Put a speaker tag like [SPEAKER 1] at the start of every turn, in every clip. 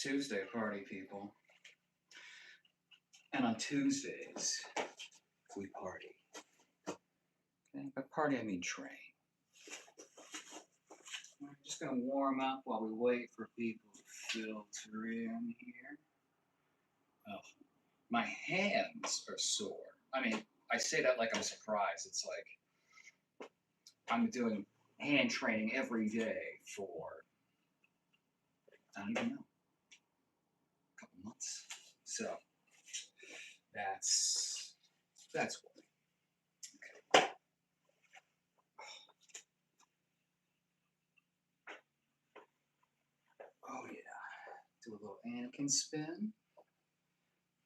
[SPEAKER 1] Tuesday party, people. And on Tuesdays, we party. Okay? By party, I mean train. We're just going to warm up while we wait for people to filter in here. Oh, my hands are sore. I mean, I say that like I'm surprised. It's like I'm doing hand training every day for, I don't even know, a couple months. So that's why. Okay. Oh yeah. Do a little Anakin spin.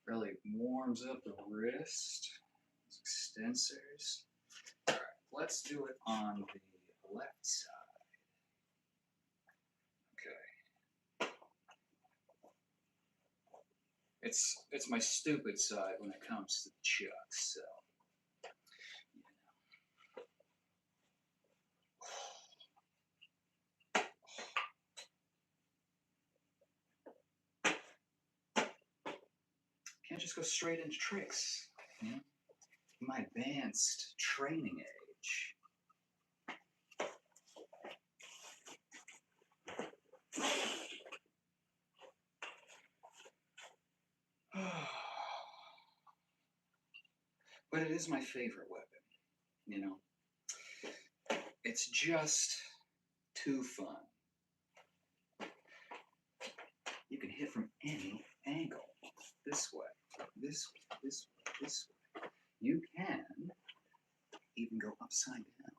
[SPEAKER 1] Really warms up the wrist. Extensors. All right, let's do it on the left side. Okay. It's my stupid side when it comes to the chucks, so. Can't just go straight into tricks, you know? My advanced training age. But it is my favorite weapon, you know? It's just too fun. You can hit from any angle. This way, this way, this way, this way. You can even go upside down.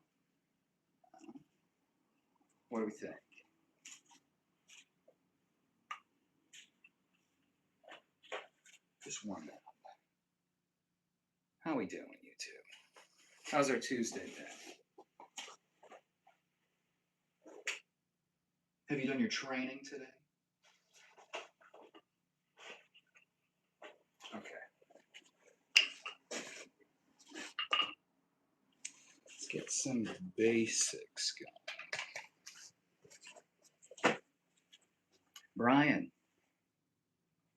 [SPEAKER 1] What do we think? Just warm up. How we doing, you two? How's our Tuesday been? Have you done your training today? Okay. Let's get some basics going. Brian.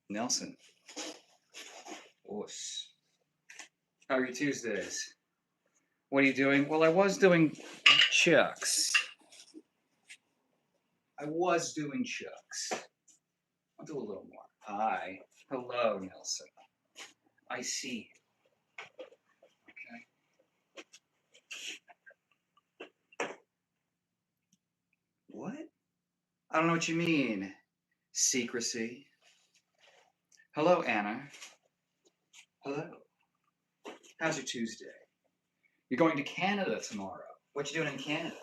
[SPEAKER 1] Nelson. Oos. How are your Tuesdays? What are you doing? Well, I was doing chucks. I'll do a little more. Hi. Hello, Nelson. I see you. Okay. What? I don't know what you mean. Secrecy. Hello, Anna. Hello. How's your Tuesday? You're going to Canada tomorrow. What you doing in Canada?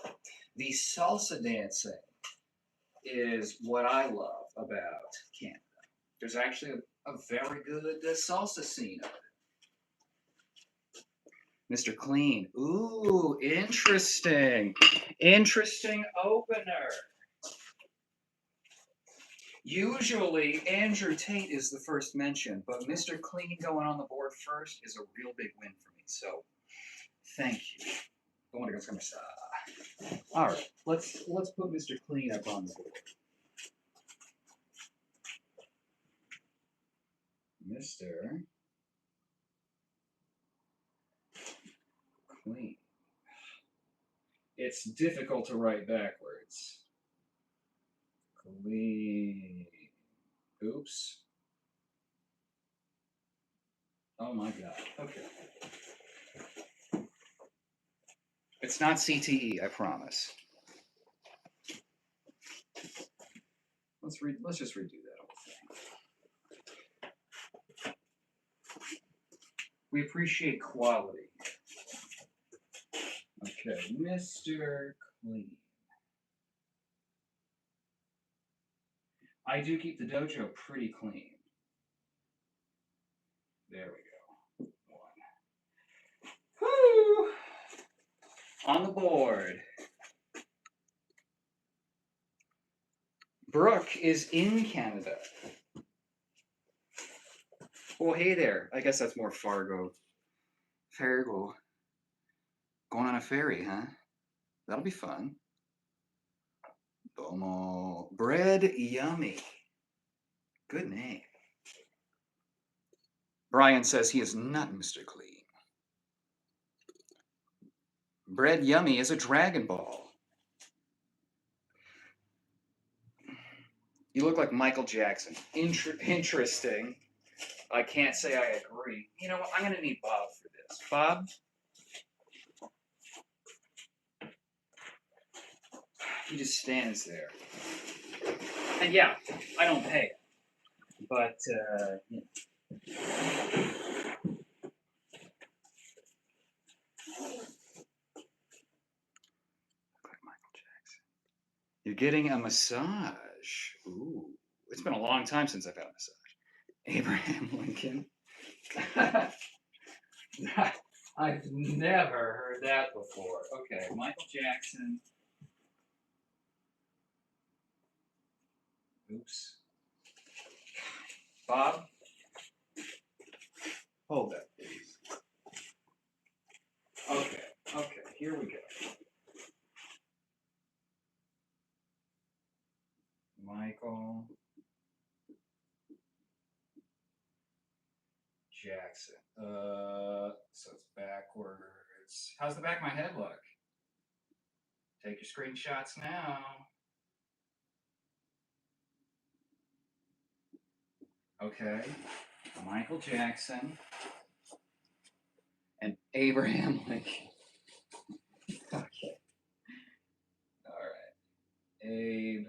[SPEAKER 1] The salsa dancing is what I love about Canada. There's actually a very good salsa scene of it. Mr. Clean. Ooh, interesting. Interesting opener. Usually, Andrew Tate is the first mention, but Mr. Clean going on the board first is a real big win for me. So, thank you. I want to go from all right, let's put Mr. Clean up on the board. Mr. Clean. It's difficult to write backwards. Clean. Oops. Oh my god. Okay. It's not CTE, I promise. Let's just redo that whole thing. We appreciate quality. Okay, Mr. Clean. I do keep the dojo pretty clean. There we go. One. Woo! On the board. Brooke is in Canada. Well, hey there. I guess that's more Fargo. Fargo. Going on a ferry, huh? That'll be fun. Domo. Bread, yummy. Good name. Brian says he is not Mr. Clean. Bread Yummy is a Dragon Ball. You look like Michael Jackson. Interesting. I can't say I agree. You know what? I'm going to need Bob for this. Bob? He just stands there. And yeah, I don't pay it. But, you know. Like Michael Jackson. You're getting a massage. Ooh. It's been a long time since I've had a massage. Abraham Lincoln. I've never heard that before. Okay, Michael Jackson. Oops. Bob? Hold that, please. Okay, here we go. Michael Jackson. So it's backwards. How's the back of my head look? Take your screenshots now. Okay. Michael Jackson and Abraham Lincoln. Okay. All right. Abe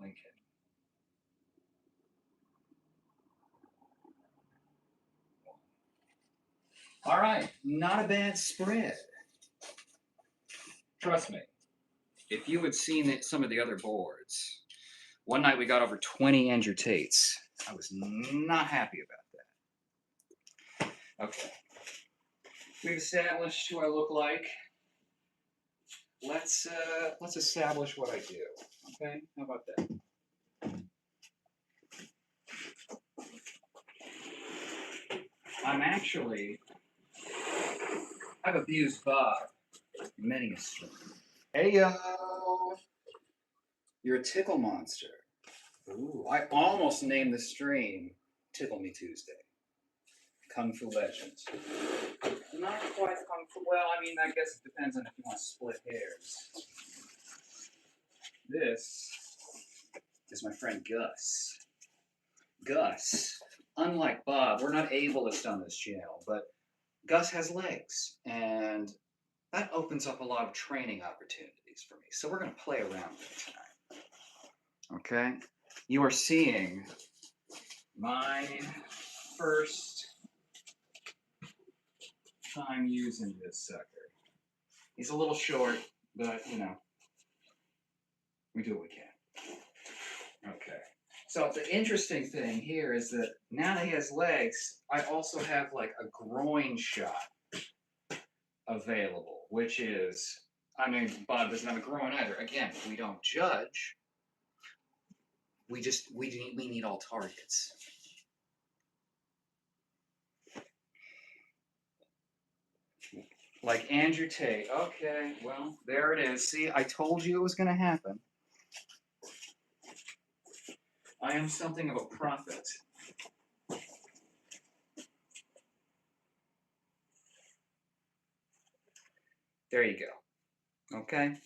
[SPEAKER 1] Lincoln. All right. Not a bad spread. Trust me. If you had seen some of the other boards, one night we got over 20 Andrew Tates. I was not happy about that. Okay. We've established who I look like. Let's establish what I do. Okay? How about that? I've abused Bob many a stream. Hey yo! You're a tickle monster. Ooh, I almost named the stream Tickle Me Tuesday. Kung Fu Legends. Not quite Kung Fu. Well, I mean, I guess it depends on if you want to split hairs. This is my friend Gus. Gus, unlike Bob, we're not ableist on this channel, but Gus has legs, and that opens up a lot of training opportunities for me. So we're going to play around with it tonight. Okay? You are seeing my first time using this sucker. He's a little short, but, you know, we do what we can. Okay. So the interesting thing here is that now that he has legs, I also have like a groin shot available, which is, I mean, Bob doesn't have a groin either. Again, we don't judge. We need all targets. Like Andrew Tate. Okay, well, there it is. See, I told you it was going to happen. I am something of a prophet. There you go. Okay?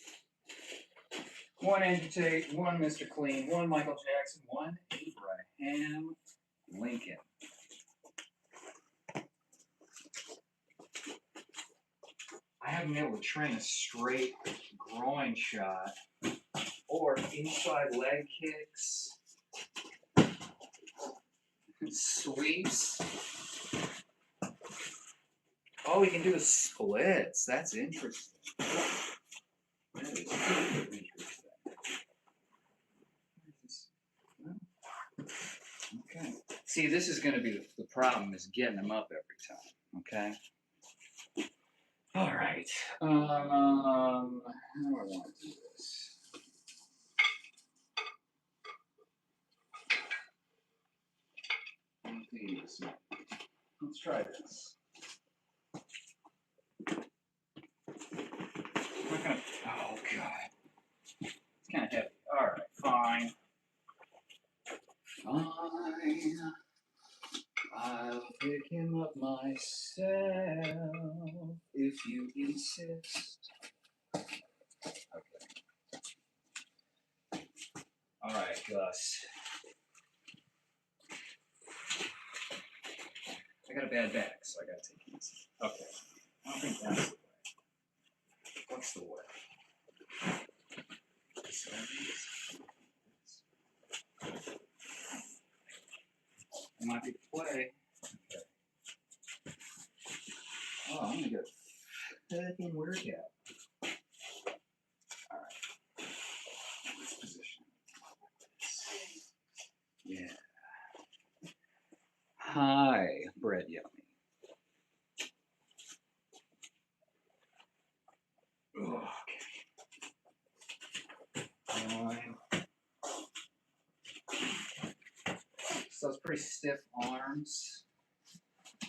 [SPEAKER 1] One Andrew Tate, one Mr. Clean, one Michael Jackson, one Abraham Lincoln. I haven't been able to train a straight groin shot or inside leg kicks, sweeps. Oh, we can do the splits. That's interesting. That is really interesting. Okay. See, this is going to be the problem, is getting them up every time. Okay. All right. How do I want to do this? Let's try this. I'm not gonna. Oh god. It's kind of heavy. All right. Fine. Fine. I'll pick him up myself if you insist. Okay. All right, Gus. I got a bad back, so I gotta take it easy. Okay. I don't think that's the way. What's the way? It might be the play. Okay. Oh, I'm gonna get a fucking workout. All right. Let's position. Yeah. Hi, bread yummy. Okay. So it's pretty stiff arms.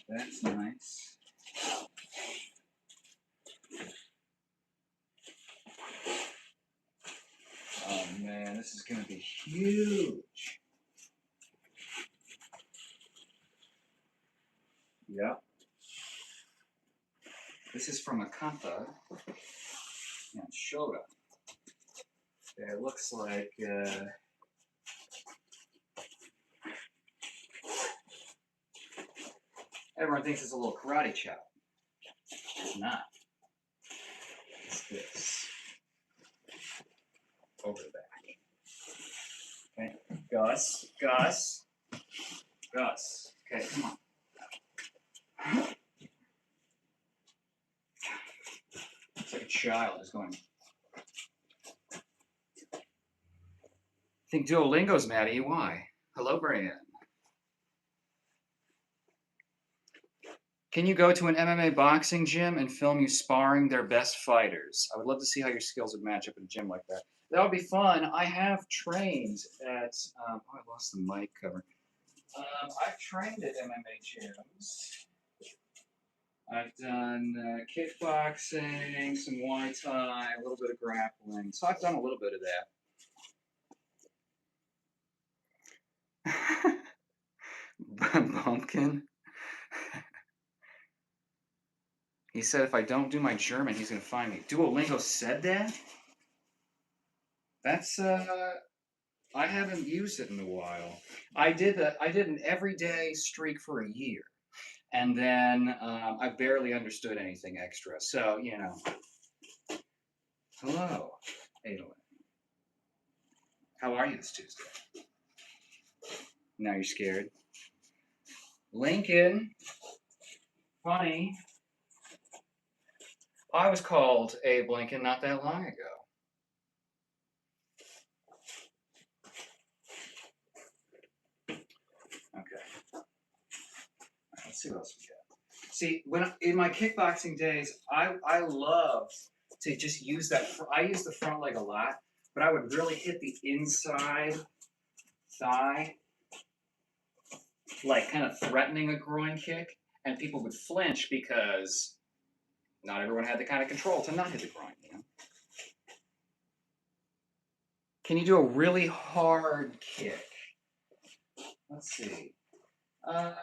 [SPEAKER 1] That's nice. Oh man, this is gonna be huge. Yep. This is from a kata and shoga. It looks like everyone thinks it's a little karate chop. It's not. It's this. Over the back. Okay. Gus. Gus. Gus. Okay, come on. It's like a child is going. I think Duolingo's mad at you. Why? Hello, Brian. Can you go to an MMA boxing gym and film you sparring their best fighters? I would love to see how your skills would match up in a gym like that. That would be fun. I have trained at. Oh, I lost the mic cover. I've trained at MMA gyms. I've done kickboxing, some Muay Thai, a little bit of grappling. So I've done a little bit of that. Bumpkin? He said if I don't do my German, he's going to find me. Duolingo said that? That's, I haven't used it in a while. I did an everyday streak for a year. And then I barely understood anything extra. So, you know. Hello, Adolin. How are you this Tuesday? Now you're scared. Lincoln. Funny. I was called Abe Lincoln not that long ago. Okay. Let's see what else we got. See, in my kickboxing days, I love to just use that. I use the front leg a lot, but I would really hit the inside thigh, like kind of threatening a groin kick, and people would flinch because not everyone had the kind of control to not hit the groin, you know? Can you do a really hard kick? Let's see. What's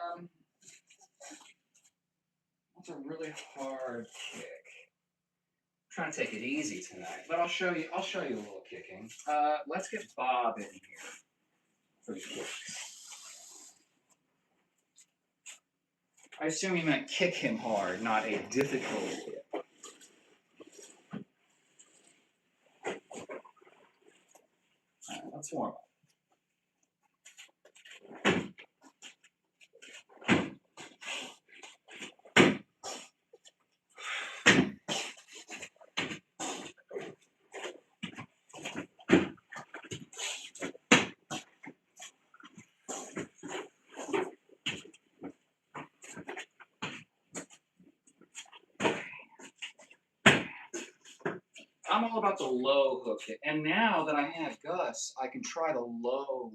[SPEAKER 1] a really hard kick? I'm trying to take it easy tonight, but I'll show you a little kicking. Let's get Bob in here for the kicks. I assume you meant kick him hard, not a difficult kick. All right, let's warm up. I'm all about the low hook kick. And now that I have Gus, I can try the low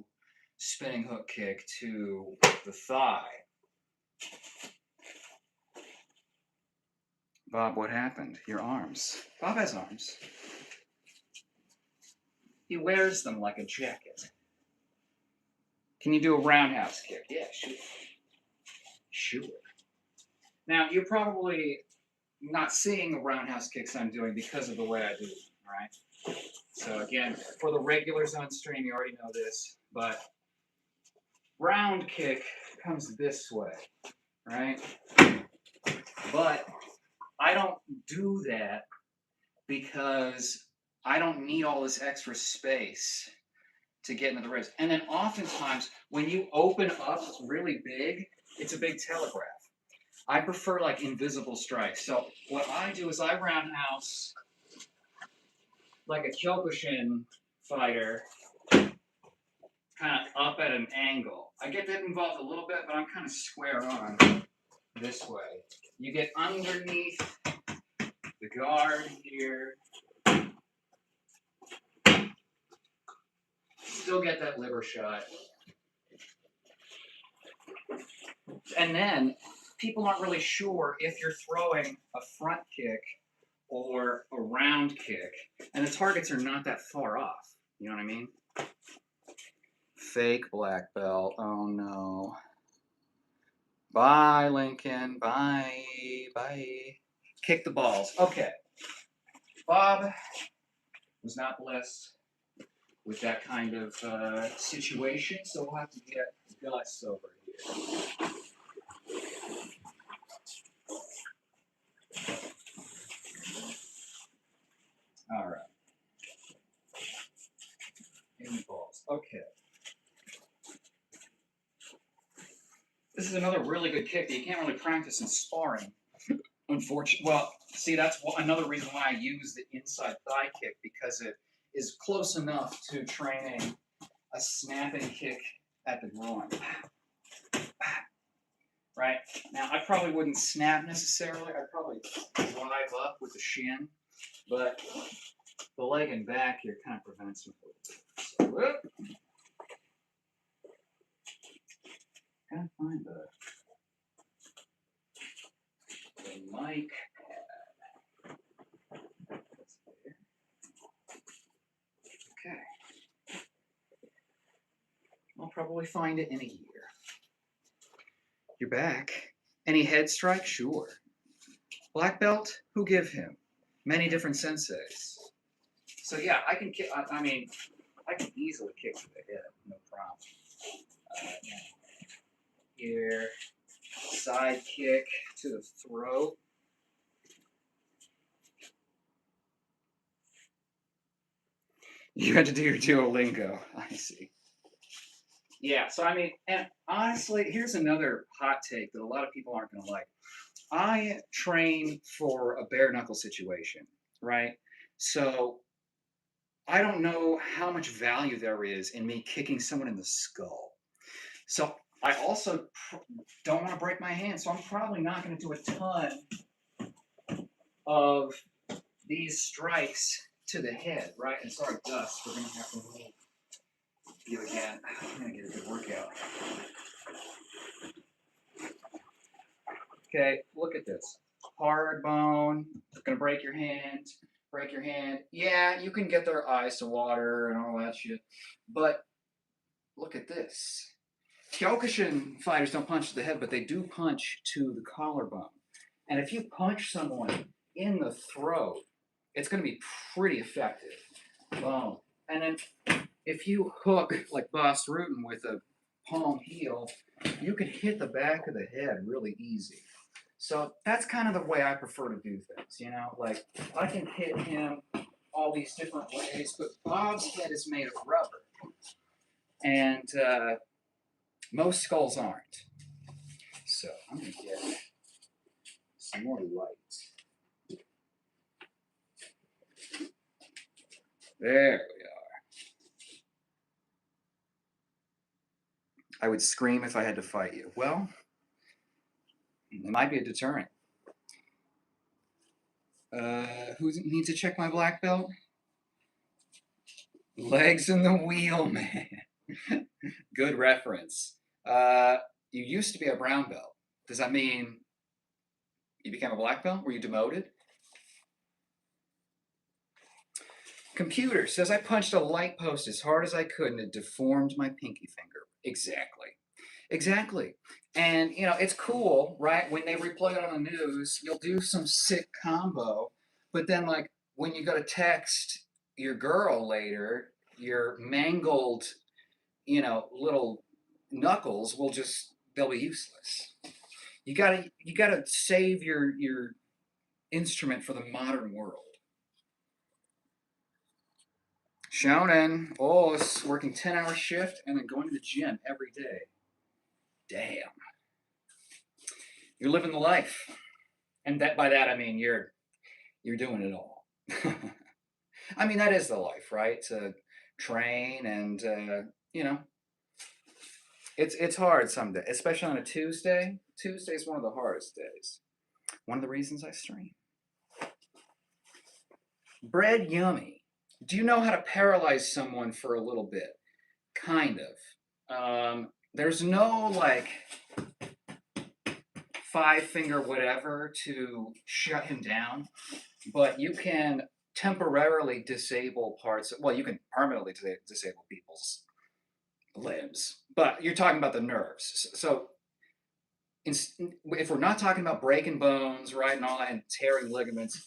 [SPEAKER 1] spinning hook kick to the thigh. Bob, what happened? Your arms. Bob has arms. He wears them like a jacket. Can you do a roundhouse kick? Yeah, sure. Sure. Now, you're probably not seeing the roundhouse kicks I'm doing because of the way I do them, all right? So again, for the regulars on stream, you already know this, but round kick comes this way, right? But I don't do that because I don't need all this extra space to get into the ribs. And then oftentimes, when you open up really big, it's a big telegraph. I prefer like invisible strikes. So what I do is I roundhouse like a Kyokushin fighter, kind of up at an angle. I get that involved a little bit, but I'm kind of square on this way. You get underneath the guard here. Still get that liver shot. And then people aren't really sure if you're throwing a front kick or a round kick, and the targets are not that far off. You know what I mean? Fake black belt. Oh no. Bye, Lincoln. Bye. Bye. Kick the balls. Okay. Bob was not blessed with that kind of situation, so we'll have to get Gus over here. All right. In the balls. Okay. This is another really good kick that you can't really practice in sparring. Unfortunately, well, see, that's another reason why I use the inside thigh kick, because it is close enough to training a snapping kick at the groin. Right? Now, I probably wouldn't snap necessarily. I'd probably drive up with the shin, but the leg and back here kind of prevents me. So, whoop. Gotta find the mic pad. Okay. I'll probably find it in a year. You're back. Any head strike? Sure. Black belt? Who give him? Many different senseis. So yeah, I can kick. I mean, I can easily kick to the head, no problem. Yeah. Here, side kick to the throat. You had to do your Duolingo. I see. Yeah, so I mean, and honestly, here's another hot take that a lot of people aren't going to like. I train for a bare knuckle situation, right? So I don't know how much value there is in me kicking someone in the skull. So I also don't want to break my hand, so I'm probably not going to do a ton of these strikes to the head, right? And sorry, Gus, we're going to have to move you again. I'm going to get a good workout. Okay, look at this. Hard bone, going to break your hand. Break your hand. Yeah, you can get their eyes to water and all that shit. But look at this. Kyokushin fighters don't punch to the head, but they do punch to the collarbone. And if you punch someone in the throat, it's going to be pretty effective. Boom. And then if you hook like Boss Rutan with a palm heel, you can hit the back of the head really easy. So that's kind of the way I prefer to do things, you know? Like, I can hit him all these different ways, but Bob's head is made of rubber. And most skulls aren't. So I'm going to get some more light. There we are. I would scream if I had to fight you. Well, it might be a deterrent. Who needs to check my black belt? Legs in the wheel, man. Good reference. You used to be a brown belt. Does that mean you became a black belt? Were you demoted? Computer says I punched a light post as hard as I could and it deformed my pinky finger. Exactly. Exactly. And it's cool, right? When they replay it on the news, you'll do some sick combo, but then like when you go to text your girl later, your mangled, little knuckles will just they'll be useless. You gotta save your instrument for the modern world. Shonen, oh, it's working 10-hour shift and then going to the gym every day. Damn, you're living the life, and that by that I mean you're doing it all. I mean that is the life, right? To train and you know it's hard some days, especially on a Tuesday. Tuesday is one of the hardest days. One of the reasons I stream. Bread yummy. Do you know how to paralyze someone for a little bit? Kind of. There's no like five finger whatever to shut him down, but you can temporarily disable parts. Well, you can permanently disable people's limbs, but you're talking about the nerves. So if we're not talking about breaking bones, right, and all that, and tearing ligaments,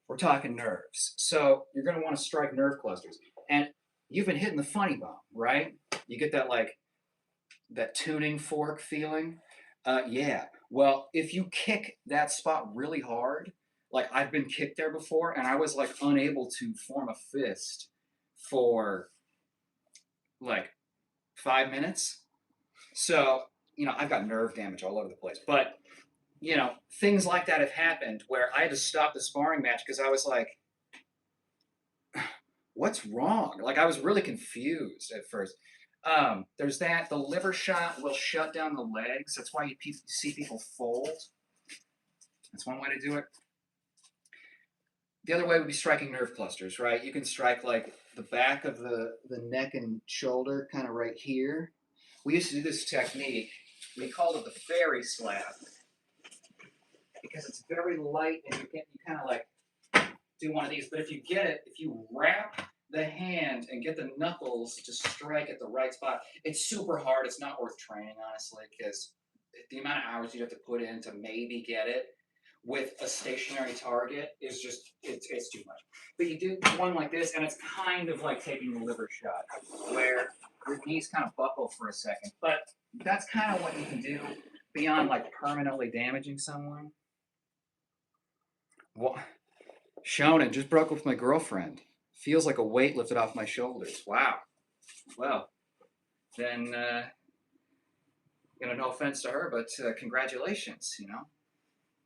[SPEAKER 1] we're talking nerves. So you're going to want to strike nerve clusters. And you've been hitting the funny bone, right? You get that like that tuning fork feeling. Yeah. Well, if you kick that spot really hard, like I've been kicked there before, and I was like unable to form a fist for like 5 minutes. So, I've got nerve damage all over the place. But, things like that have happened where I had to stop the sparring match because I was like, what's wrong? Like I was really confused at first. There's that. The liver shot will shut down the legs. That's why you see people fold. That's one way to do it. The other way would be striking nerve clusters, right? You can strike like the back of the neck and shoulder, kind of right here. We used to do this technique. We called it the fairy slap because it's very light and you kind of like do one of these. But if you wrap the hand and get the knuckles to strike at the right spot, it's super hard. It's not worth training, honestly, because the amount of hours you have to put in to maybe get it with a stationary target is just it's too much. But you do one like this, and it's kind of like taking the liver shot, where your knees kind of buckle for a second. But that's kind of what you can do beyond like permanently damaging someone. What? Shonen, just broke up with my girlfriend. Feels like a weight lifted off my shoulders. Wow. Well, then, no offense to her, but congratulations.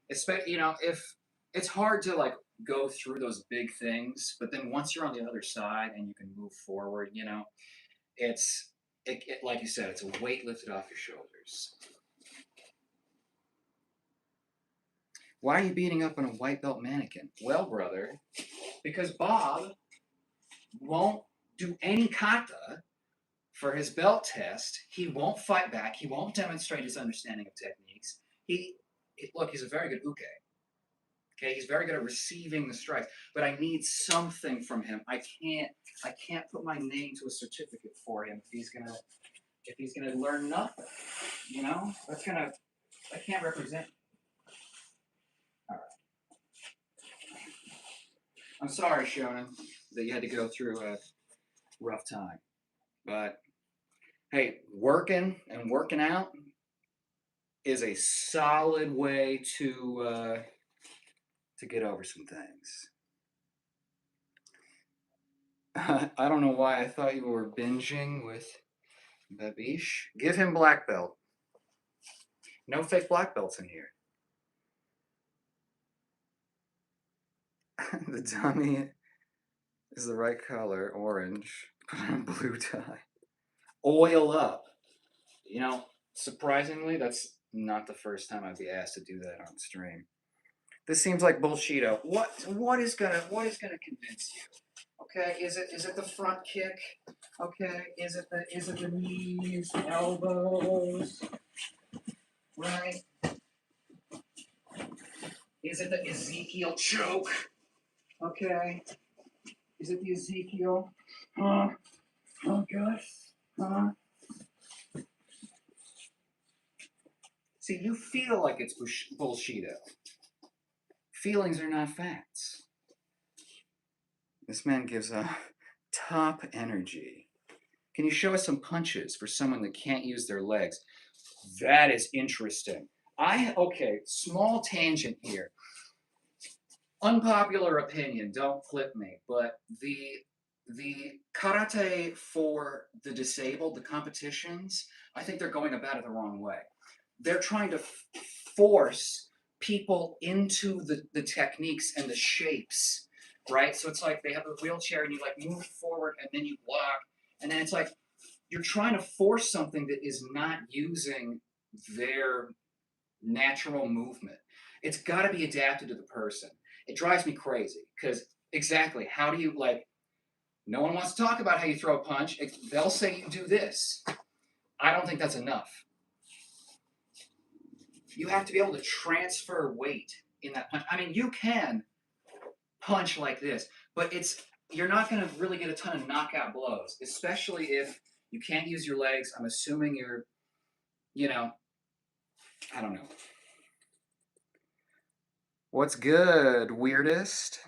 [SPEAKER 1] If it's hard to like go through those big things, but then once you're on the other side and you can move forward, like you said, it's a weight lifted off your shoulders. Why are you beating up on a white belt mannequin? Well, brother, because Bob won't do any kata for his belt test. He won't fight back. He won't demonstrate his understanding of techniques. He's a very good uke. Okay, he's very good at receiving the strikes, but I need something from him. I can't put my name to a certificate for him if he's gonna learn nothing. I can't represent. All right. I'm sorry, Shonen, that you had to go through a rough time, but hey, working out is a solid way to get over some things. I don't know why I thought you were binging with Babish. Give him black belt. No fake black belts in here. The dummy is the right color, orange. Put on a blue tie. Oil up. Surprisingly, that's not the first time I'd be asked to do that on stream. This seems like bullshito. What is gonna convince you? Okay, is it the front kick? Okay, is it the knees, elbows? Right? Is it the Ezekiel choke? Okay. Is it the Ezekiel? Oh, Gus? See, you feel like it's bullshito. Feelings are not facts. This man gives a top energy. Can you show us some punches for someone that can't use their legs? That is interesting. Okay, small tangent here. Unpopular opinion, don't flip me, but the karate for the disabled, the competitions, I think they're going about it the wrong way. They're trying to force people into the techniques and the shapes, right? So it's like they have a wheelchair and you like move forward and then you block, and then it's like you're trying to force something that is not using their natural movement. It's got to be adapted to the person. It drives me crazy because exactly how do you like? No one wants to talk about how you throw a punch. They'll say you do this. I don't think that's enough. You have to be able to transfer weight in that punch. I mean, you can punch like this, but you're not going to really get a ton of knockout blows, especially if you can't use your legs. I'm assuming you're, I don't know. What's good, weirdest?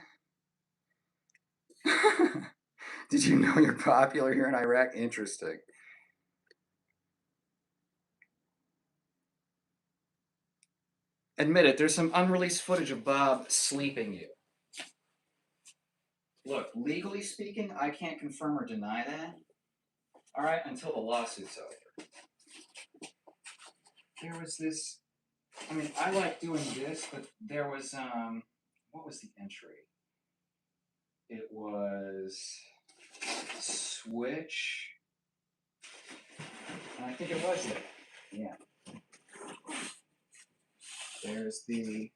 [SPEAKER 1] Did you know you're popular here in Iraq? Interesting. Admit it, there's some unreleased footage of Bob sleeping you. Look, legally speaking, I can't confirm or deny that. All right, until the lawsuit's over. There was this, I mean, I like doing this, but there was, what was the entry? It was switch, and I think it was it. Yeah. There's the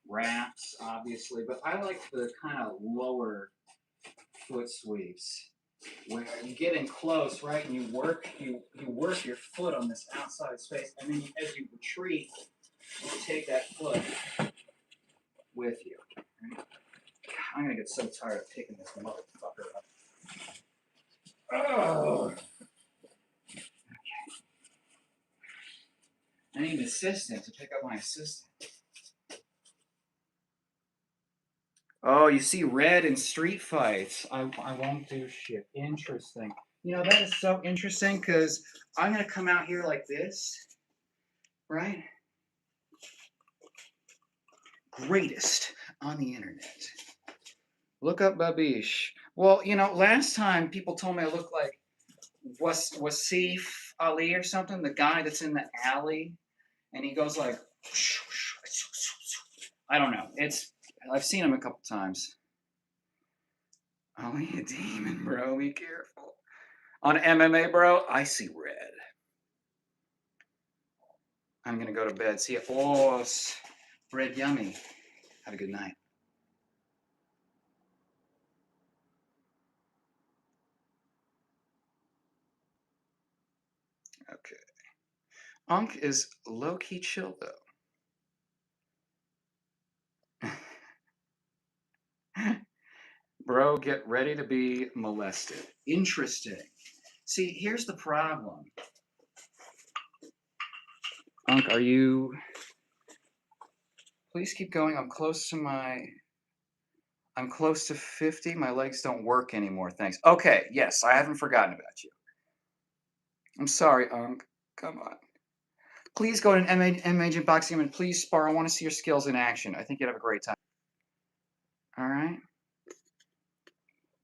[SPEAKER 1] wraps, obviously, but I like the kind of lower foot sweeps where you get in close, right, and you work your foot on this outside space, and then as you retreat, you take that foot with you. Right? I'm gonna get so tired of picking this motherfucker up. Oh. I need an assistant to pick up my assistant. Oh, you see red in street fights. I won't do shit. Interesting. That is so interesting because I'm going to come out here like this, right? Greatest on the internet. Look up Babish. Well, last time people told me I looked like Wasif Ali or something, the guy that's in the alley, and he goes like, I don't know. I've seen him a couple times. Only a demon, bro. Be careful. On MMA, bro, I see red. I'm gonna go to bed. See you. Oh, bread yummy. Have a good night. Okay. Unk is low-key chill, though. Bro, get ready to be molested. Interesting. See, here's the problem. Unk, are you... Please keep going. I'm close to 50. My legs don't work anymore, thanks. Okay, yes, I haven't forgotten about you. I'm sorry, Unk. Come on. Please go to an M Agent Boxing and please spar. I want to see your skills in action. I think you'd have a great time. All right?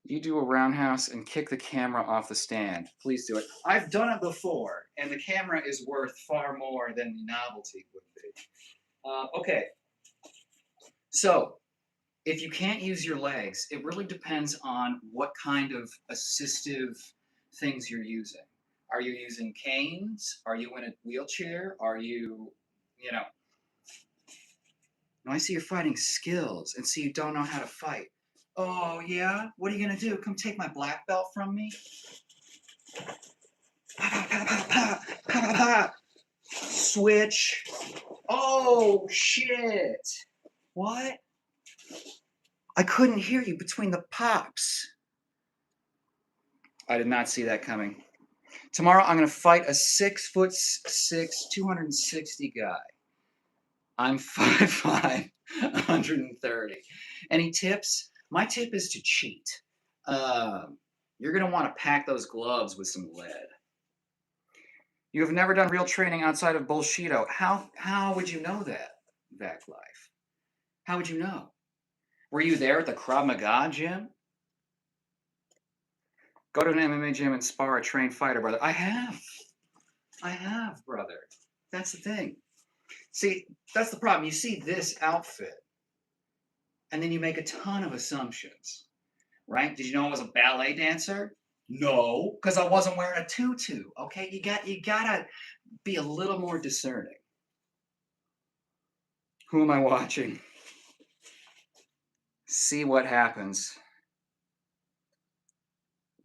[SPEAKER 1] You do a roundhouse and kick the camera off the stand. Please do it. I've done it before, and the camera is worth far more than the novelty would be. Okay. So, if you can't use your legs, it really depends on what kind of assistive things you're using. Are you using canes? Are you in a wheelchair? Are you, I see you're fighting skills, and see you don't know how to fight. Oh, yeah? What are you going to do? Come take my black belt from me? Switch. Oh, shit. What? I couldn't hear you between the pops. I did not see that coming. Tomorrow I'm going to fight a 6'6", 260 guy. I'm 5'5", 130. Any tips? My tip is to cheat. You're going to want to pack those gloves with some lead. You have never done real training outside of Bullshido. How would you know that, Vac Life? How would you know? Were you there at the Krav Maga gym? Go to an MMA gym and spar a trained fighter, brother. I have, brother. That's the thing. See, that's the problem. You see this outfit, and then you make a ton of assumptions, right? Did you know I was a ballet dancer? No, because I wasn't wearing a tutu. Okay, you gotta be a little more discerning. Who am I watching? See what happens.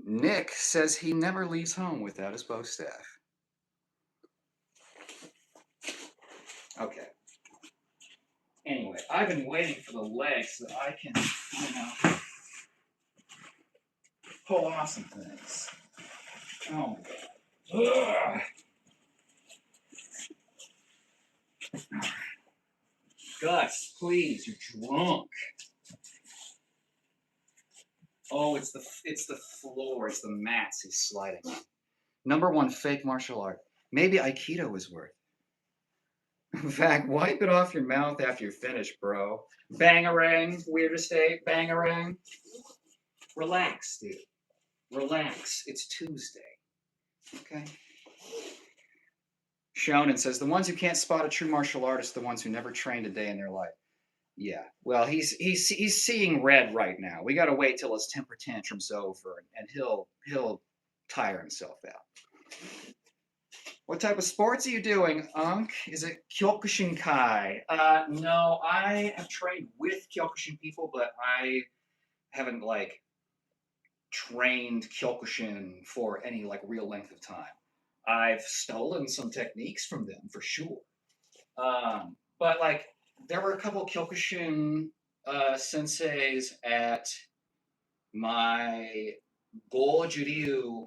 [SPEAKER 1] Nick says he never leaves home without his bow staff. Okay. Anyway, I've been waiting for the legs so that I can, pull off some things. Oh my god. Ugh. Gus, please, you're drunk. Oh, it's the floor, it's the mats he's sliding on. Number one fake martial art. Maybe Aikido is worth. In fact, wipe it off your mouth after you're finished, bro. Bangarang, weirdest state, bangarang. Relax, dude. Relax. It's Tuesday. Okay? Shonen says the ones who can't spot a true martial artist are the ones who never trained a day in their life. Yeah. Well, he's seeing red right now. We got to wait till his temper tantrum's over, and he'll tire himself out. What type of sports are you doing, Unk? Is it Kyokushinkai? No, I have trained with Kyokushin people, but I haven't trained Kyokushin for any real length of time. I've stolen some techniques from them for sure. But there were a couple Kyokushin senseis at my Goju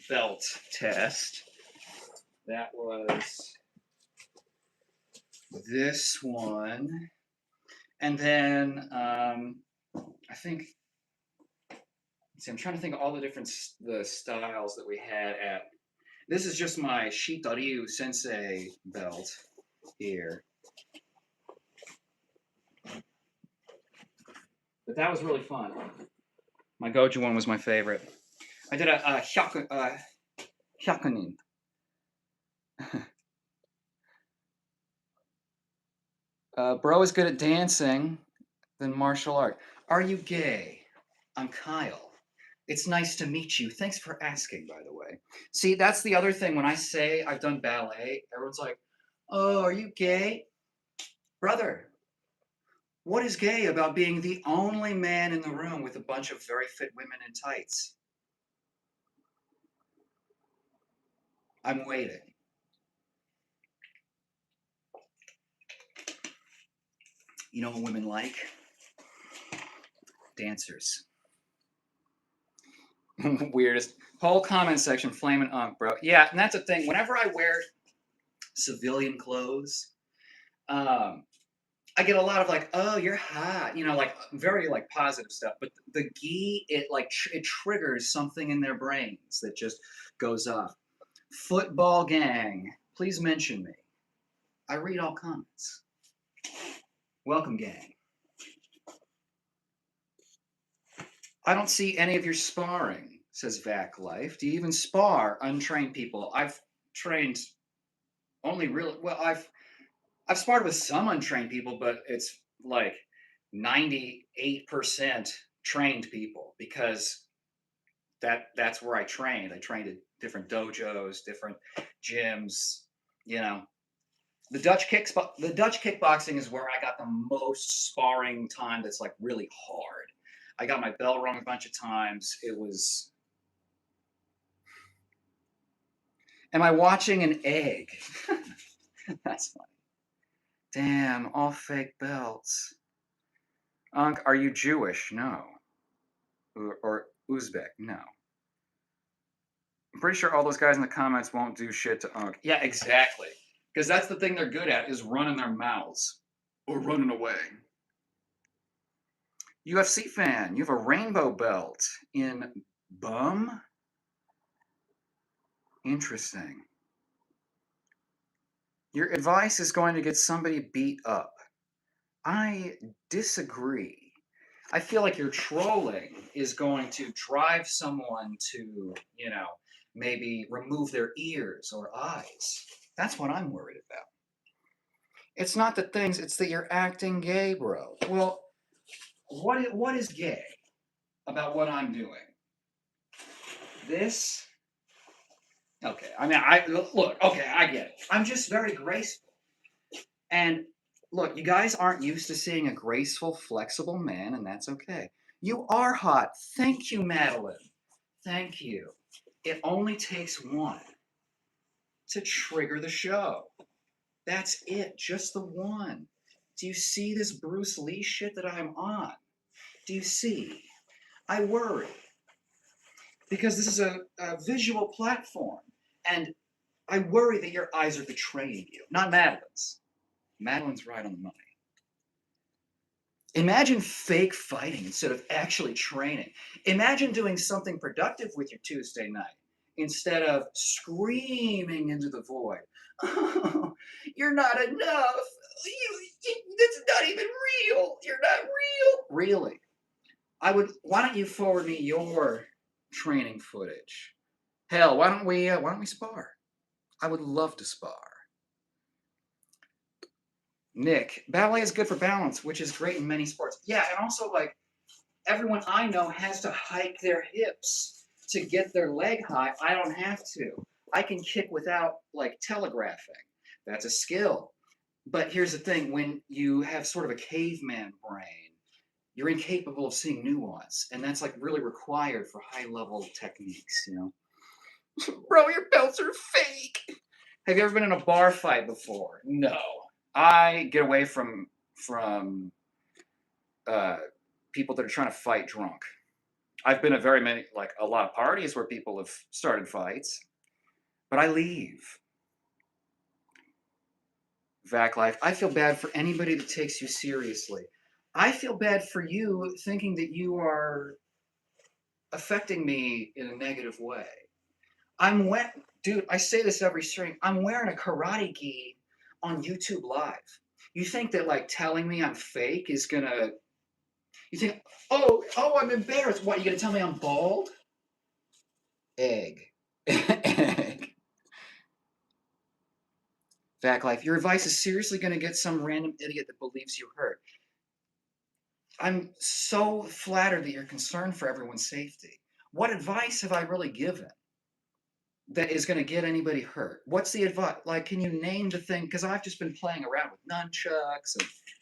[SPEAKER 1] belt test. That was this one. And then I think, I'm trying to think of all the different the styles that we had at. This is just my Shitoryu Sensei belt here. But that was really fun. My Goju one was my favorite. I did a hyakunin. Bro is good at dancing than martial art. Are you gay? I'm Kyle. It's nice to meet you. Thanks for asking, by the way. See, that's the other thing. When I say I've done ballet, everyone's like, oh, are you gay? Brother, what is gay about being the only man in the room with a bunch of very fit women in tights? I'm waiting. You know what women like? Dancers. Weirdest. Whole comment section, flaming unk, bro. Yeah, and that's the thing. Whenever I wear civilian clothes, I get a lot of oh, you're hot, very positive stuff. But the gi, it triggers something in their brains that just goes off. Football gang, please mention me. I read all comments. Welcome, gang. I don't see any of your sparring, says Vac Life. Do you even spar untrained people? I've trained only really well. I've sparred with some untrained people, but it's 98% trained people because that's where I trained. I trained at different dojos, different gyms. The Dutch kickboxing is where I got the most sparring time. That's really hard. I got my bell rung a bunch of times. It was. Am I watching an egg? That's funny. Damn, all fake belts. Unk, are you Jewish? No. Or Uzbek? No. I'm pretty sure all those guys in the comments won't do shit to Unk. Yeah, exactly. Because that's the thing they're good at is running their mouths or running away. UFC fan, you have a rainbow belt in bum? Interesting. Your advice is going to get somebody beat up. I disagree. I feel like your trolling is going to drive someone to, maybe remove their ears or eyes. That's what I'm worried about. It's not the things, it's that you're acting gay, bro. Well, what is gay about what I'm doing? This? Okay, I mean, look, okay, I get it. I'm just very graceful. And look, you guys aren't used to seeing a graceful, flexible man, and that's okay. You are hot. Thank you, Madeline. Thank you. It only takes one to trigger the show. That's it, just the one. Do you see this Bruce Lee shit that I'm on? Do you see? I worry because this is a visual platform, and I worry that your eyes are betraying you, not Madeline's. Madeline's right on the money. Imagine fake fighting instead of actually training. Imagine doing something productive with your Tuesday night instead of screaming into the void. Oh, you're not enough. That's not even real. You're not real. Really? Why don't you forward me your training footage? Hell, why don't we spar? I would love to spar. Nick, ballet is good for balance, which is great in many sports. Yeah, and also like everyone I know has to hike their hips to get their leg high. I don't have to. I can kick without like telegraphing. That's a skill. But here's the thing, when you have sort of a caveman brain, you're incapable of seeing nuance, and that's like really required for high level techniques. Bro, your belts are fake. Have you ever been in a bar fight before? No. I get away from uh, people that are trying to fight drunk. I've been at a lot of parties where people have started fights, but I leave. Vac life. I feel bad for anybody that takes you seriously. I feel bad for you thinking that you are affecting me in a negative way. Dude, I say this every stream. I'm wearing a karate gi on YouTube Live. You think that like telling me I'm fake is gonna? You think, oh, I'm embarrassed. What? You gonna tell me I'm bald? Egg. Egg. Fact life. Your advice is seriously gonna get some random idiot that believes you hurt. I'm so flattered that you're concerned for everyone's safety. What advice have I really given that is going to get anybody hurt? What's the advice? Like, can you name the thing? Because I've just been playing around with nunchucks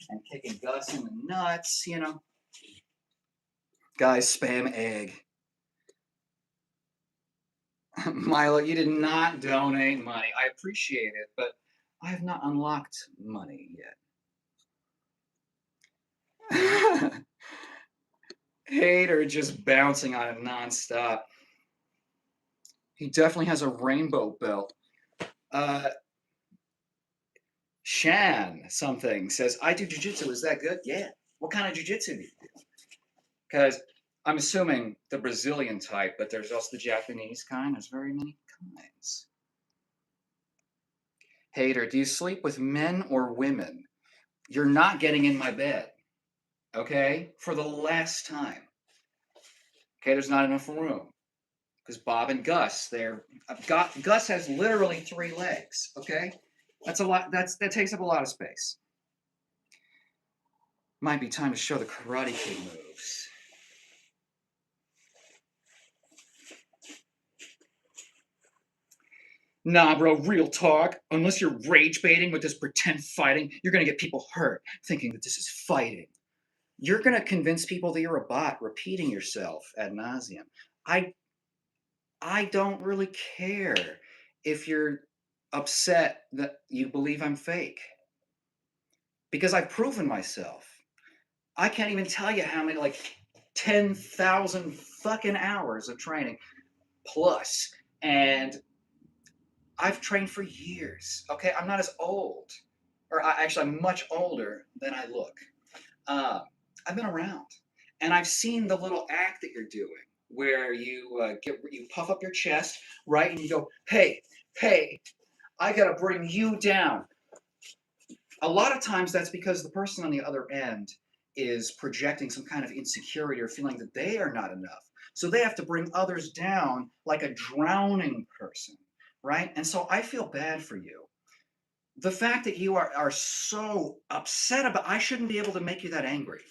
[SPEAKER 1] and kicking Gus in the nuts. Guys, spam egg. Milo, you did not donate money. I appreciate it, but I have not unlocked money yet. Hater just bouncing on it nonstop. He definitely has a rainbow belt. Shan something says, I do jiu-jitsu. Is that good? Yeah. What kind of jiu-jitsu do you do? Because I'm assuming the Brazilian type, but there's also the Japanese kind. There's very many kinds. Hater, do you sleep with men or women? You're not getting in my bed. Okay? For the last time. Okay, there's not enough room. Because Bob and Gus, Gus has literally 3 legs. Okay? That's a lot. That takes up a lot of space. Might be time to show the Karate Kid moves. Nah, bro, real talk. Unless you're rage baiting with this pretend fighting, you're gonna get people hurt thinking that this is fighting. You're gonna convince people that you're a bot, repeating yourself ad nauseum. I don't really care if you're upset that you believe I'm fake. Because I've proven myself. I can't even tell you how many, like 10,000 fucking hours of training plus And I've trained for years. Okay, I'm not as old, or actually, I'm much older than I look. Uh, I've been around, and I've seen the little act that you're doing, where you puff up your chest, right, and you go, "Hey, hey, I gotta bring you down." A lot of times, that's because the person on the other end is projecting some kind of insecurity or feeling that they are not enough. So they have to bring others down like a drowning person, right? And so I feel bad for you. The fact that you are so upset about, I shouldn't be able to make you that angry.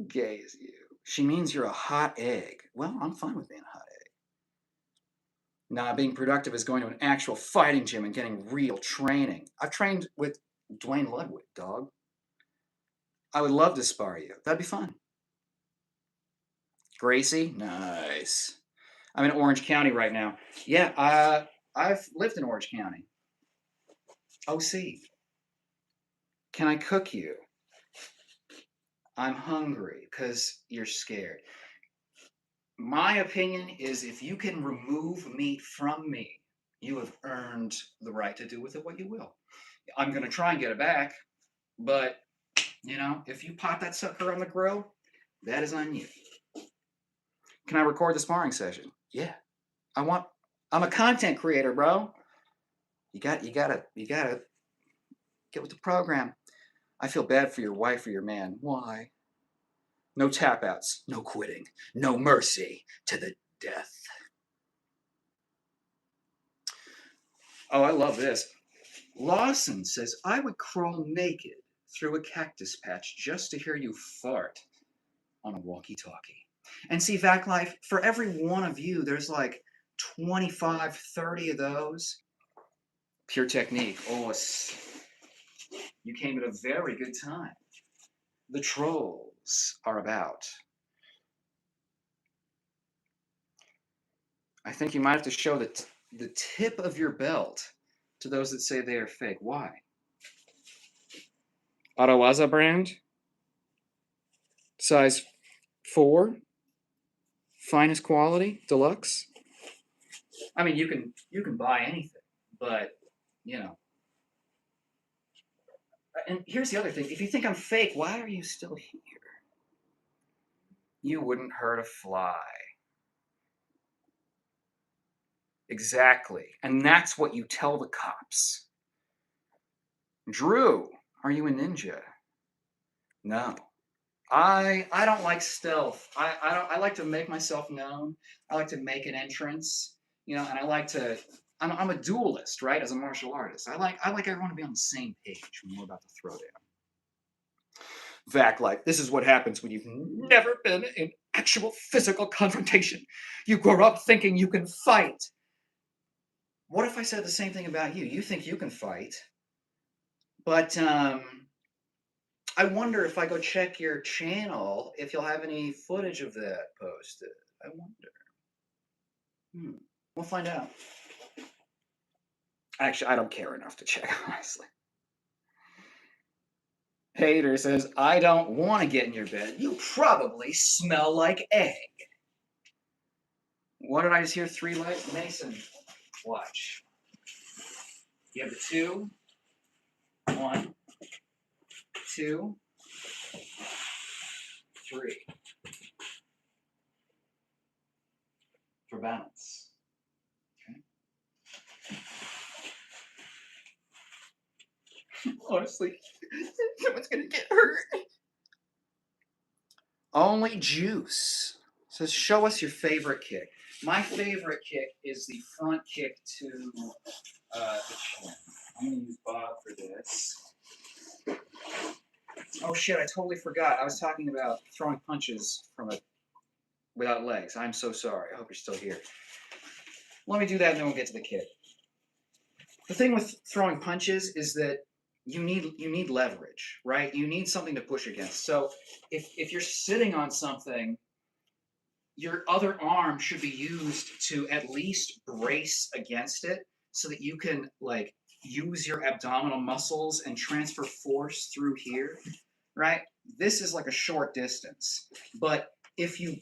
[SPEAKER 1] Gay as you. She means you're a hot egg. Well, I'm fine with being a hot egg. Nah, being productive is going to an actual fighting gym and getting real training. I've trained with Dwayne Ludwig, dog. I would love to spar you. That'd be fun. Gracie? Nice. I'm in Orange County right now. Yeah, I've lived in Orange County. OC. Can I cook you? I'm hungry because you're scared. My opinion is if you can remove meat from me, you have earned the right to do with it what you will. I'm going to try and get it back, but, if you pot that sucker on the grill, that is on you. Can I record the sparring session? Yeah. I want I'm a content creator, bro. You gotta get with the program. I feel bad for your wife or your man. Why? No tap outs, no quitting, no mercy to the death. Oh, I love this. Lawson says, I would crawl naked through a cactus patch just to hear you fart on a walkie talkie. And see, Vac Life, for every one of you, there's like 25, 30 of those. Pure technique. Oh, you came at a very good time. The trolls are about. I think you might have to show the tip of your belt to those that say they are fake. Why? Ottawaza brand, size 4, finest quality, deluxe. I mean, you can buy anything, but you know. And here's the other thing: if you think I'm fake, why are you still here? You wouldn't hurt a fly. Exactly, and that's what you tell the cops. Drew, are you a ninja? No. I don't like stealth. I like to make myself known. I like to make an entrance, and I like to. I'm a duelist, right? As a martial artist, I like everyone to be on the same page when we're about to throw down. Vac, like this is what happens when you've never been in actual physical confrontation. You grow up thinking you can fight. What if I said the same thing about you? You think you can fight, but I wonder if I go check your channel if you'll have any footage of that posted. I wonder. We'll find out. Actually, I don't care enough to check, honestly. Hater says, I don't want to get in your bed. You probably smell like egg. What did I just hear? 3 lights? Mason, watch. You have the 2. 1, 2, 3. For balance. Okay. Honestly, someone's gonna get hurt. Only juice. Says, show us your favorite kick. My favorite kick is the front kick to the chin. I'm gonna use Bob for this. Oh shit! I totally forgot. I was talking about throwing punches without legs. I'm so sorry. I hope you're still here. Let me do that, and then we'll get to the kick. The thing with throwing punches is that you need leverage, right? You need something to push against. So if you're sitting on something, your other arm should be used to at least brace against it so that you can like use your abdominal muscles and transfer force through here, right? This is like a short distance. But if you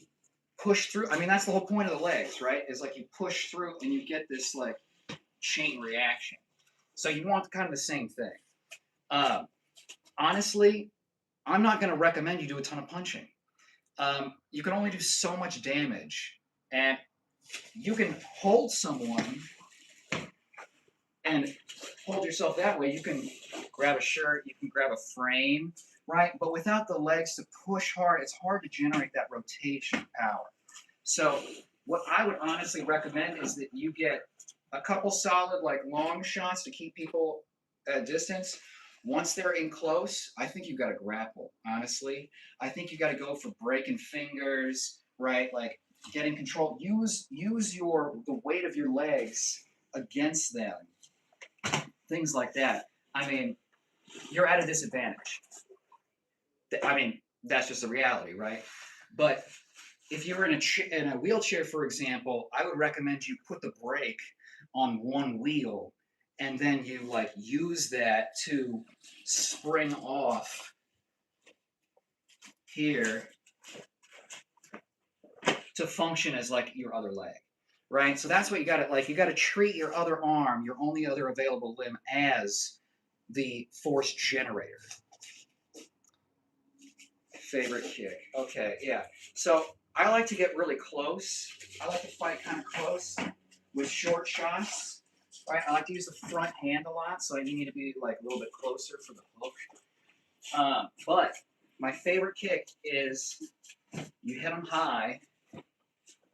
[SPEAKER 1] push through. I mean, that's the whole point of the legs, right? Is like you push through and you get this like chain reaction. So you want kind of the same thing. Honestly, I'm not going to recommend you do a ton of punching. You can only do so much damage, and you can hold someone and hold yourself that way. You can grab a shirt, you can grab a frame, right? But without the legs to push hard, it's hard to generate that rotation power. So what I would honestly recommend is that you get a couple solid, like long shots to keep people at a distance. Once they're in close, I think you've got to grapple, honestly. I think you've got to go for breaking fingers, right? Like getting control. Use the weight of your legs against them. Things like that. I mean, you're at a disadvantage. I mean, that's just the reality, right? But if you're in a wheelchair, for example, I would recommend you put the brake on one wheel and then you like use that to spring off here to function as like your other leg, right? So that's what you got to like. You got to treat your other arm, your only other available limb, as the force generator. Favorite kick. Okay, yeah. So I like to get really close. I like to fight kind of close with short shots. Right? I like to use the front hand a lot, so you need to be like a little bit closer for the hook. But my favorite kick is you hit them high,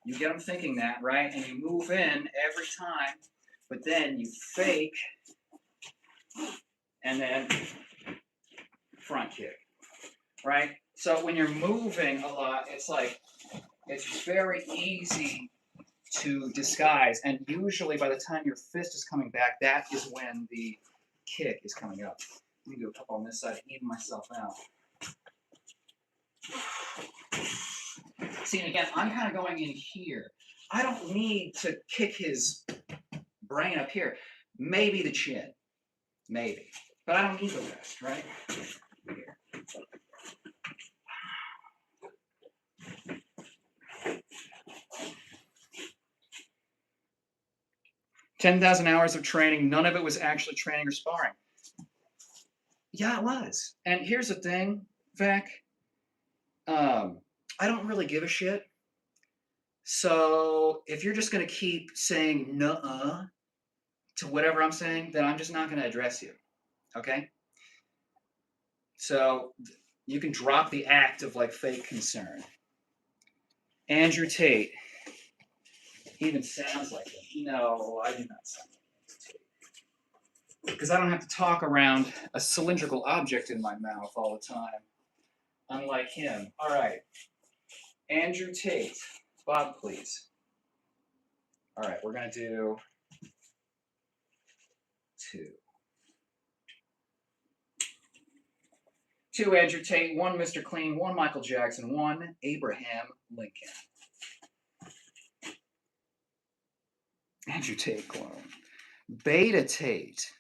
[SPEAKER 1] you get them thinking that, right? And you move in every time, but then you fake, and then front kick, right? So when you're moving a lot, it's like, it's very easy to disguise, and usually by the time your fist is coming back, that is when the kick is coming up. Let me do a couple on this side to even myself out. See, and again, I'm kind of going in here. I don't need to kick his brain up here. Maybe the chin. Maybe. But I don't need the rest, right? Here. 10,000 hours of training. None of it was actually training or sparring. Yeah, it was. And here's the thing, Vac. I don't really give a shit. So if you're just going to keep saying nuh-uh to whatever I'm saying, then I'm just not going to address you. Okay? So you can drop the act of like fake concern. Andrew Tate. He even sounds like him. No, I do not sound like Tate. Because I don't have to talk around a cylindrical object in my mouth all the time. Unlike him. All right. Andrew Tate. Bob, please. All right, we're going to do 2. 2 Andrew Tate, 1 Mr. Clean, 1 Michael Jackson, 1 Abraham Lincoln. Andrew Tate clone. Beta Tate.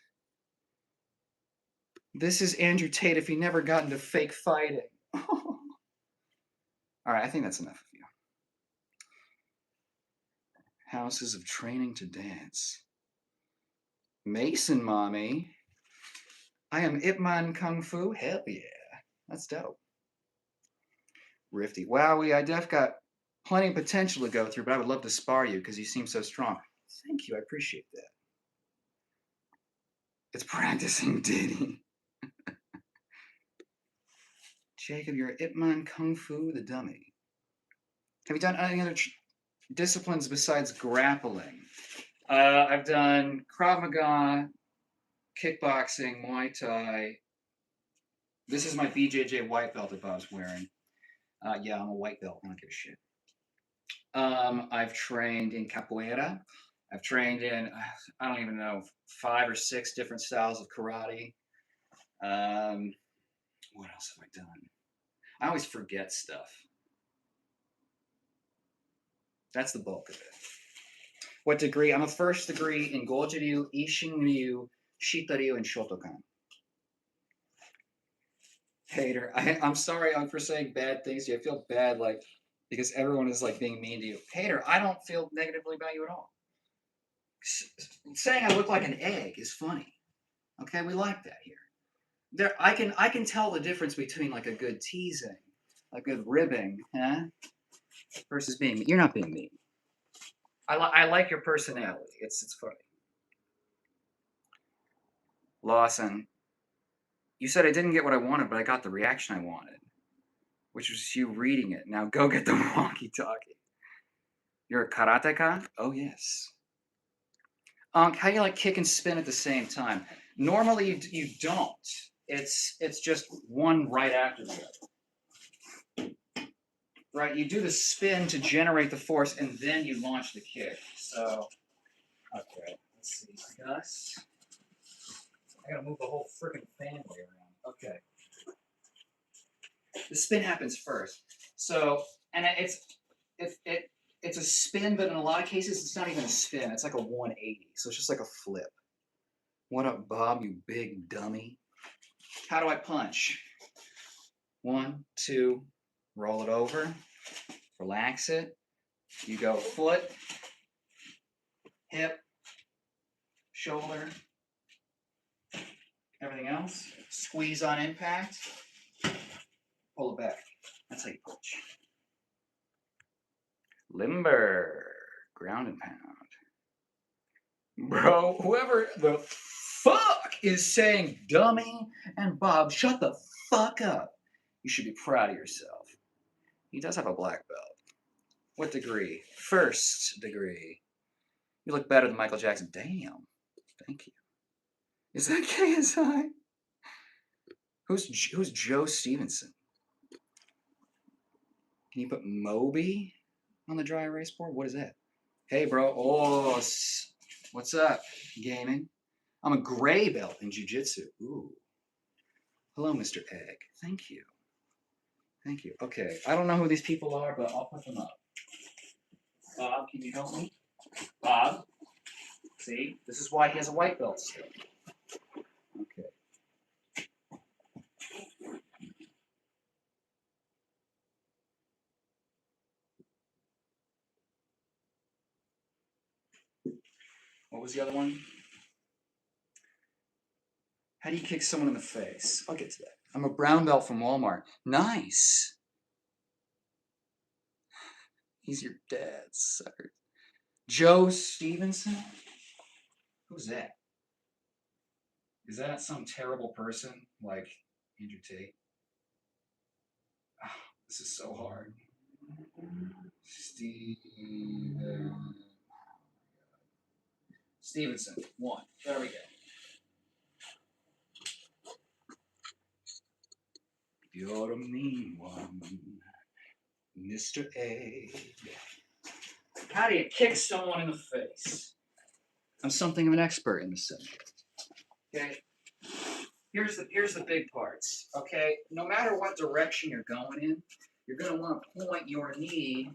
[SPEAKER 1] This is Andrew Tate if he never got into fake fighting. All right, I think that's enough of you. Houses of Training to Dance. Mason Mommy. I am Ip Man Kung Fu. Hell yeah. That's dope. Rifty. Wowie, I def got plenty of potential to go through, but I would love to spar you because you seem so strong. Thank you. I appreciate that. It's practicing Diddy. Jacob, you're Ip Man Kung Fu, the dummy. Have you done any other disciplines besides grappling? I've done Krav Maga, kickboxing, Muay Thai. This is my BJJ white belt that Bob's wearing. Yeah, I'm a white belt. I don't give a shit. I've trained in capoeira. I've trained in, I don't even know, 5 or 6 different styles of karate. What else have I done? I always forget stuff. That's the bulk of it. What degree? I'm a first degree in Goju-ryu, Ishin-ryu, Shita-ryu, and Shotokan. Hater. I'm sorry for saying bad things to you. I feel bad, like, because everyone is like being mean to you. Hater, I don't feel negatively about you at all. Saying I look like an egg is funny. Okay, we like that here. I can tell the difference between like a good teasing, a good ribbing, huh? Versus being mean. You're not being mean. I like your personality. It's funny. Lawson, you said I didn't get what I wanted, but I got the reaction I wanted, which was you reading it. Now go get the walkie-talkie. You're a karateka? Oh yes. How do you like kick and spin at the same time? Normally you don't. It's just one right after the other. Right, you do the spin to generate the force, and then you launch the kick. So, okay, let's see. Gus. I gotta move the whole freaking family around. Okay. The spin happens first. So, and it's a spin, but in a lot of cases, it's not even a spin. It's like a 180. So it's just like a flip. What up, Bob, you big dummy? How do I punch? 1, 2, roll it over, relax it. You go foot, hip, shoulder, everything else. Squeeze on impact, pull it back. That's how you punch. Limber, ground and pound. Bro, whoever the fuck is saying dummy and Bob, shut the fuck up. You should be proud of yourself. He does have a black belt. What degree? First degree. You look better than Michael Jackson. Damn. Thank you. Is that KSI? Who's Joe Stevenson? Can you put Moby on the dry erase board? What is that? Hey, bro. Oh, what's up, gaming? I'm a gray belt in jiu-jitsu. Ooh. Hello, Mr. Egg. Thank you. Thank you. Okay, I don't know who these people are, but I'll put them up. Bob, can you help me? Bob? See? This is why he has a white belt still. Okay. What was the other one? How do you kick someone in the face? I'll get to that. I'm a brown belt from Walmart. Nice. He's your dad, sucker. Joe Stevenson? Who's that? Is that some terrible person like Andrew Tate? Oh, this is so hard. Stevenson, 1. There we go. You're a mean one, Mr. A. How do you kick someone in the face? I'm something of an expert in the subject. Okay. Here's the big parts. Okay. No matter what direction you're going in, you're gonna want to point your knee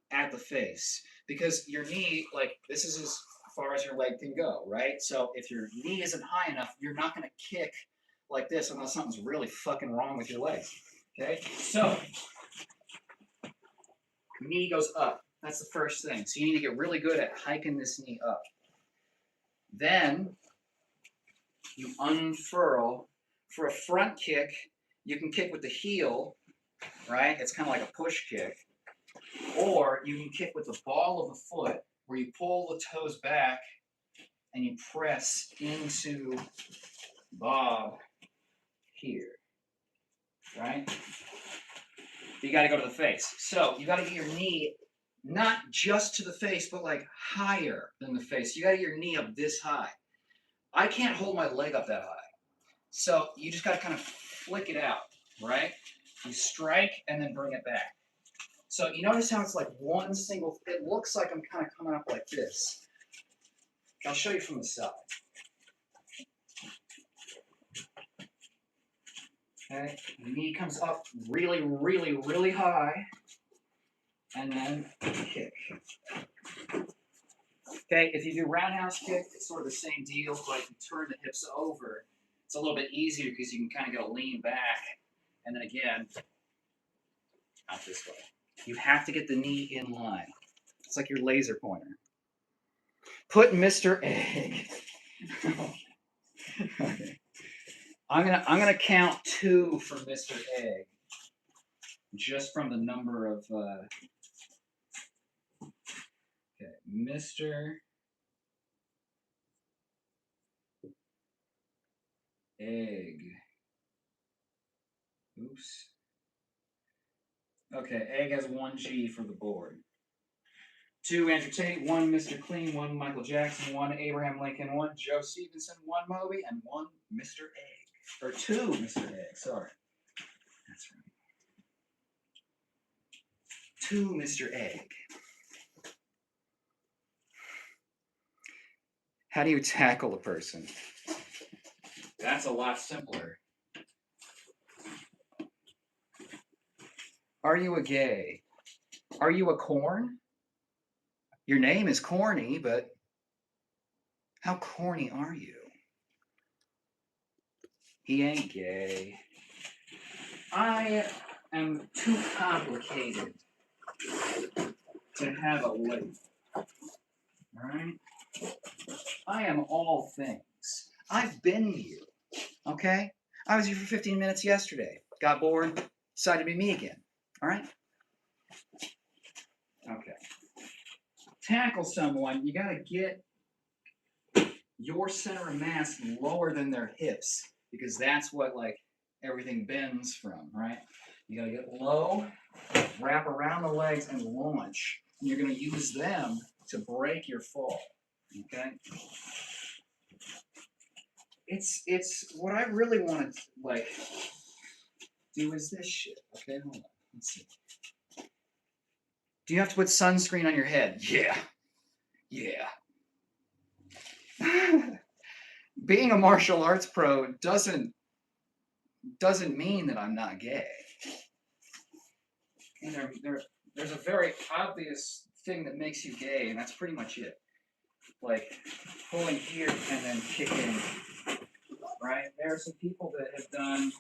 [SPEAKER 1] at the face because your knee, like this is as far as your leg can go, right? So if your knee isn't high enough, you're not gonna kick like this unless something's really fucking wrong with your legs. Okay. So knee goes up. That's the first thing. So you need to get really good at hiking this knee up. Then you unfurl. For a front kick, you can kick with the heel, right? It's kind of like a push kick. Or you can kick with the ball of the foot where you pull the toes back and you press into Bob here, right? You got to go to the face. So you got to get your knee not just to the face, but like higher than the face. You got to get your knee up this high. I can't hold my leg up that high. So you just got to kind of flick it out, right? You strike and then bring it back. So you notice how it's like one single, it looks like I'm kind of coming up like this. I'll show you from the side. Okay, the knee comes up really, really, really high, and then kick. Okay, if you do roundhouse kick, it's sort of the same deal, but if you turn the hips over, it's a little bit easier because you can kind of go lean back, and then again, out this way. You have to get the knee in line. It's like your laser pointer. Put Mr. Egg. Okay. I'm gonna count 2 for Mr. Egg, just from the number of. Okay, Mr. Egg. Oops. Okay, Egg has 1 G for the board. 2 Andrew Tate, 1 Mr. Clean, 1 Michael Jackson, 1 Abraham Lincoln, 1 Joe Stevenson, 1 Moby, and 1 Mr. Egg. Or 2 Mr. Egg, sorry. That's right. 2 Mr. Egg. How do you tackle a person? That's a lot simpler. Are you a gay? Are you a corn? Your name is corny, but how corny are you? He ain't gay. I am too complicated to have a life. Alright? I am all things. I've been you. Okay? I was here for 15 minutes yesterday. Got bored. Decided to be me again. Alright? Okay. Tackle someone, you gotta get your center of mass lower than their hips, because that's what like everything bends from, right? You gotta get low, wrap around the legs, and launch. And you're gonna use them to break your fall. Okay? It's what I really want to like do is this shit. Okay, hold on. Let's see. Do you have to put sunscreen on your head? Yeah. Yeah. Being a martial arts pro doesn't mean that I'm not gay. And there's a very obvious thing that makes you gay, and that's pretty much it. Like pulling here and then kicking. Right? There are some people that have done.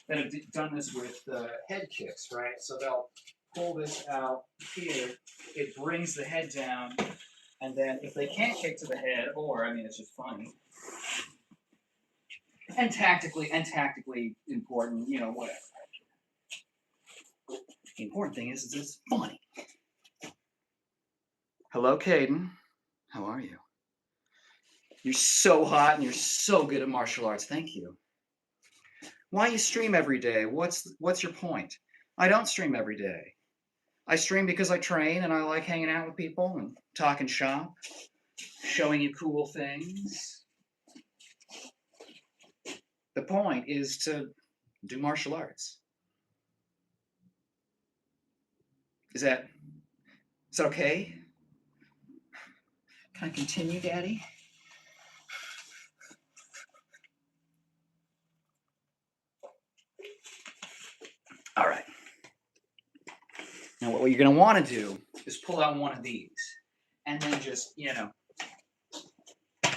[SPEAKER 1] That have done this with head kicks, right? So they'll pull this out here, it brings the head down, and then if they can't kick to the head, or I mean, it's just funny, and tactically important, you know, whatever. The important thing is it's funny. Hello, Caden. How are you? You're so hot and you're so good at martial arts. Thank you. Why you stream every day? What's your point? I don't stream every day. I stream because I train and I like hanging out with people and talking shop, showing you cool things. The point is to do martial arts. Is that okay? Can I continue, Daddy? All right. Now what you're going to want to do is pull out one of these and then just, you know, so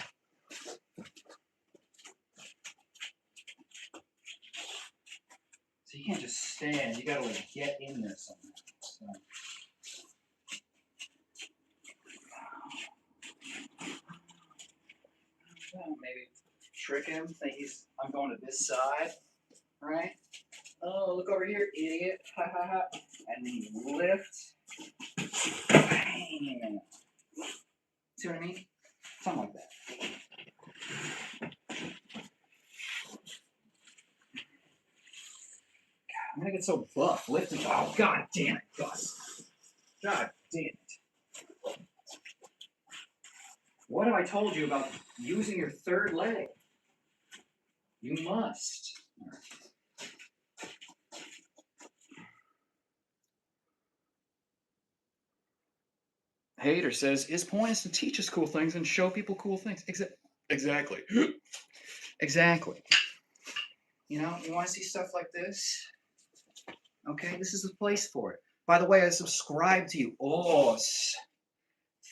[SPEAKER 1] you can't just stand. You got to like get in there somehow. So. Maybe trick him, think I'm going to this side, right? Oh, look over here, idiot. Ha ha ha. And then you lift. Bang. See what I mean? Something like that. God, I'm gonna get so buff. Lifting. Oh, god damn it, Gus. God damn it. What have I told you about using your third leg? You must. Hater says, his point is to teach us cool things and show people cool things. Exactly. Exactly. You know, you want to see stuff like this? Okay, this is the place for it. By the way, I subscribe to you. Oh,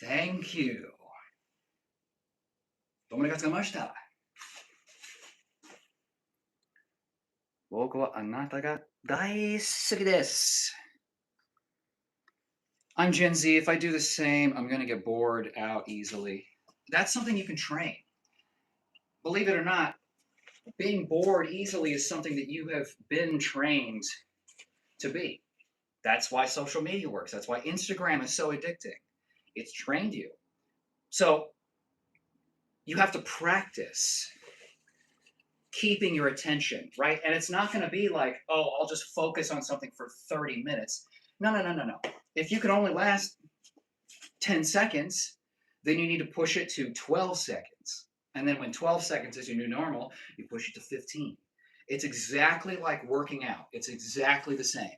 [SPEAKER 1] thank you. どうもありがとうございました.僕はあなたが大好きです. I'm Gen Z. If I do the same, I'm going to get bored out easily. That's something you can train. Believe it or not, being bored easily is something that you have been trained to be. That's why social media works. That's why Instagram is so addicting. It's trained you. So you have to practice keeping your attention, right? And it's not going to be like, oh, I'll just focus on something for 30 minutes. No, no, no, no, no. If you can only last 10 seconds, then you need to push it to 12 seconds. And then when 12 seconds is your new normal, you push it to 15. It's exactly like working out. It's exactly the same.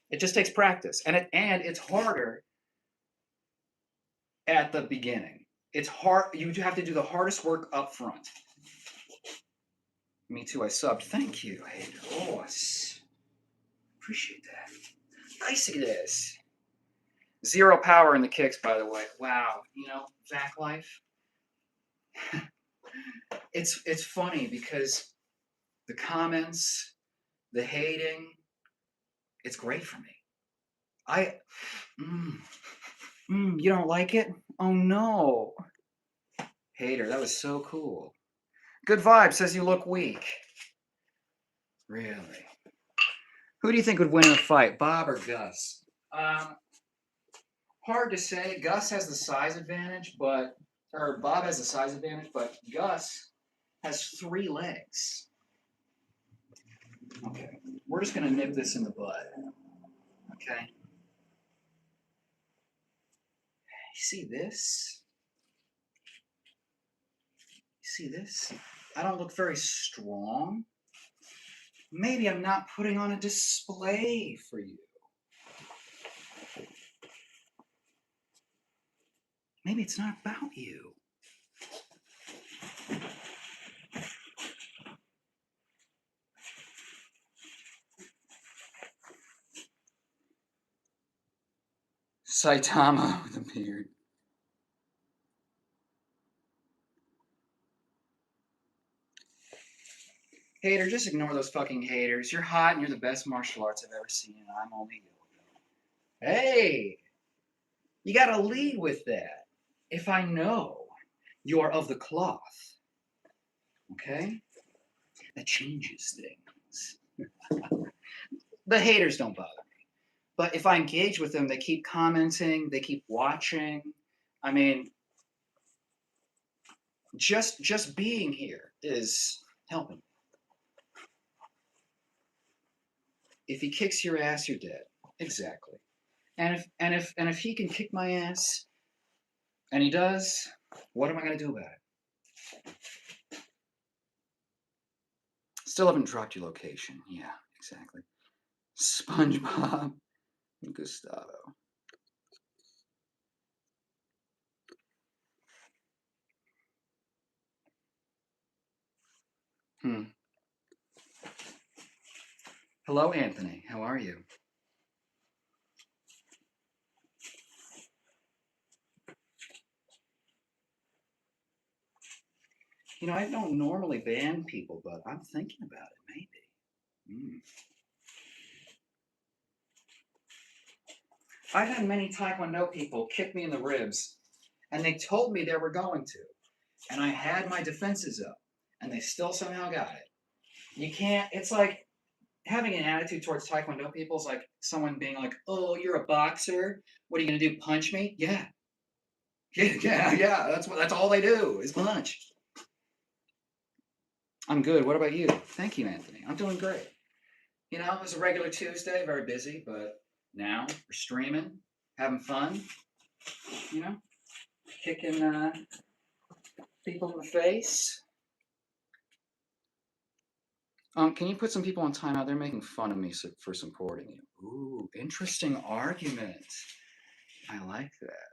[SPEAKER 1] It just takes practice. And it's harder at the beginning. It's hard. You have to do the hardest work up front. Me too, I subbed. Thank you. Hey, oh, appreciate that. Nice it is. Zero power in the kicks, by the way. Wow. You know, Vac life. It's funny because the comments, the hating, it's great for me. You don't like it? Oh no. Hater, that was so cool. Good vibe says you look weak. Really? Who do you think would win in a fight, Bob or Gus? Hard to say. Gus has the size advantage, or Bob has the size advantage, but Gus has 3 legs. Okay, we're just gonna nip this in the bud. Okay. You see this? You see this? I don't look very strong. Maybe I'm not putting on a display for you. Maybe it's not about you. Saitama with a beard. Hater, just ignore those fucking haters. You're hot and you're the best martial arts I've ever seen, and I'm only you. Hey! You gotta lead with that. If I know you are of the cloth, okay? That changes things. The haters don't bother me. But if I engage with them, they keep commenting, they keep watching. I mean, just being here is helping. If he kicks your ass, you're dead. Exactly. And if he can kick my ass, and he does, what am I gonna do about it? Still haven't dropped your location. Yeah, exactly. SpongeBob and Gustavo. Hello, Anthony. How are you? You know, I don't normally ban people, but I'm thinking about it, maybe. I've had many Taekwondo people kick me in the ribs, and they told me they were going to. And I had my defenses up, and they still somehow got it. You can't, it's like having an attitude towards Taekwondo people is like someone being like, oh, you're a boxer. What are you going to do, punch me? Yeah. Yeah. That's all they do is punch. I'm good. What about you? Thank you, Anthony. I'm doing great. You know, it was a regular Tuesday, very busy, but now we're streaming, having fun, you know, kicking people in the face. Can you put some people on timeout? They're making fun of me for supporting you. Ooh, interesting argument. I like that.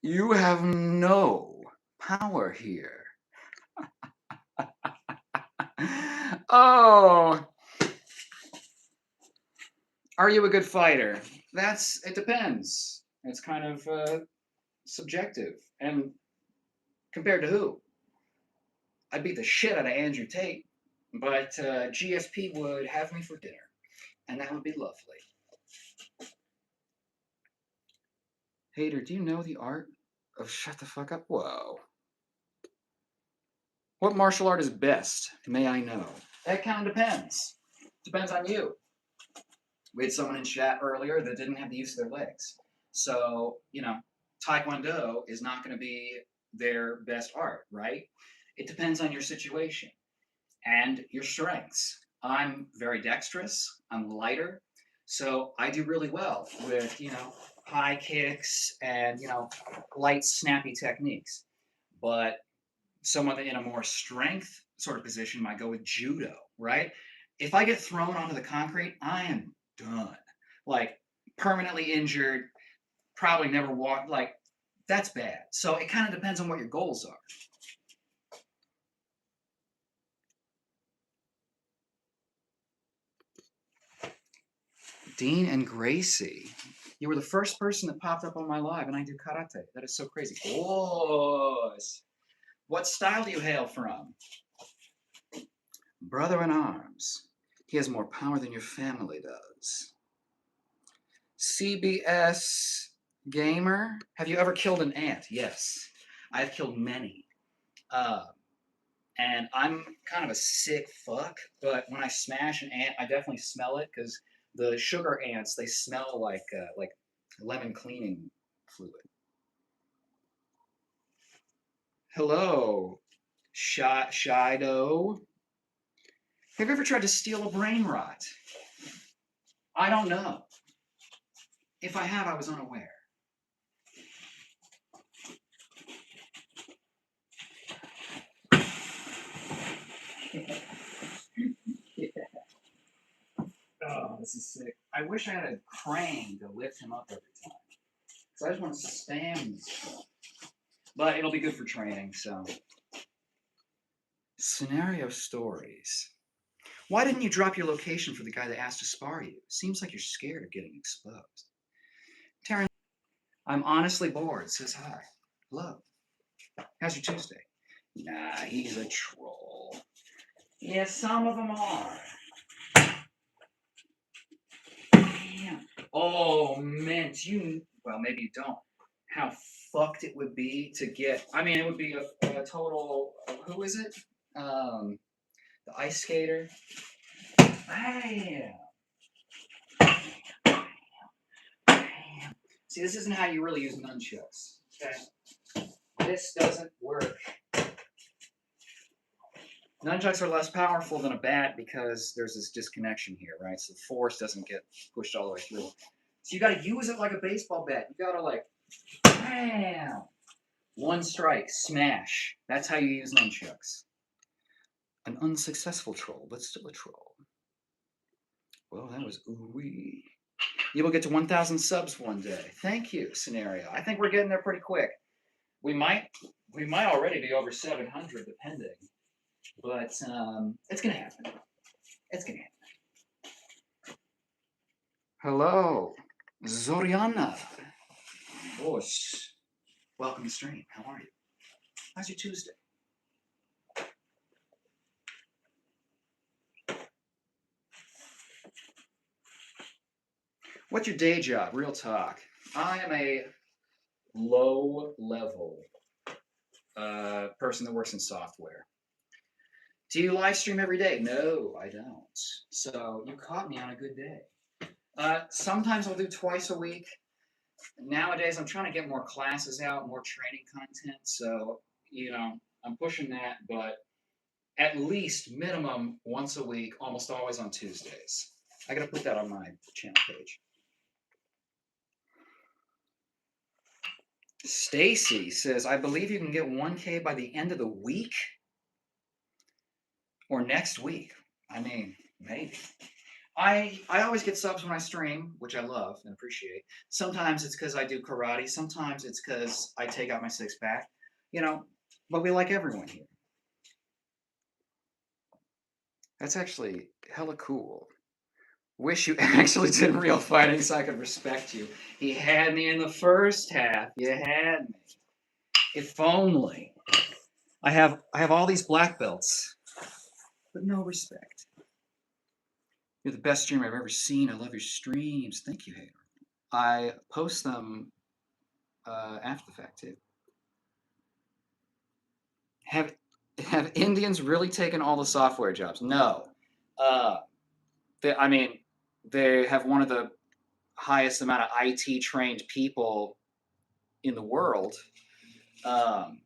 [SPEAKER 1] You have no power here. Oh, are you a good fighter? It depends. It's kind of subjective. And compared to who? I'd beat the shit out of Andrew Tate, but GSP would have me for dinner, and that would be lovely. Hater, do you know the art of shut the fuck up? Whoa. What martial art is best, may I know? That kind of depends. Depends on you. We had someone in chat earlier that didn't have the use of their legs. So, Taekwondo is not going to be their best art, right? It depends on your situation and your strengths. I'm very dexterous, I'm lighter, so I do really well with, high kicks and, light, snappy techniques. But someone in a more strength sort of position might go with judo, right? If I get thrown onto the concrete, I am done. Like, permanently injured, probably never walk. Like, that's bad. So it kind of depends on what your goals are. Dean and Gracie. You were the first person that popped up on my live, and I do karate. That is so crazy. Oh, what style do you hail from? Brother in arms. He has more power than your family does. CBS Gamer. Have you ever killed an ant? Yes. I've killed many. And I'm kind of a sick fuck, but when I smash an ant, I definitely smell it because the sugar ants, they smell like lemon cleaning fluid. Hello, Shido. Have you ever tried to steal a brain rot? I don't know. If I have, I was unaware. Yeah. Oh, this is sick. I wish I had a crane to lift him up every time. So I just want to spam this stuff. But it'll be good for training, so. Scenario stories. Why didn't you drop your location for the guy that asked to spar you? Seems like you're scared of getting exposed. Taryn, I'm honestly bored, says hi. Hello. How's your Tuesday? Nah, he's a troll. Yeah, some of them are. Damn. Oh, man, well, maybe you don't. How fucked it would be to get, it would be a total, who is it? The ice skater. Bam. Bam. See, this isn't how you really use nunchucks. Okay? This doesn't work. Nunchucks are less powerful than a bat because there's this disconnection here, right? So the force doesn't get pushed all the way through. So you got to use it like a baseball bat. You got to bam, one strike, smash. That's how you use nunchucks. An unsuccessful troll, but still a troll. Well, that was ooh-wee. You will get to 1,000 subs one day. Thank you, Scenario. I think we're getting there pretty quick. We might already be over 700, depending. But it's gonna happen. It's gonna happen. Hello, Zoriana. Osh. Welcome to stream. How are you? How's your Tuesday? What's your day job? Real talk. I am a low-level person that works in software. Do you live stream every day? No, I don't. So you caught me on a good day. Sometimes I'll do twice a week. Nowadays, I'm trying to get more classes out, more training content. So, I'm pushing that, but at least minimum once a week, almost always on Tuesdays. I got to put that on my channel page. Stacy says, I believe you can get 1K by the end of the week or next week. Maybe. I always get subs when I stream, which I love and appreciate. Sometimes it's because I do karate. Sometimes it's because I take out my six-pack. But we like everyone here. That's actually hella cool. Wish you actually did real fighting so I could respect you. He had me in the first half. You had me. If only. I have all these black belts, but no respect. You're the best streamer I've ever seen. I love your streams. Thank you, Hater. I post them after the fact too. Have have Indians really taken all the software jobs? No. Uh, I mean, they have one of the highest amount of IT trained people in the world. Um,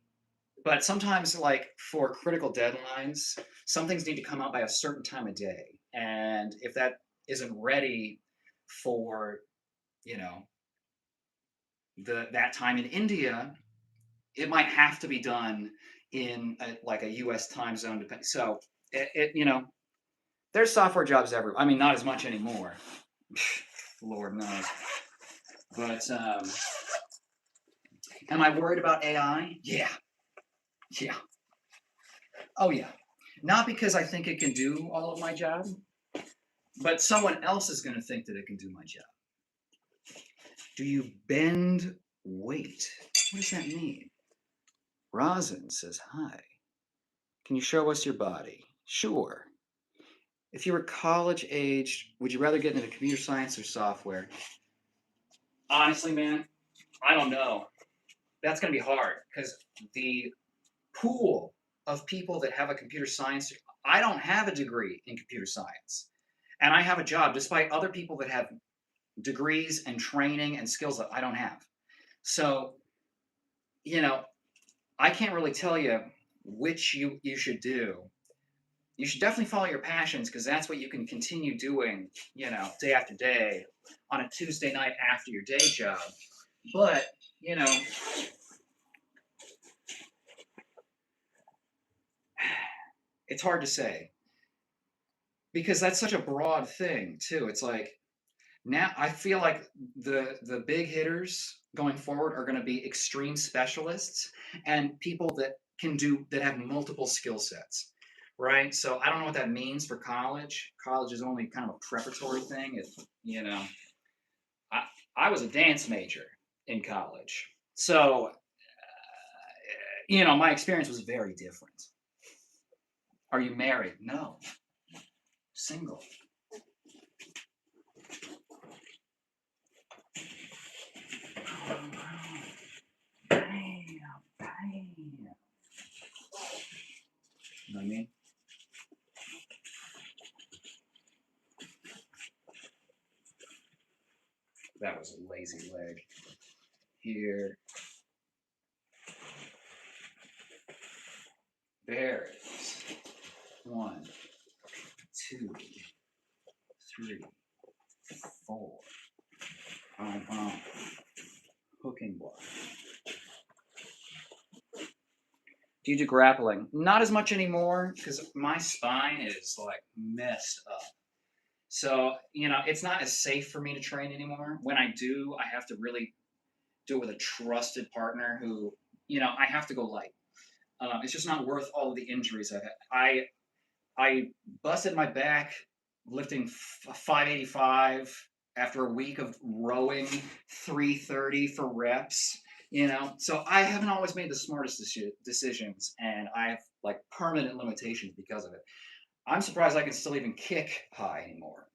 [SPEAKER 1] but sometimes, like for critical deadlines, some things need to come out by a certain time of day, and if that isn't ready for you know that time in India, it might have to be done in like a U.S. time zone. So there's software jobs everywhere. I mean, not as much anymore. Lord knows. But am I worried about AI? Yeah. Yeah. Oh, yeah. Not because I think it can do all of my job, but someone else is going to think that it can do my job. Do you bend weight? What does that mean? Rosin says hi. Can you show us your body? Sure. If you were college aged, would you rather get into computer science or software? Honestly, man, I don't know. That's going to be hard because the pool of people that have a computer science, I don't have a degree in computer science. And I have a job despite other people that have degrees and training and skills that I don't have. So, you know, I can't really tell you which you should do. You should definitely follow your passions because that's what you can continue doing, day after day on a Tuesday night after your day job. But, you know, it's hard to say because that's such a broad thing too. It's like now I feel like the big hitters going forward are going to be extreme specialists and people that have multiple skill sets, right? So I don't know what that means for college. College is only kind of a preparatory thing. I I was a dance major in college, so my experience was very different. Are you married? No, single. Bam, bam. You know what I mean? That was a lazy leg. Here. There it is. 1, 2, 3, 4. Boom, boom. Hooking block. Do you do grappling? Not as much anymore because my spine is like messed up. So, it's not as safe for me to train anymore. When I do, I have to really do it with a trusted partner who, I have to go light. It's just not worth all of the injuries I've had. I busted my back lifting 585 after a week of rowing 330 for reps. So I haven't always made the smartest decisions, and I have like permanent limitations because of it. I'm surprised I can still even kick high anymore.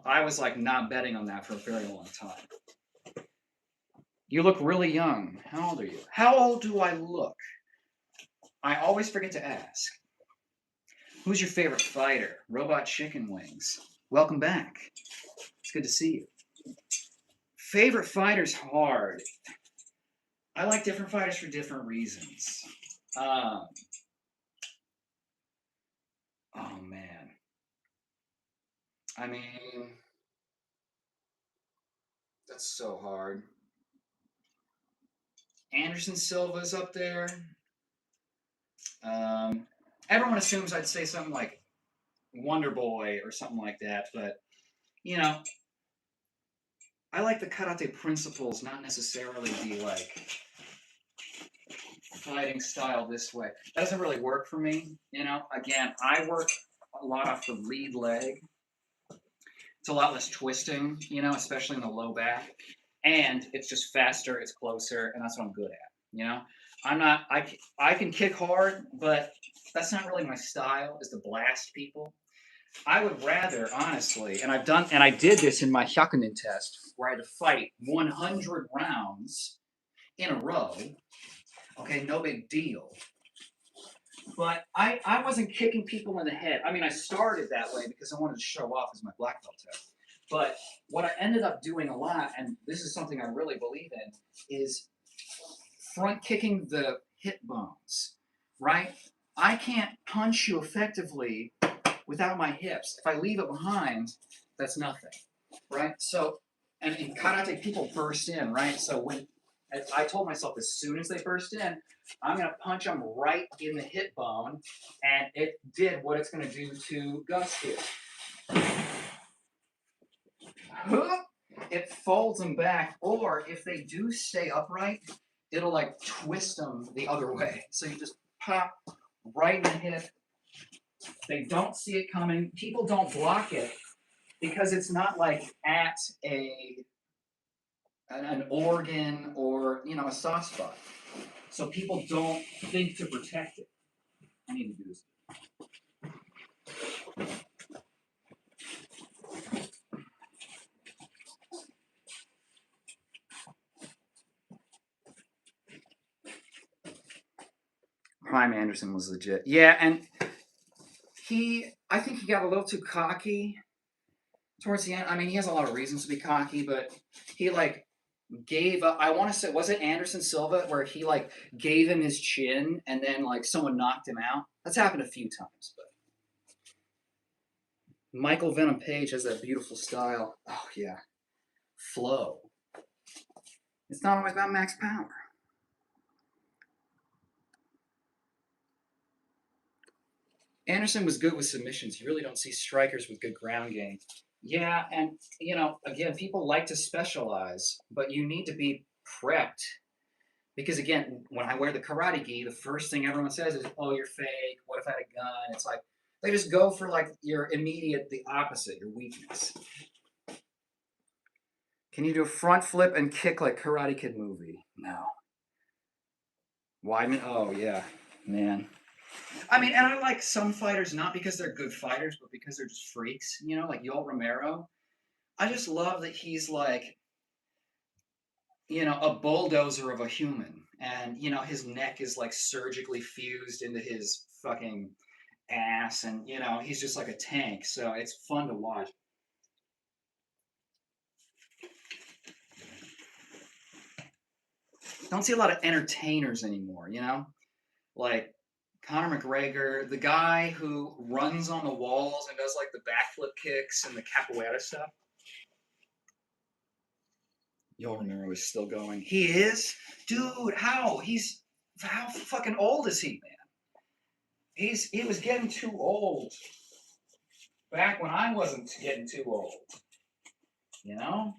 [SPEAKER 1] I was like not betting on that for a very long time. You look really young. How old are you? How old do I look? I always forget to ask. Who's your favorite fighter? Robot Chicken Wings. Welcome back. It's good to see you. Favorite fighter's hard. I like different fighters for different reasons. Um, oh man. I mean, that's so hard. Anderson Silva's up there. Um, everyone assumes I'd say something like Wonder Boy or something like that, but you know, I like the karate principles, not necessarily the like fighting style this way. That doesn't really work for me. Again, I work a lot off the lead leg. It's a lot less twisting, especially in the low back. And it's just faster, it's closer, and that's what I'm good at. I can kick hard, but that's not really my style, is to blast people. I would rather, honestly, and I did this in my Hyakunin test, where I had to fight 100 rounds in a row. Okay, no big deal. But I wasn't kicking people in the head. I mean, I started that way because I wanted to show off as my black belt test. But what I ended up doing a lot, and this is something I really believe in, is front kicking the hip bones, right? I can't punch you effectively without my hips. If I leave it behind, that's nothing, right? So, and in karate, people burst in, right? So when I told myself as soon as they burst in, I'm going to punch them right in the hip bone, and it did what it's going to do to Gus here. It folds them back, or if they do stay upright, it'll like twist them the other way. So you just pop right in the hip. They don't see it coming. People don't block it because it's not like at an organ or a soft spot. So people don't think to protect it. I need to do this. Prime Anderson was legit. Yeah, and I think he got a little too cocky towards the end. I mean, he has a lot of reasons to be cocky, but he like gave up. I want to say, was it Anderson Silva where he like gave him his chin and then like someone knocked him out? That's happened a few times, but Michael Venom Page has that beautiful style. Oh yeah, flow. It's not always about max power. Anderson was good with submissions. You really don't see strikers with good ground game. Yeah, and again, people like to specialize, but you need to be prepped because again, when I wear the karate gi, the first thing everyone says is, "Oh, you're fake. What if I had a gun?" It's like they just go for like your immediate, the opposite, your weakness. Can you do a front flip and kick like Karate Kid movie? No. Weidman? Oh yeah, man. I mean, and I like some fighters not because they're good fighters, but because they're just freaks. Like Yoel Romero. I just love that he's like, a bulldozer of a human, and his neck is like surgically fused into his fucking ass, and he's just like a tank. So it's fun to watch. Don't see a lot of entertainers anymore. Like Conor McGregor, the guy who runs on the walls and does like the backflip kicks and the capoeira stuff. Yoel Romero is still going. He is? Dude, how? How fucking old is he, man? He was getting too old back when I wasn't getting too old. You know?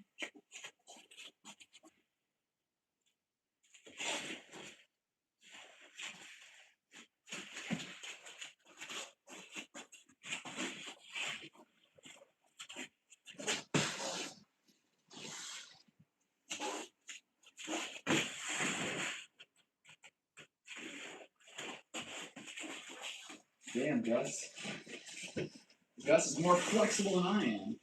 [SPEAKER 1] Damn, Gus. Gus is more flexible than I am.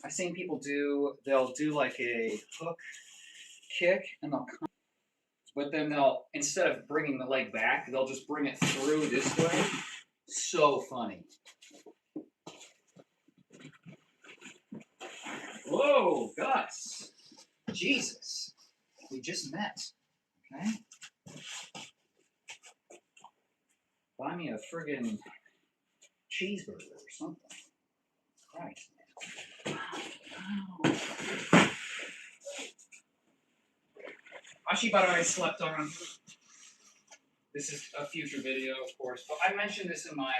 [SPEAKER 1] I've seen people they'll do like a hook kick and but then instead of bringing the leg back, they'll just bring it through this way. So funny. Whoa, Gus. Jesus. We just met. Okay? Buy me a friggin' cheeseburger or something. Christ, man. Wow. Actually, by the way, I slept on. This is a future video, of course, but I mentioned this in my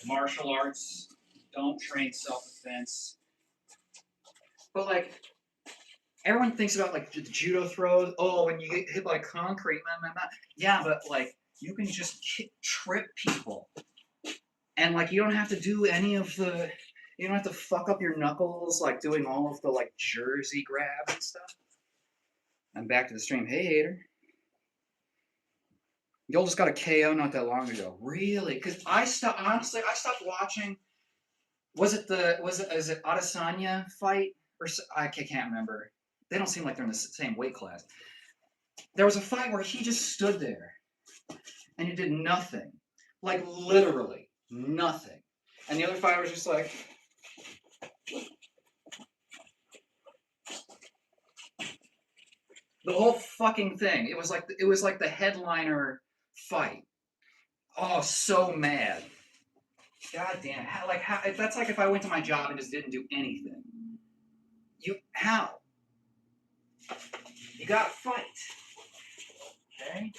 [SPEAKER 1] martial arts. Don't train self-defense. But everyone thinks about the judo throws. Oh, when you get hit by concrete, man. Yeah, but you can just trip people. And like you don't have to do any of the, you don't have to fuck up your knuckles like doing all of the like jersey grabs and stuff. I'm back to the stream. Hey, hater. Y'all just got a KO not that long ago. Really? Because I stopped. Honestly, I stopped watching. Is it Adesanya fight or I can't remember. They don't seem like they're in the same weight class. There was a fight where he just stood there and he did nothing, like literally nothing, and the other fighter was just like. The whole fucking thing. It was like the headliner fight. Oh, so mad. God damn. How that's like if I went to my job and just didn't do anything. How? You gotta fight. Okay? Okay.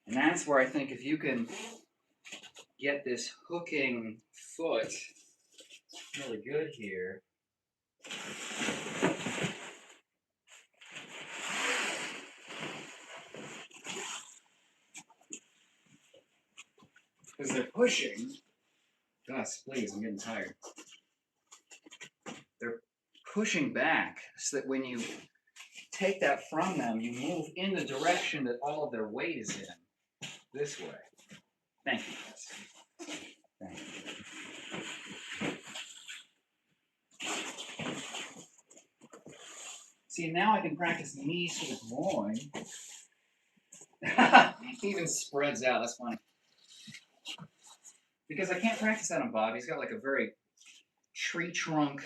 [SPEAKER 1] And that's where I think if you can get this hooking foot really good here. Because they're pushing. Gus, please, I'm getting tired. They're pushing back so that when you take that from them, you move in the direction that all of their weight is in. This way. Thank you, Gus. Thank you. See, now I can practice knees to the groin. He even spreads out. That's funny. Because I can't practice that on Bob. He's got like a very tree trunk,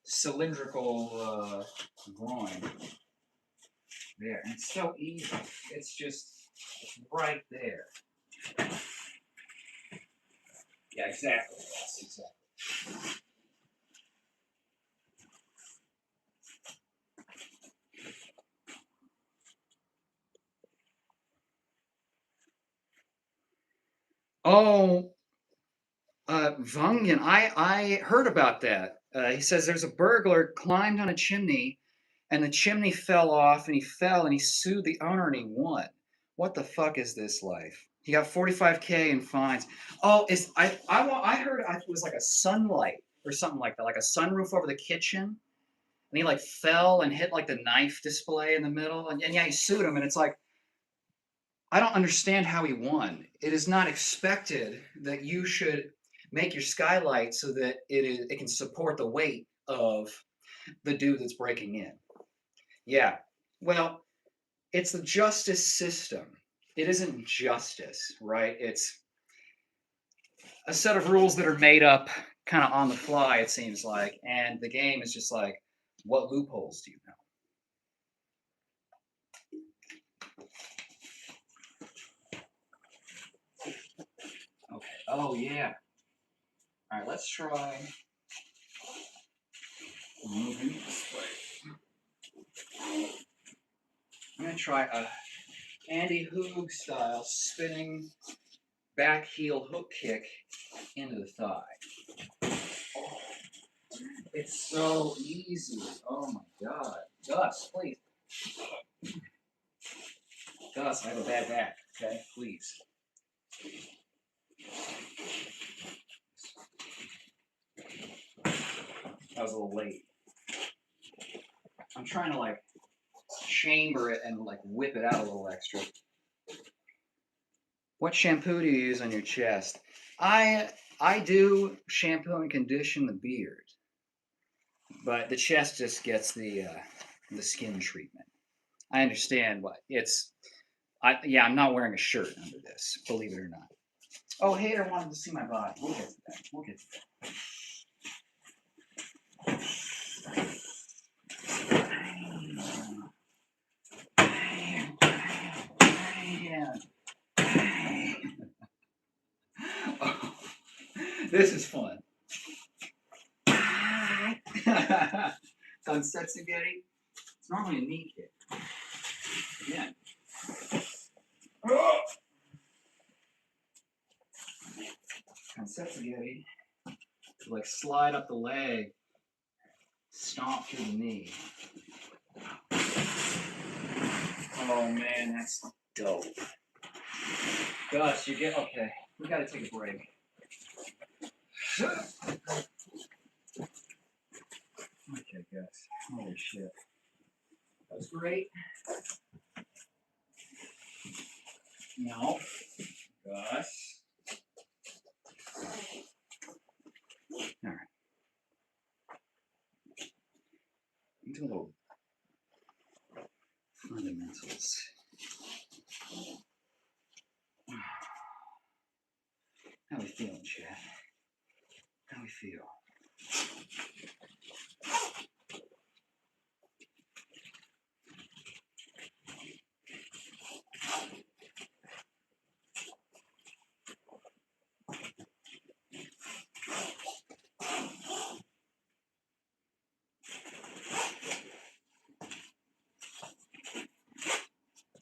[SPEAKER 1] cylindrical groin. There. And it's so easy. It's just right there. Yeah, exactly. Yes, exactly. Oh, Vungen, I heard about that. He says there's a burglar climbed on a chimney, and the chimney fell off, and he fell, and he sued the owner, and he won. What the fuck is this life? He got 45K in fines. Oh, I heard it was like a sunlight or something like that, like a sunroof over the kitchen, and he like fell and hit like the knife display in the middle, and yeah, he sued him, and it's like. I don't understand how he won. It is not expected that you should make your skylight so that it can support the weight of the dude that's breaking in. Yeah. Well, it's the justice system. It isn't justice, right? It's a set of rules that are made up kind of on the fly, it seems like, and the game is just like, what loopholes do you know? Okay. Oh yeah. All right. Let's try moving this way. I'm gonna try a Andy Hoog style spinning back heel hook kick into the thigh. Oh, it's so easy. Oh my god. Gus, please. Gus, I have a bad back. Okay, please. That was a little late. I'm trying to like chamber it and like whip it out a little extra. What shampoo do you use on your chest? I do shampoo and condition the beard, but the chest just gets the skin treatment. I understand what it's. I'm not wearing a shirt under this, believe it or not. Oh, hater wanted to see my body. We'll get to that. We'll get to that. Oh, this is fun. It's on Setsugeti. It's normally a knee kick. Again. Pansetsugeri. Like slide up the leg, stomp through the knee. Oh man, that's dope. Gus, you get okay. We gotta take a break. Okay, Gus. Holy shit. That was great. No. Gus. Alright. Do a little fundamentals. How we feeling, Chad? How we feel?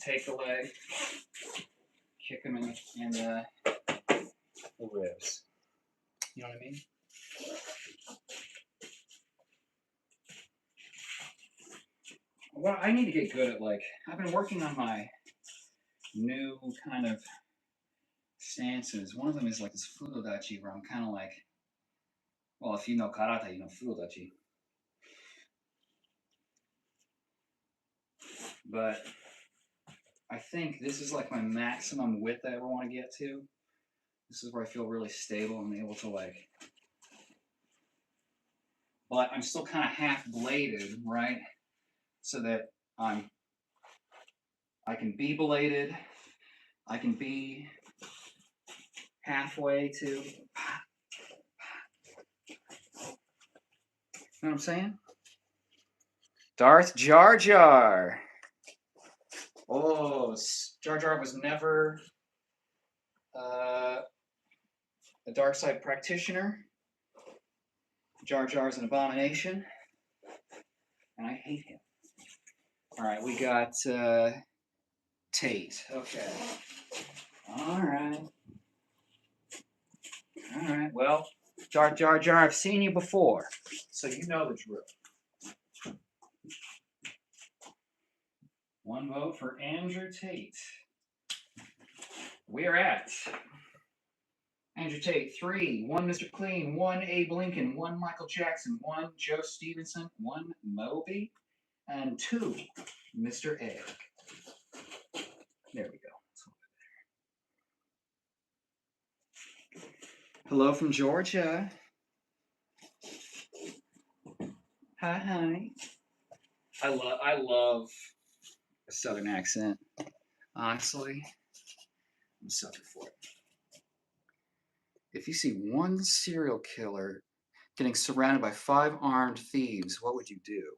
[SPEAKER 1] Take the leg, kick him in the ribs. You know what I mean? Well, I need to get good at I've been working on my new kind of stances. One of them is like this fudodachi where I'm kind of like, well, if you know karate, you know fudodachi. But I think this is like my maximum width I ever want to get to. This is where I feel really stable and able to but I'm still kind of half bladed, right? So that I can be bladed, I can be halfway to, you know what I'm saying? Darth Jar Jar. Oh, Jar Jar was never a dark side practitioner. Jar Jar is an abomination, and I hate him. All right, we got Tate. Okay. All right. All right. Well, Jar Jar, I've seen you before, so you know the drill. One vote for Andrew Tate. We're at Andrew Tate, 3, 1 Mr. Clean, 1 Abe Lincoln, 1 Michael Jackson, 1 Joe Stevenson, 1 Moby, and 2 Mr. Egg. There we go. Hello from Georgia. Hi, honey. I love a Southern accent. Honestly, I'm a sucker for it. If you see one serial killer getting surrounded by 5 armed thieves, what would you do?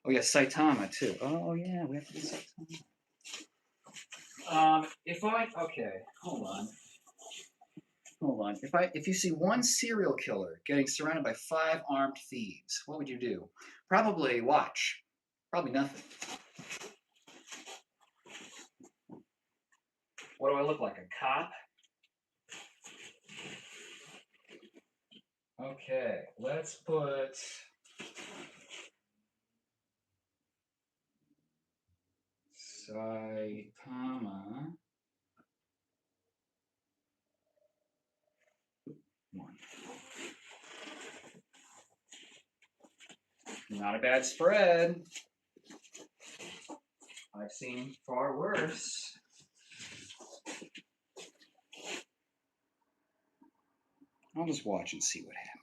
[SPEAKER 1] Oh yeah, Saitama too. Oh yeah, we have to do Saitama. Okay, hold on. If you see one serial killer getting surrounded by 5 armed thieves, what would you do? Probably watch. Probably nothing. What do I look like? A cop? Okay, let's put Saitama 1. Not a bad spread. I've seen far worse. I'll just watch and see what happened.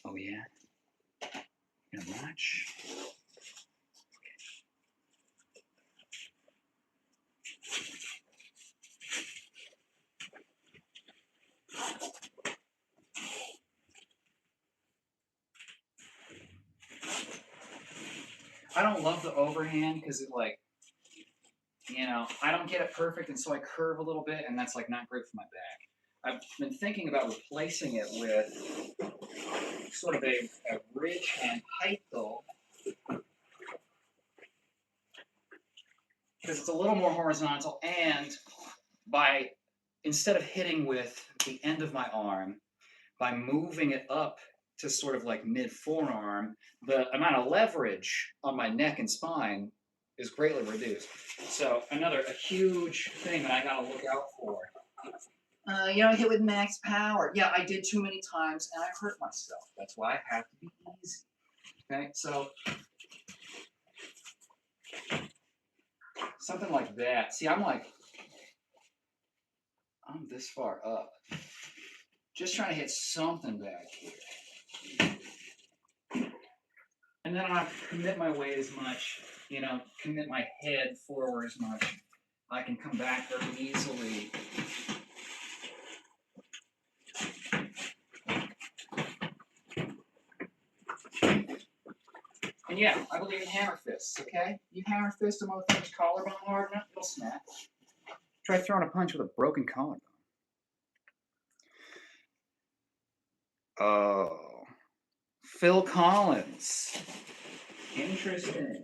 [SPEAKER 1] Oh yeah? You're gonna watch? I don't love the overhand because it I don't get it perfect, and so I curve a little bit, and that's not great for my back. I've been thinking about replacing it with sort of a ridge hand height though, because it's a little more horizontal, and instead of hitting with the end of my arm. By moving it up to sort of like mid forearm, the amount of leverage on my neck and spine is greatly reduced. So a huge thing that I gotta look out for. You don't hit with max power. Yeah, I did too many times and I hurt myself. That's why I have to be easy. Okay, so something like that. See, I'm this far up. Just trying to hit something back here. And then I don't have to commit my weight as much, commit my head forward as much. I can come back very easily. And yeah, I believe in hammer fists, okay? You hammer fist a motherfucker's collarbone hard enough, it'll snap. Try throwing a punch with a broken collarbone. Oh. Phil Collins. Interesting.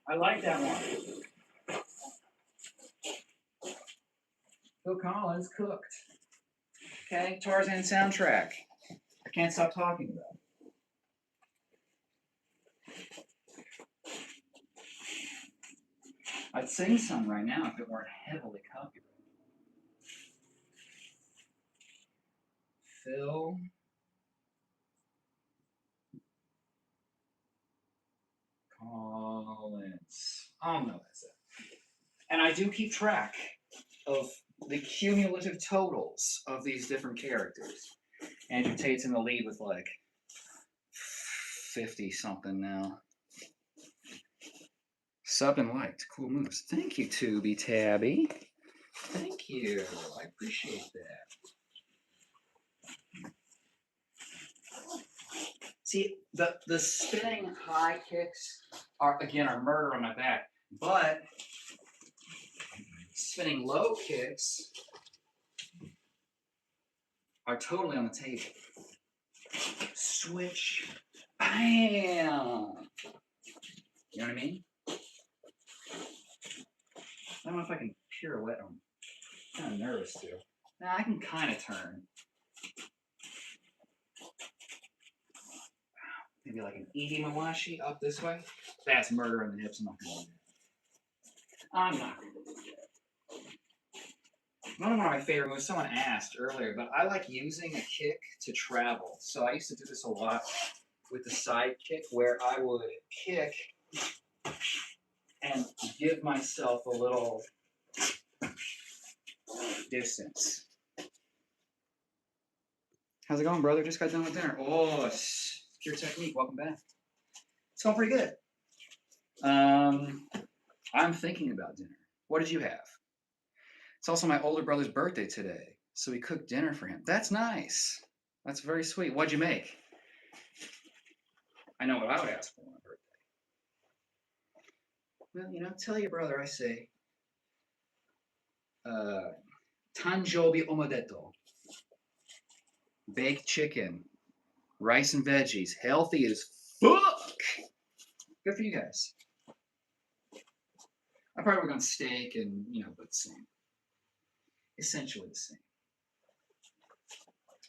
[SPEAKER 1] I like that one. Phil Collins cooked. Okay, Tarzan soundtrack. I can't stop talking about it. I'd sing some right now if it weren't heavily copyrighted. Phil Collins. Oh no, that's it. And I do keep track of the cumulative totals of these different characters. Andrew Tate's in the lead with like 50 something now. Sub and liked. Cool moves. Thank you, Tubi Tabby. Thank you. I appreciate that. See, the spinning high kicks are murder on my back. But spinning low kicks are totally on the table. Switch. Bam! You know what I mean? I don't know if I can pirouette them. I'm kind of nervous too. Nah, I can kind of turn. Maybe like an Edi Mawashi up this way. That's murder in the hips. I'm not going to do that. I'm not going to do that. One of my favorite moves, someone asked earlier, but I like using a kick to travel. So I used to do this a lot with the side kick where I would kick and give myself a little distance. How's it going, brother? Just got done with dinner. Oh, Pure Technique. Welcome back. It's going pretty good. I'm thinking about dinner. What did you have? It's also my older brother's birthday today, so we cooked dinner for him. That's nice. That's very sweet. What'd you make? I know what I would ask for on my birthday. Well, tell your brother I say, Tanjobi omodeto. Baked chicken, rice and veggies, healthy as fuck. Good for you guys. I probably would have gone steak and, but the same. Essentially the same.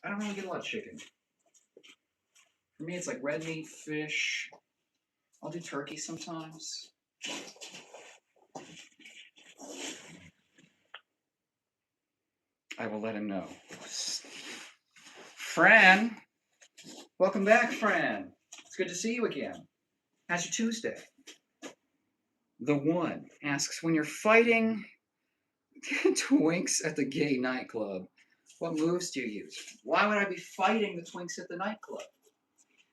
[SPEAKER 1] I don't really get a lot of chicken. For me, it's like red meat, fish. I'll do turkey sometimes. I will let him know. Fran! Welcome back, Fran. It's good to see you again. How's your Tuesday? The One asks, when you're fighting twinks at the gay nightclub, what moves do you use? Why would I be fighting the twinks at the nightclub?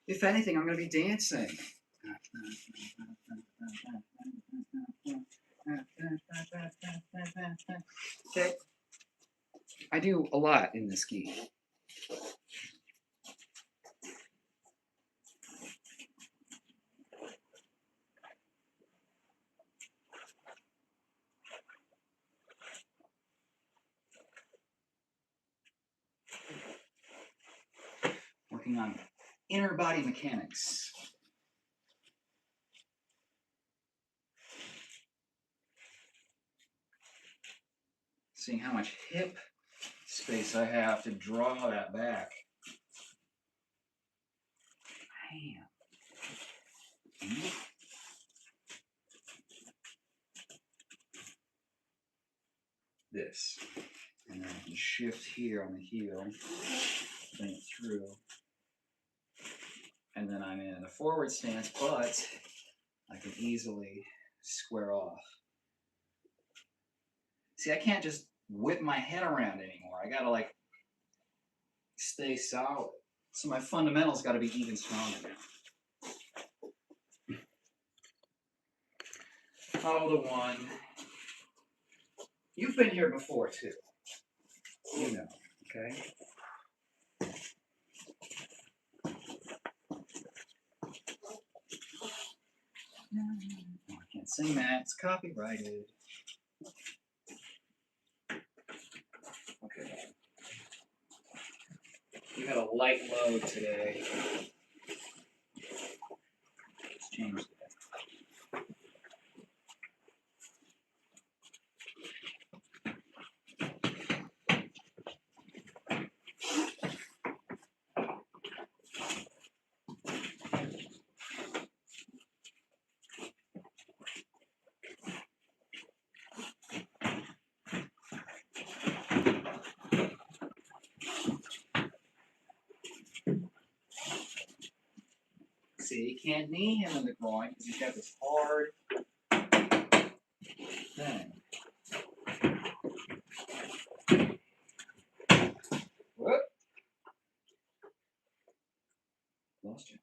[SPEAKER 1] If anything, I'm going to be dancing. Okay. I do a lot in this gi. Working on inner body mechanics. Seeing how much hip space I have to draw that back. Damn. This. And then I can shift here on the heel, bring it through. And then I'm in a forward stance, but I can easily square off. See, I can't just whip my head around anymore. I gotta like stay solid. So my fundamentals gotta be even stronger now. Oh, the one. You've been here before too. You know, okay? Oh, I can't sing that. It's copyrighted. Okay. You had a light load today. Let's change that. See, you can't knee him in the groin because he's got this hard thing. Whoop. Lost you.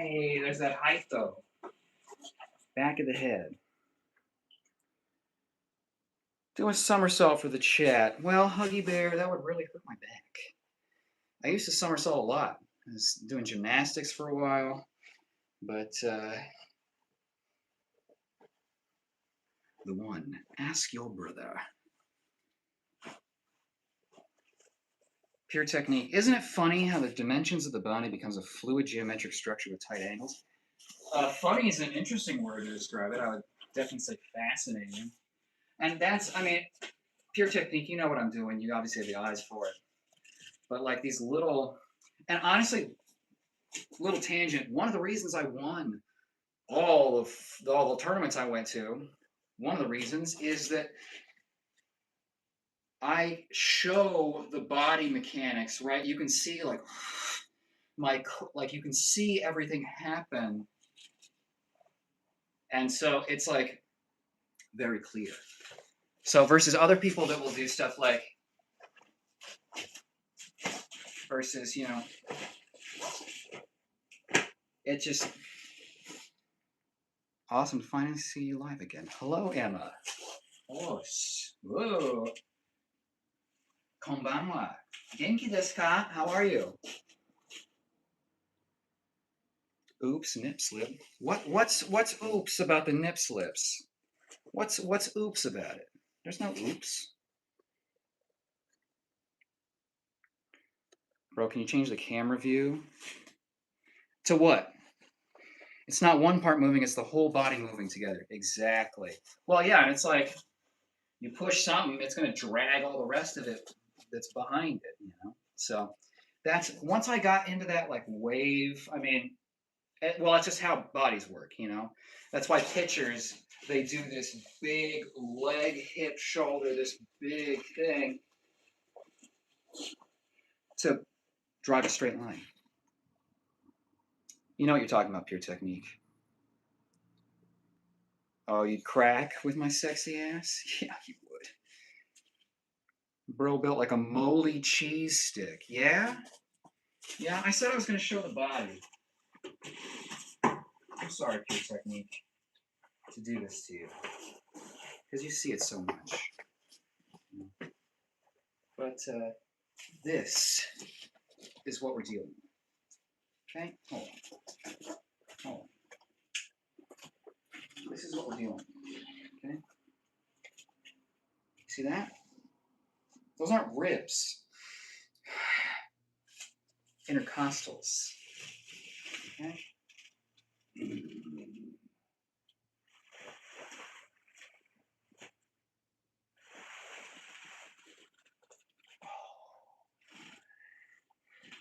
[SPEAKER 1] Hey, there's that height though. Back of the head. Do a somersault for the chat. Well, Huggy Bear, that would really hurt my back. I used to somersault a lot. I was doing gymnastics for a while, but the one, ask your brother. Pure technique. Isn't it funny how the dimensions of the body becomes a fluid geometric structure with tight angles? Funny is an interesting word to describe it. I would definitely say fascinating. And that's, I mean, pure technique, you know what I'm doing. You obviously have the eyes for it. But like these little, and honestly, little tangent, one of the reasons I won all the tournaments I went to, one of the reasons is that I show the body mechanics, right? You can see like you can see everything happen. And so it's like very clear. So versus other people that will do stuff like, versus, you know, it just awesome to finally see you live again. Hello, Emma. Oh, whoa. Konbanwa. Genki desu ka? How are you? Oops, nip slip. What's oops about the nip slips? What's oops about it? There's no oops. Bro, can you change the camera view? To what? It's not one part moving, it's the whole body moving together. Exactly. Well, yeah, and it's like you push something, it's going to drag all the rest of it that's behind it, you know? So that's, once I got into that like wave, I mean, well, that's just how bodies work, you know? That's why pitchers, they do this big leg, hip, shoulder, this big thing to drive a straight line. You know what you're talking about, pure technique. Oh, you'd crack with my sexy ass? Yeah, you would. Bro built like a moldy cheese stick. Yeah? Yeah, I said I was going to show the body. I'm sorry, pure technique, to do this to you. Because you see it so much. But this is what we're dealing with. Okay? Hold on. Hold on. this is what we're dealing with. Okay? See that? Those aren't ribs. Intercostals. Okay?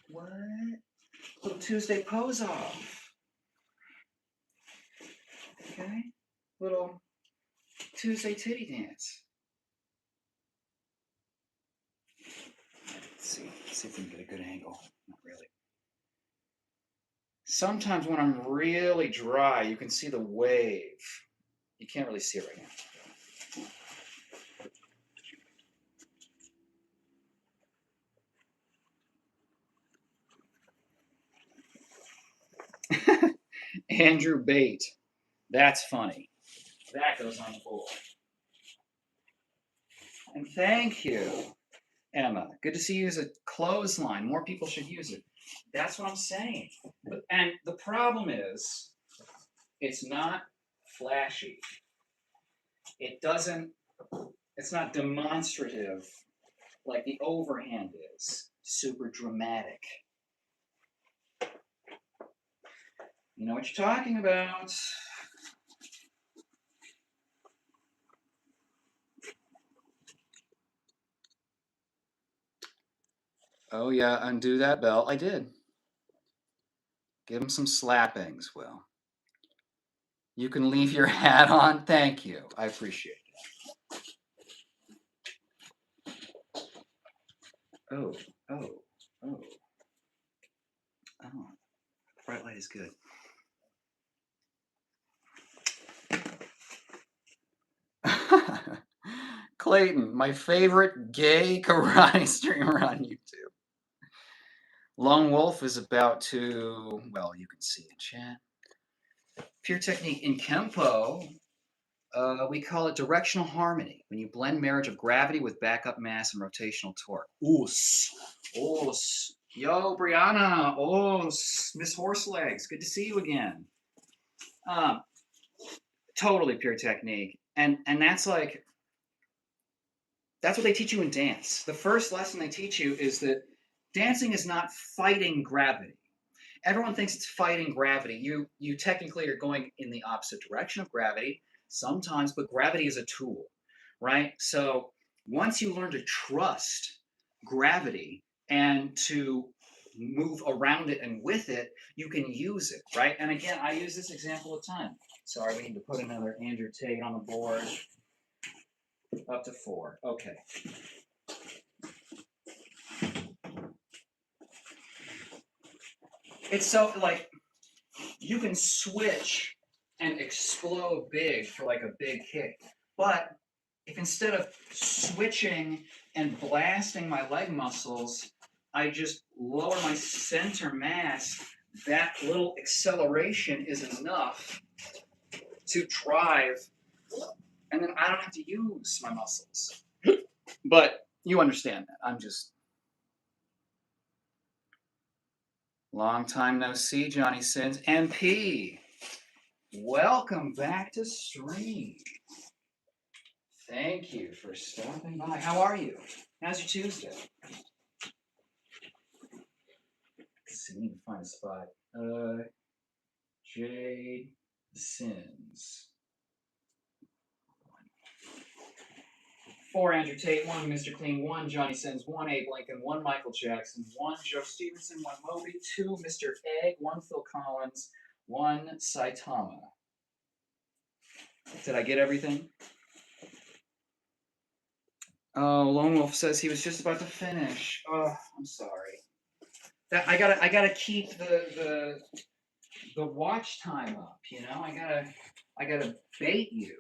[SPEAKER 1] What? Little Tuesday pose off. Okay? Little Tuesday titty dance. Let's see if we can get a good angle. Not really. Sometimes when I'm really dry, you can see the wave. You can't really see it right now. Andrew Bate. That's funny. That goes on the board. And thank you, Emma. Good to see you use a clothesline. More people should use it. That's what I'm saying. And the problem is, it's not flashy. It's not demonstrative like the overhand is. Super dramatic. You know what you're talking about. Oh yeah, undo that belt. I did. Give him some slappings, Will. You can leave your hat on. Thank you. I appreciate that. Oh. Bright light is good. Clayton, my favorite gay karate streamer on YouTube. Lone Wolf is about to, well, you can see in chat. Pure technique in Kempo, we call it directional harmony. When you blend marriage of gravity with backup mass and rotational torque. Oos. Yo, Brianna. Miss Horselegs. Good to see you again. Totally pure technique. And that's what they teach you in dance. The first lesson they teach you is that dancing is not fighting gravity. Everyone thinks it's fighting gravity. You technically are going in the opposite direction of gravity sometimes, but gravity is a tool, right? So once you learn to trust gravity and to move around it and with it, you can use it, right? And again, I use this example a ton. Sorry, we need to put another Andrew Tate on the board. Up to 4. Okay. It's so, like, you can switch and explode big for like a big kick. But if instead of switching and blasting my leg muscles, I just lower my center mass, that little acceleration is enough to drive, and then I don't have to use my muscles. But you understand that. I'm just... Long time no see, Johnny Sins. MP, welcome back to stream. Thank you for stopping by. How are you? How's your Tuesday? Let's see, we need to find a spot. Jade Sins. 4 Andrew Tate, 1 Mr. Clean, 1 Johnny Sins, 1 Abe Lincoln, 1 Michael Jackson, 1 Joe Stevenson, 1 Moby, 2 Mr. Egg, 1 Phil Collins, 1 Saitama. Did I get everything? Oh, Lone Wolf says he was just about to finish. Oh, I'm sorry. I gotta keep the watch time up. You know, I gotta bait you.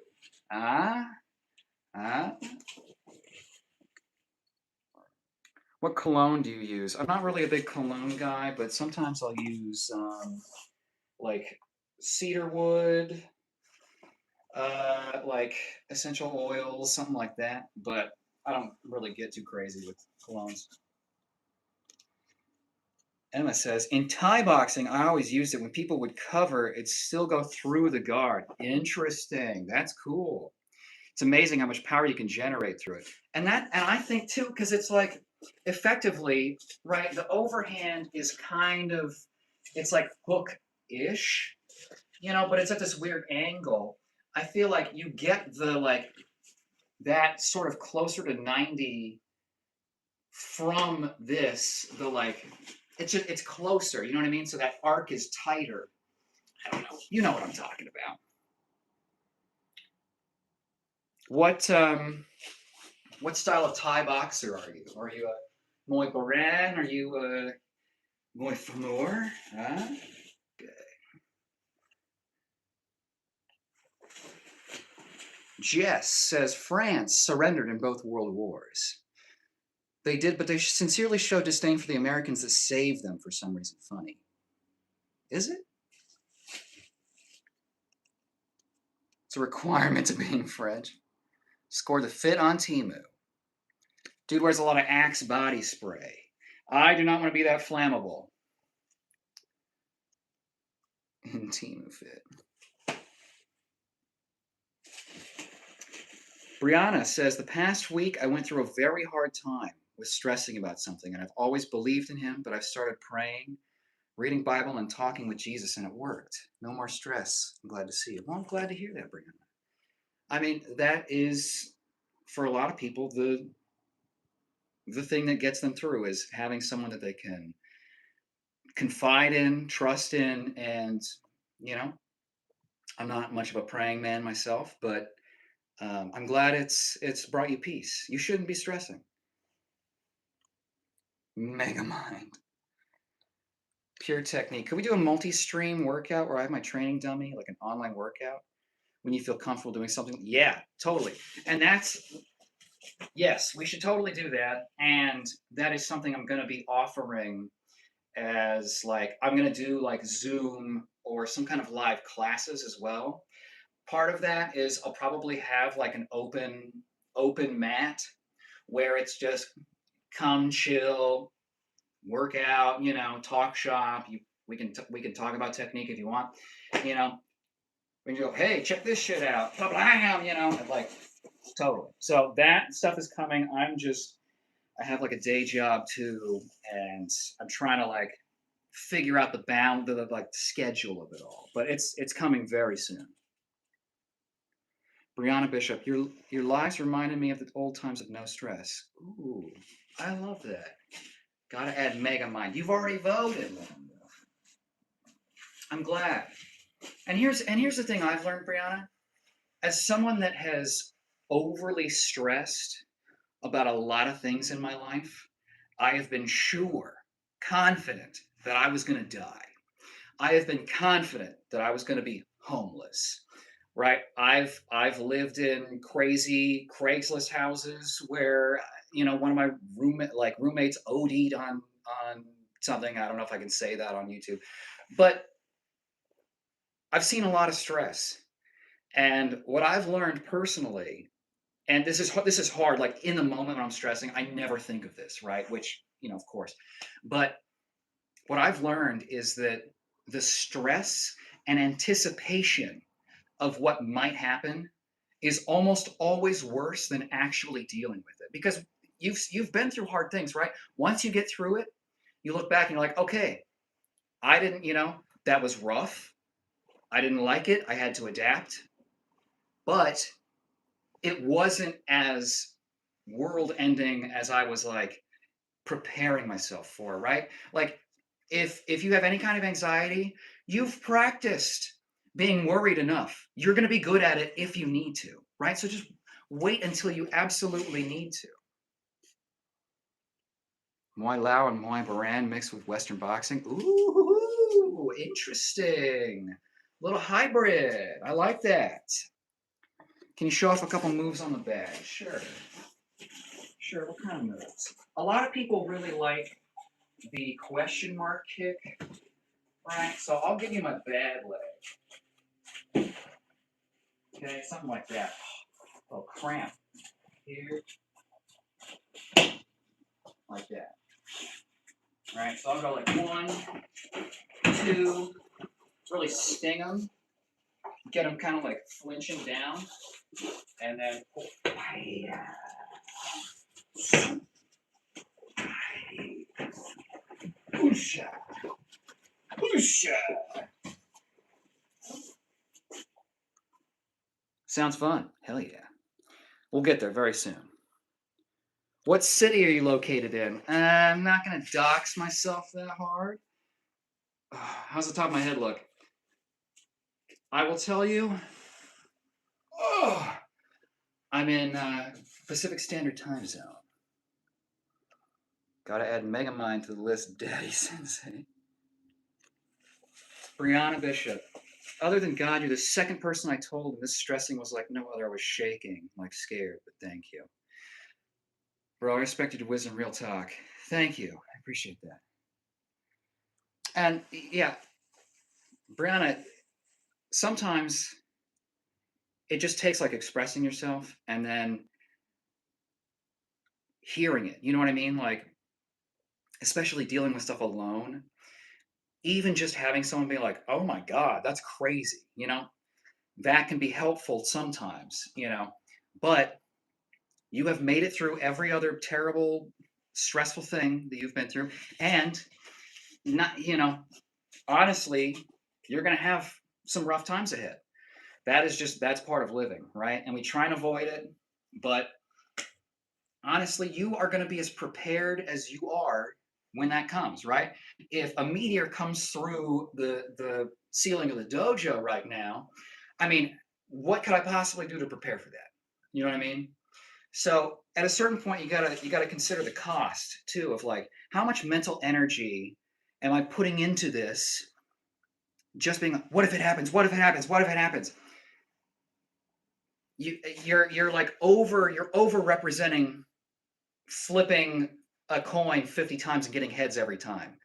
[SPEAKER 1] What cologne do you use? I'm not really a big cologne guy, but sometimes I'll use like cedarwood, like essential oils, something like that. But I don't really get too crazy with colognes. Emma says, in Thai boxing, I always used it when people would cover, it'd still go through the guard. Interesting. That's cool. It's amazing how much power you can generate through it. And I think too, because it's like effectively, right, the overhand is kind of, it's like hook-ish, but it's at this weird angle. I feel like you get the like that sort of closer to 90 from this, the like it's closer, you know what I mean? So that arc is tighter. I don't know. You know what I'm talking about. What style of Thai boxer are you? Are you a Muay Boran? Are you a Muay Famur? Huh? Jess says France surrendered in both world wars. They did, but they sincerely showed disdain for the Americans that saved them for some reason. Funny. Is it? It's a requirement of being French. Scored the fit on Timu. Dude wears a lot of Axe body spray. I do not want to be that flammable. In Timu fit. Brianna says, the past week I went through a very hard time with stressing about something, and I've always believed in him, but I've started praying, reading Bible, and talking with Jesus, and it worked. No more stress. I'm glad to see you. Well, I'm glad to hear that, Brianna. I mean, that is, for a lot of people, the thing that gets them through is having someone that they can confide in, trust in, and, I'm not much of a praying man myself, but I'm glad it's brought you peace. You shouldn't be stressing. Megamind. Pure technique. Could we do a multi-stream workout where I have my training dummy, like an online workout, when you feel comfortable doing something? Yeah, totally. And yes, we should totally do that. And that is something I'm going to be offering as like, I'm going to do like Zoom or some kind of live classes as well. Part of that is I'll probably have like an open mat where it's just come chill, work out, talk shop. We can talk about technique if you want, you know. We can go, hey, check this shit out, blah, like totally. So that stuff is coming. I have like a day job too, and I'm trying to like figure out the like schedule of it all. But it's coming very soon. Brianna Bishop, your lives reminded me of the old times of no stress. Ooh, I love that. Gotta add Megamind. You've already voted. I'm glad. And here's the thing I've learned, Brianna. As someone that has overly stressed about a lot of things in my life, I have been confident that I was going to die. I have been confident that I was going to be homeless. Right? I've lived in crazy Craigslist houses where one of my roommates OD'd on something. I don't know if I can say that on YouTube, but I've seen a lot of stress. And what I've learned personally, and this is hard, like in the moment when I'm stressing, I never think of this, right? Which, of course. But what I've learned is that the stress and anticipation of what might happen is almost always worse than actually dealing with it. Because you've been through hard things, right? Once you get through it, you look back and you're like, okay, I didn't, that was rough. I didn't like it. I had to adapt. But it wasn't as world ending as I was like preparing myself for, right? Like if you have any kind of anxiety, you've practiced being worried enough. You're going to be good at it if you need to, right? So just wait until you absolutely need to. Muay Lao and Muay Baran mixed with Western boxing. Ooh, interesting. Little hybrid. I like that. Can you show off a couple moves on the bag? Sure. Sure, what kind of moves? A lot of people really like the question mark kick, right? So I'll give you my bad leg. Okay, something like that. Oh, cramp. Here. Like that. All right, so I'll go like 1, 2, really sting them, get them kind of like flinching down, and then Oosha, oosha. Sounds fun. Hell yeah. We'll get there very soon. What city are you located in? I'm not going to dox myself that hard. How's the top of my head look? I will tell you. Oh, I'm in Pacific Standard Time Zone. Gotta add Megamind to the list, Daddy Sensei. Brianna Bishop. Other than God, you're the second person I told, and this stressing was like no other. I was shaking, like scared, but thank you. Bro, I respected your wisdom, real talk. Thank you. I appreciate that. And yeah, Brianna, sometimes it just takes like expressing yourself and then hearing it. You know what I mean? Like, especially dealing with stuff alone, even just having someone be like, oh my God, that's crazy, you know? That can be helpful sometimes, you know? But you have made it through every other terrible, stressful thing that you've been through. And not, you know, honestly, you're going to have some rough times ahead. That's part of living, right? And we try and avoid it, but honestly, you are going to be as prepared as you are when that comes, right? If a meteor comes through the ceiling of the dojo right now, I mean, what could I possibly do to prepare for that? You know what I mean? So at a certain point, you gotta consider the cost too of like how much mental energy am I putting into this? Just being, what if it happens? What if it happens? What if it happens? You're like you're over representing flipping a coin 50 times and getting heads every time.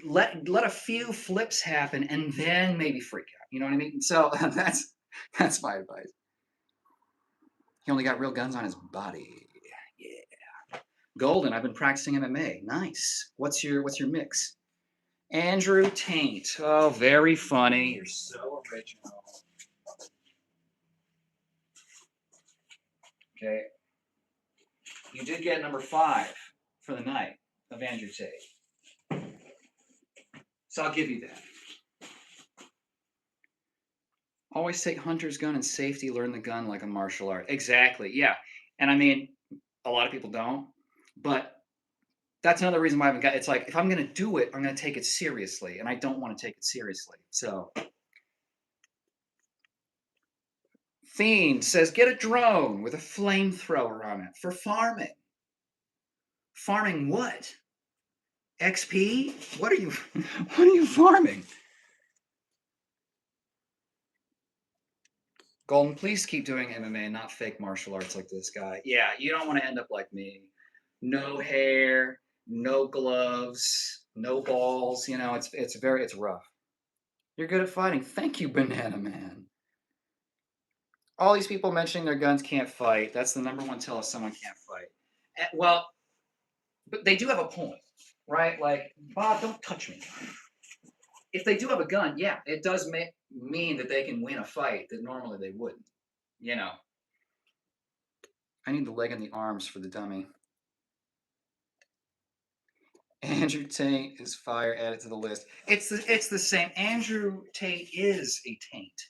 [SPEAKER 1] Let a few flips happen and then maybe freak out. You know what I mean? So that's my advice. He only got real guns on his body. Yeah. Golden, I've been practicing MMA. Nice. What's your mix? Andrew Taint. Oh, very funny. You're so original. Okay. You did get number 5 for the night of Andrew Tate. So I'll give you that. Always take hunter's gun and safety, learn the gun like a martial art. Exactly. Yeah. And I mean, a lot of people don't, but that's another reason why I haven't got it's like if I'm gonna do it, I'm gonna take it seriously. And I don't want to take it seriously. So Fiend says get a drone with a flamethrower on it for farming. Farming what? XP? What are you what are you farming? Golden, please keep doing MMA and not fake martial arts like this guy. Yeah, you don't want to end up like me. No hair, no gloves, no balls. You know, it's rough. You're good at fighting. Thank you, Banana Man. All these people mentioning their guns can't fight. That's the number one tell if someone can't fight. Well, but they do have a point, right? Like, Bob, don't touch me. If they do have a gun, yeah, it does mean that they can win a fight that normally they wouldn't. You know, I need the leg and the arms for the dummy. Andrew Tate is fire. Added to the list. It's the same. Andrew Tate is a taint,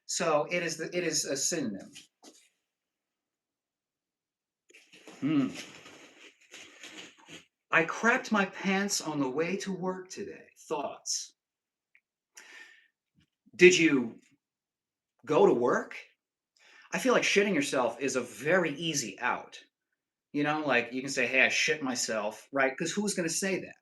[SPEAKER 1] so it is a synonym. Hmm. I crapped my pants on the way to work today. Thoughts? Did you go to work? I feel like shitting yourself is a very easy out. You know, like you can say, "Hey, I shit myself," right? Because who's going to say that?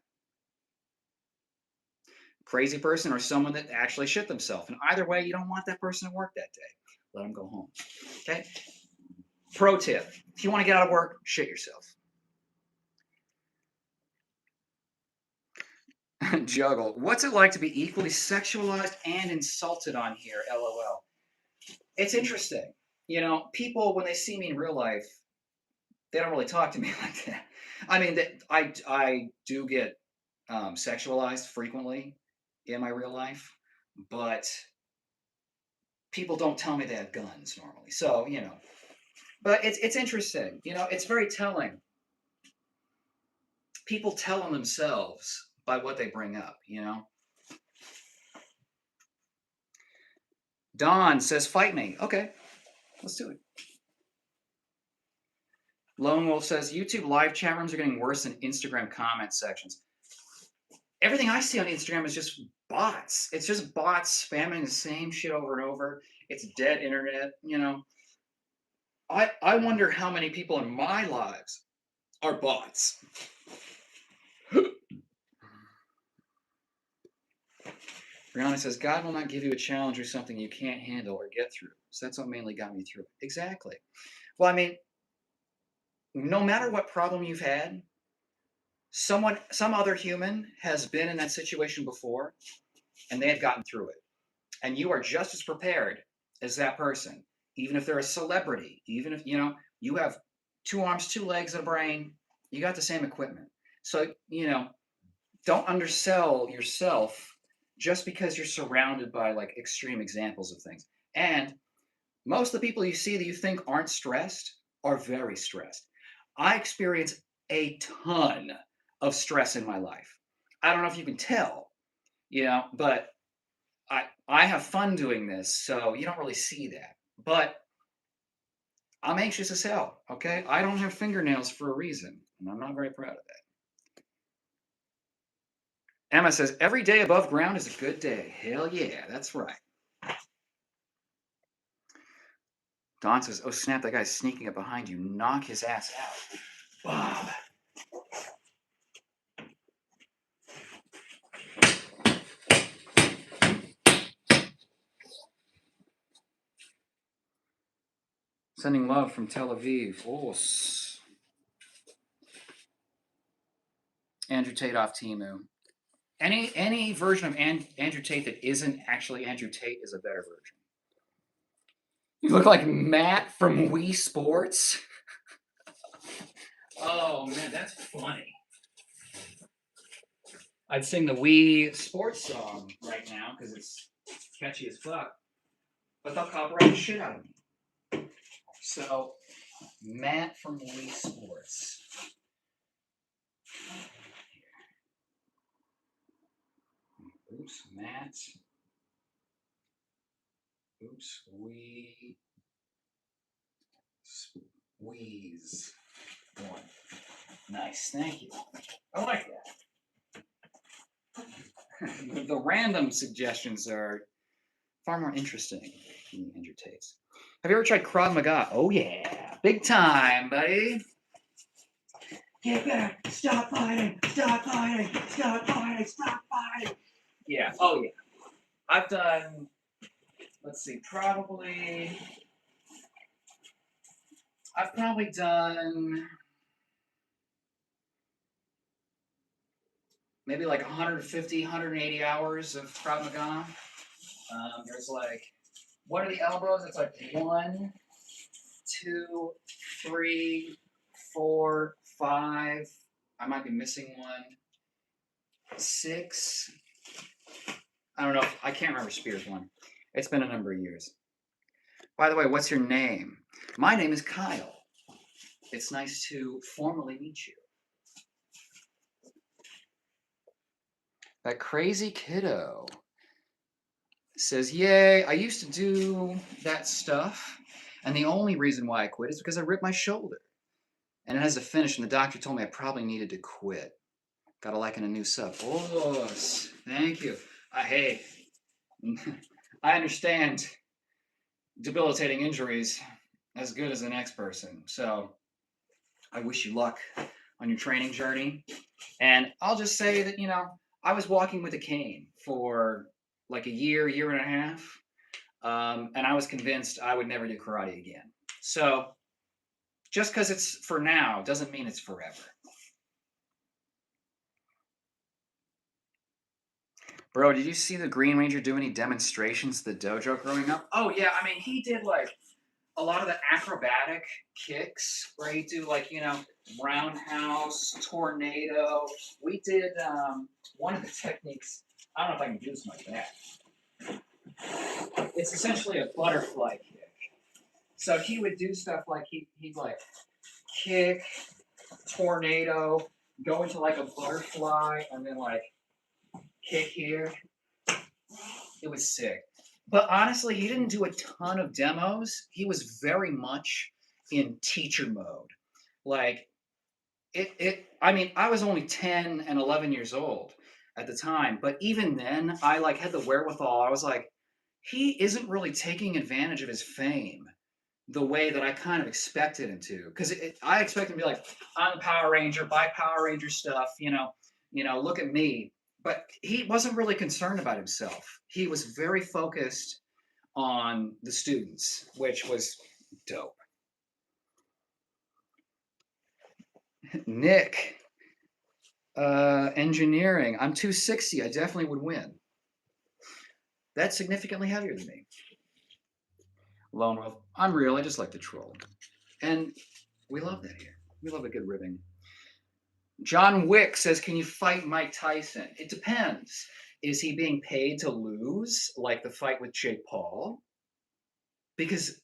[SPEAKER 1] Crazy person or someone that actually shit themselves. And either way, you don't want that person to work that day. Let them go home. Okay. Pro tip: if you want to get out of work, shit yourself. Juggle. What's it like to be equally sexualized and insulted on here? LOL. It's interesting. You know, people when they see me in real life, they don't really talk to me like that. I mean, I do get sexualized frequently in my real life, but people don't tell me they have guns normally. So but it's interesting. It's very telling. People tell on themselves by what they bring up. Don says, "Fight me." Okay, let's do it. Lone Wolf says, "YouTube live chat rooms are getting worse than Instagram comment sections." Everything I see on Instagram is just bots. It's just bots spamming the same shit over and over. It's dead internet. I wonder how many people in my lives are bots. Brianna says, "God will not give you a challenge or something you can't handle or get through. So that's what mainly got me through it." Exactly. Well, I mean, no matter what problem you've had, some other human has been in that situation before and they have gotten through it. And you are just as prepared as that person, even if they're a celebrity, even if you have 2 arms, 2 legs, and a brain. You got the same equipment. So don't undersell yourself just because you're surrounded by like extreme examples of things. And most of the people you see that you think aren't stressed are very stressed. I experience a ton of stress in my life. I don't know if you can tell, but I have fun doing this, so you don't really see that. But I'm anxious as hell, okay? I don't have fingernails for a reason, and I'm not very proud of that. Emma says, "Every day above ground is a good day." Hell yeah, that's right. Don says, "Oh snap, that guy's sneaking up behind you. Knock his ass out." Bob. Sending love from Tel Aviv. Oh. Andrew Tate off Timu. Any version of Andrew Tate that isn't actually Andrew Tate is a better version. You look like Matt from Wii Sports. Oh man, that's funny. I'd sing the Wii Sports song right now because it's catchy as fuck, but they'll copyright the shit out of me. So, Matt from Wii Sports. Oops, Matt. Oops, Wheeze. One. Nice, thank you. I like that. The random suggestions are far more interesting than Andrew Tate's. Have you ever tried Krav Maga? Oh yeah, big time, buddy. Get back! Stop fighting! Stop fighting! Stop fighting! Stop fighting! Yeah. Oh yeah. I've done. Let's see. I've probably done maybe like 150, 180 hours of Krav Maga. There's like, what are the elbows? It's like 1, 2, 3, 4, 5. I might be missing one. 6. I don't know. I can't remember Spears one. It's been a number of years. By the way, what's your name? My name is Kyle. It's nice to formally meet you. That crazy kiddo says, "Yay, I used to do that stuff, and the only reason why I quit is because I ripped my shoulder. And it has a finish, and the doctor told me I probably needed to quit. Gotta like in a new sub." Oh, thank you. Hey, I understand debilitating injuries as good as the next person. So I wish you luck on your training journey. And I'll just say that, I was walking with a cane for like a year and a half. And I was convinced I would never do karate again. So just because it's for now doesn't mean it's forever. Bro, did you see the Green Ranger do any demonstrations at the dojo growing up? Oh, yeah. I mean, he did like a lot of the acrobatic kicks where he'd do like, roundhouse, tornado. We did one of the techniques. I don't know if I can do this like that. It's essentially a butterfly kick. So he would do stuff like he'd like kick, tornado, go into like a butterfly, and then like kick here. It was sick. But honestly, he didn't do a ton of demos. He was very much in teacher mode. Like I mean, I was only 10 and 11 years old at the time, but even then I like had the wherewithal. I was like, he isn't really taking advantage of his fame the way that I kind of expected him to. Because I expect him to be like, I'm the Power Ranger, buy Power Ranger stuff, look at me. But he wasn't really concerned about himself. He was very focused on the students, which was dope. Nick, engineering. I'm 260. I definitely would win. That's significantly heavier than me. Lone Wolf. I'm real. I just like to troll. And we love that here. We love a good ribbing. John Wick says, can you fight Mike Tyson? It depends. Is he being paid to lose, like the fight with Jake Paul? Because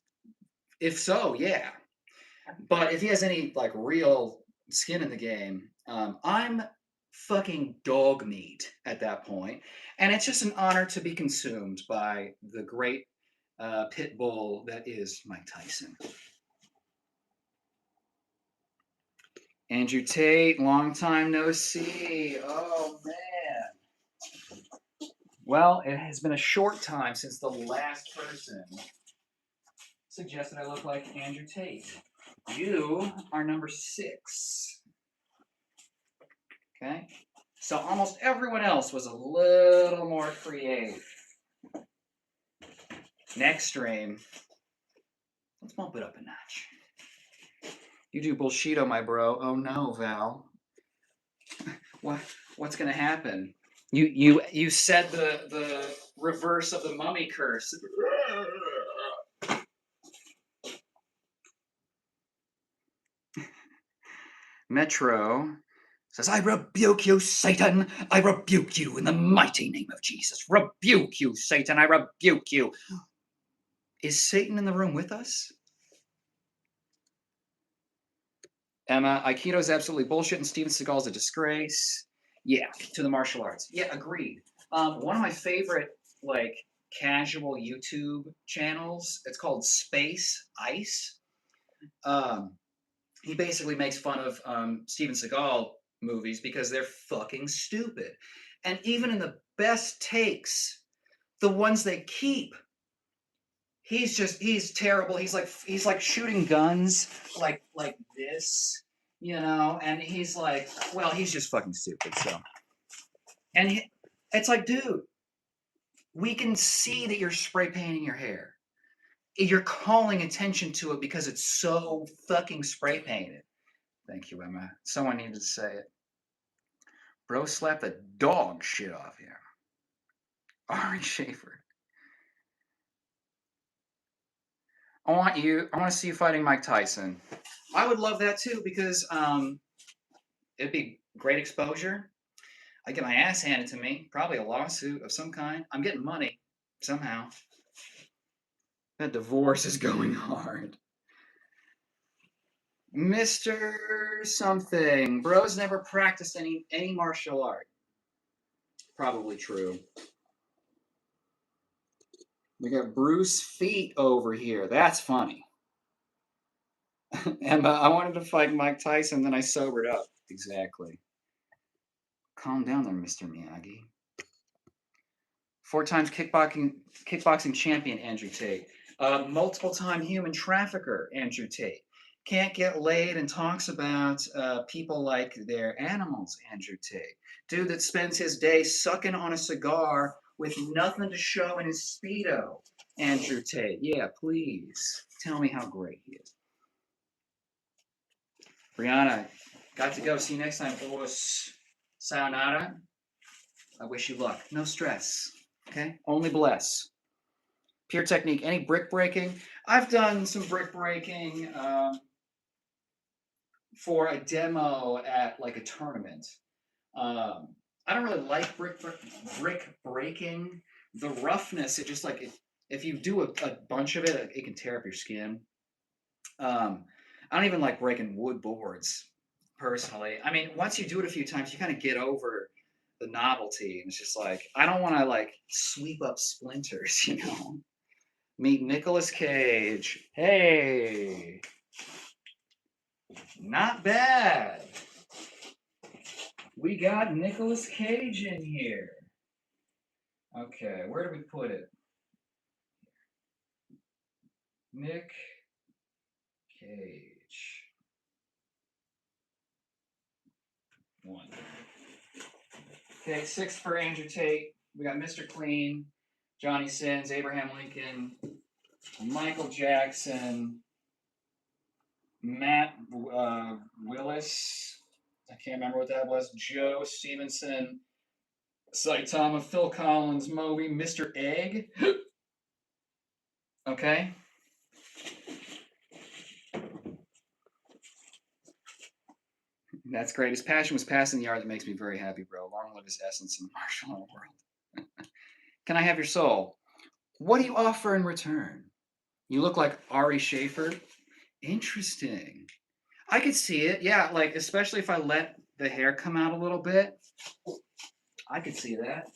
[SPEAKER 1] if so, yeah. But if he has any like real skin in the game, I'm fucking dog meat at that point. And it's just an honor to be consumed by the great pit bull that is Mike Tyson. Andrew Tate, long time no see. Oh, man. Well, it has been a short time since the last person suggested I look like Andrew Tate. You are number 6. Okay? So almost everyone else was a little more creative. Next stream, let's bump it up a notch. You do bullshito, my bro. Oh no, Val. What's gonna happen? You said the reverse of the mummy curse. Metro says, I rebuke you, Satan. I rebuke you in the mighty name of Jesus. Rebuke you, Satan. I rebuke you. Is Satan in the room with us? Emma, Aikido is absolutely bullshit, and Steven Seagal is a disgrace. Yeah, to the martial arts. Yeah, agreed. One of my favorite, like, casual YouTube channels, it's called Space Ice. He basically makes fun of Steven Seagal movies because they're fucking stupid. And even in the best takes, the ones they keep, he's terrible. He's like shooting guns like this, and he's like, well, he's just fucking stupid. So, and it's like, dude, we can see that you're spray painting your hair. You're calling attention to it because it's so fucking spray painted. Thank you, Emma. Someone needed to say it. Bro slapped the dog shit off here. Ari Schaefer. I want to see you fighting Mike Tyson. I would love that too because it'd be great exposure. I get my ass handed to me, probably a lawsuit of some kind. I'm getting money somehow. That divorce is going hard. Mr. Something. Bro's never practiced any martial art. Probably true. We got Bruce Feet over here. That's funny. Emma, I wanted to fight Mike Tyson, then I sobered up. Exactly. Calm down there, Mr. Miyagi. 4 times kickboxing champion, Andrew Tate. Multiple-time human trafficker, Andrew Tate. Can't get laid and talks about people like they're animals, Andrew Tate. Dude that spends his day sucking on a cigar with nothing to show in his Speedo, Andrew Tate. Yeah, please. Tell me how great he is. Brianna, got to go. See you next time. Sayonara. I wish you luck. No stress. Okay? Only bless. Pure technique. Any brick breaking? I've done some brick breaking for a demo at like a tournament. I don't really like brick breaking. The roughness, it just like if you do a bunch of it, it can tear up your skin. I don't even like breaking wood boards personally. I mean, once you do it a few times, you kind of get over the novelty, and it's just like I don't want to like sweep up splinters, you know. Meet Nicolas Cage. Hey, not bad. We got Nicolas Cage in here. Okay, where do we put it? Nick Cage. One. Okay, 6 for Andrew Tate. We got Mr. Clean, Johnny Sins, Abraham Lincoln, Michael Jackson, Matt Willis. I can't remember what that was. Joe Stevenson, Saitama, Phil Collins, Moby, Mr. Egg. Okay. That's great. His passion was passing the art that makes me very happy, bro. Long live his essence in the martial art world. Can I have your soul? What do you offer in return? You look like Ari Schaefer. Interesting. I could see it. Yeah, like especially if I let the hair come out a little bit. I could see that.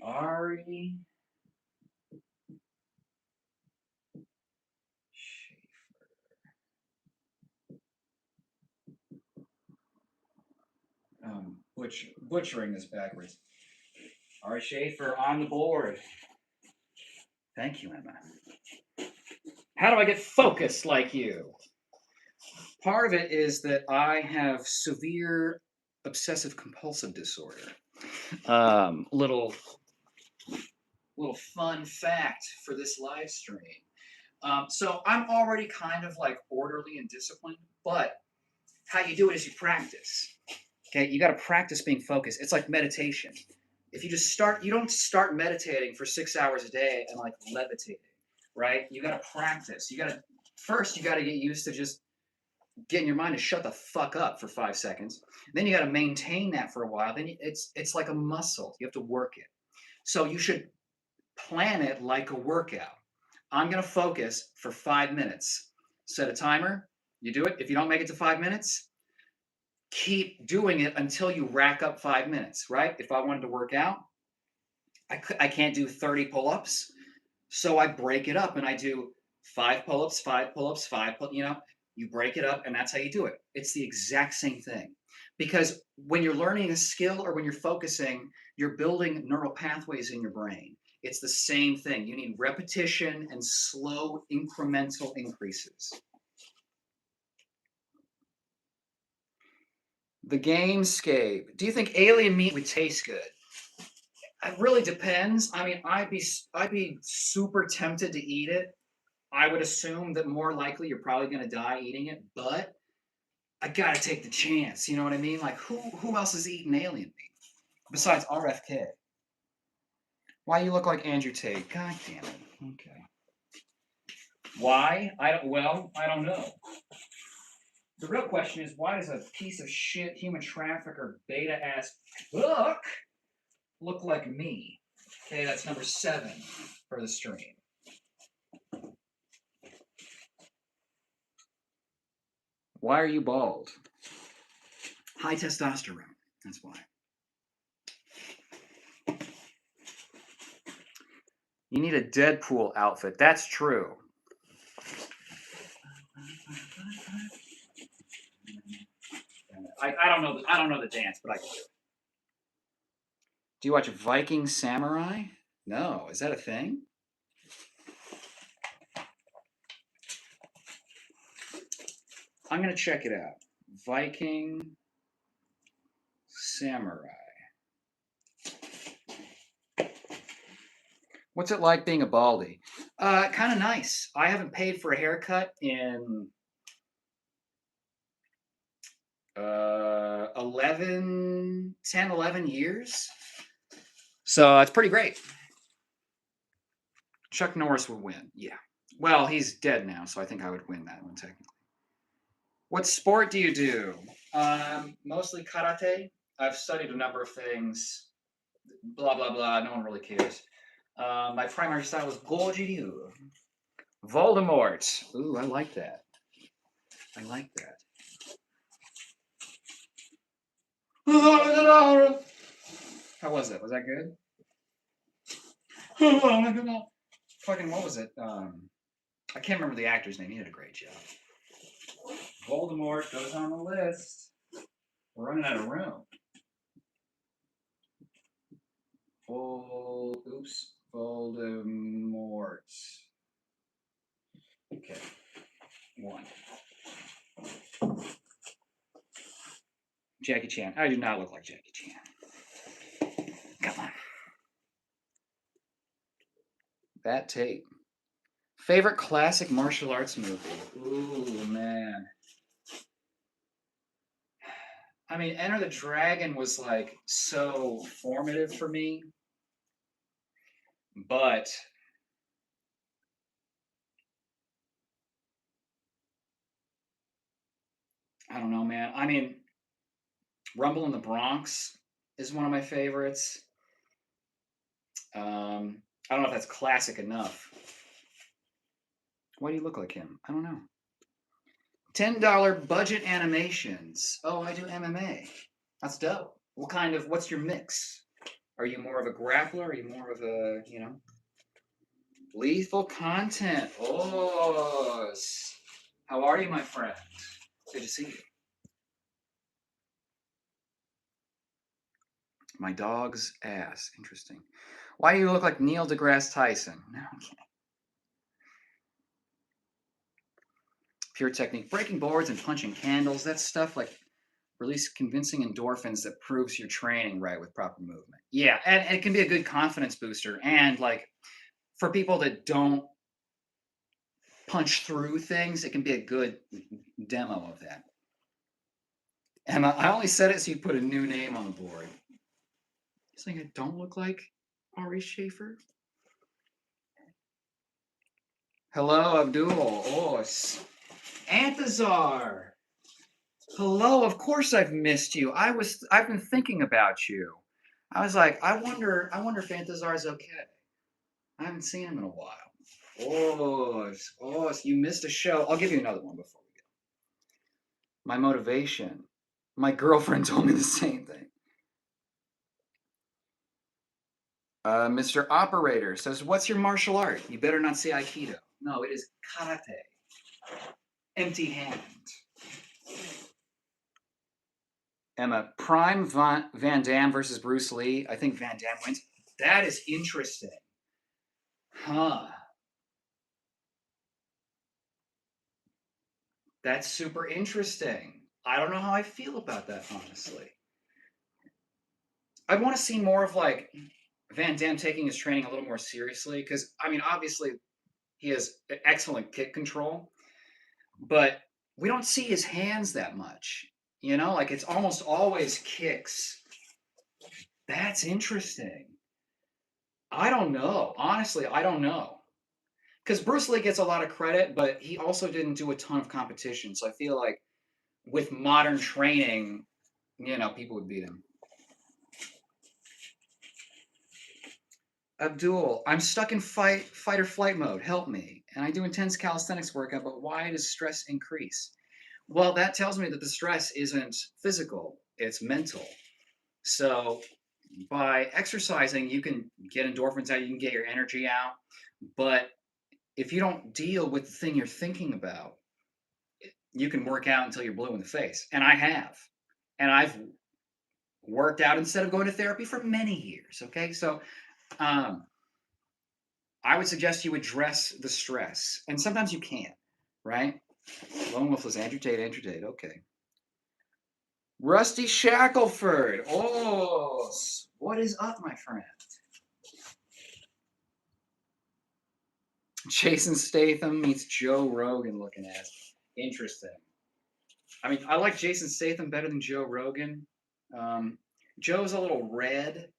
[SPEAKER 1] Ari butchering this backwards. Ari Schaefer on the board. Thank you, Emma. How do I get focused like you? Part of it is that I have severe obsessive compulsive disorder. Little fun fact for this live stream. So I'm already kind of like orderly and disciplined, but how you do it is you practice. Okay, you got to practice being focused. It's like meditation. If you just start, you don't start meditating for 6 hours a day and like levitating, right? You got to practice. You got to first you got to get used to just getting your mind to shut the fuck up for 5 seconds. Then you got to maintain that for a while. Then it's like a muscle. You have to work it. So you should plan it like a workout. I'm going to focus for 5 minutes. Set a timer. You do it. If you don't make it to 5 minutes, keep doing it until you rack up 5 minutes, right? If I wanted to work out, I can't do 30 pull-ups. So I break it up and I do 5 pull-ups, 5 pull-ups, 5 pull, you know, you break it up and that's how you do it. It's the exact same thing. Because when you're learning a skill or when you're focusing, you're building neural pathways in your brain. It's the same thing. You need repetition and slow incremental increases. The gamescape. Do you think alien meat would taste good? It really depends. I mean, I'd be super tempted to eat it. I would assume that more likely you're probably going to die eating it, but I got to take the chance. You know what I mean? Like who else is eating alien meat besides RFK? Why you look like Andrew Tate? God damn it. Okay. Why? I don't know. The real question is, why does a piece of shit human trafficker beta ass book look like me? Okay, that's number 7 for the stream. Why are you bald? High testosterone. That's why. You need a Deadpool outfit. That's true. I don't know. I don't know the dance, but I can do it. Do you watch Viking Samurai? No. Is that a thing? I'm gonna check it out. Viking Samurai. What's it like being a baldy? Kind of nice. I haven't paid for a haircut in 11 years. So it's pretty great. Chuck Norris would win. Yeah. Well, he's dead now, so I think I would win that one technically. What sport do you do? Mostly karate. I've studied a number of things. Blah blah blah. No one really cares. My primary style is Goju. Voldemort. Ooh, I like that. I like that. How was that? Was that good? Fucking what was it? I can't remember the actor's name. He did a great job. Voldemort goes on the list. We're running out of room. Oops. Voldemort. Okay. 1. Jackie Chan. I do not look like Jackie Chan. Come on. That tape. Favorite classic martial arts movie? Ooh, man. I mean, Enter the Dragon was like so formative for me, but I don't know, man. I mean, Rumble in the Bronx is one of my favorites. I don't know if that's classic enough. Why do you look like him? I don't know. $10 budget animations. Oh, I do MMA. That's dope. What's your mix? Are you more of a grappler? Are you more of a, lethal content? Oh, how are you, my friend? Good to see you. My dog's ass. Interesting. Why do you look like Neil deGrasse Tyson? No, I'm kidding. Pure technique. Breaking boards and punching candles. That's stuff like release convincing endorphins that proves you're training right with proper movement. Yeah, and it can be a good confidence booster. And like for people that don't punch through things, it can be a good demo of that. Emma, I only said it so you put a new name on the board. You saying I don't look like Ari Schaefer? Hello, Abdul. Oh, Anthazar. Hello. Of course I've missed you. I've been thinking about you. I was like, I wonder if Anthazar's okay. I haven't seen him in a while. Oh, you missed a show. I'll give you another one before we go. My motivation. My girlfriend told me the same thing. Mr. Operator says, what's your martial art? You better not say Aikido. No, it is karate. Empty hand. Emma, Prime Van Damme versus Bruce Lee. I think Van Damme wins. That is interesting. Huh. That's super interesting. I don't know how I feel about that, honestly. I want to see more of like Van Damme taking his training a little more seriously because, I mean, obviously he has excellent kick control, but we don't see his hands that much. Like it's almost always kicks. That's interesting. I don't know. Honestly, I don't know. Because Bruce Lee gets a lot of credit, but he also didn't do a ton of competition. So I feel like with modern training, people would beat him. Abdul, I'm stuck in fight or flight mode. Help me. And I do intense calisthenics workout, but why does stress increase? Well, that tells me that the stress isn't physical, it's mental. So by exercising, you can get endorphins out, you can get your energy out. But if you don't deal with the thing you're thinking about, you can work out until you're blue in the face. And I have. And I've worked out instead of going to therapy for many years. Okay. So I would suggest you address the stress. And sometimes you can't, right? Lone Wolf was Andrew Tate. Okay. Rusty Shackelford. Oh, what is up, my friend? Jason Statham meets Joe Rogan looking ass. Interesting. I mean, I like Jason Statham better than Joe Rogan. Joe's a little red.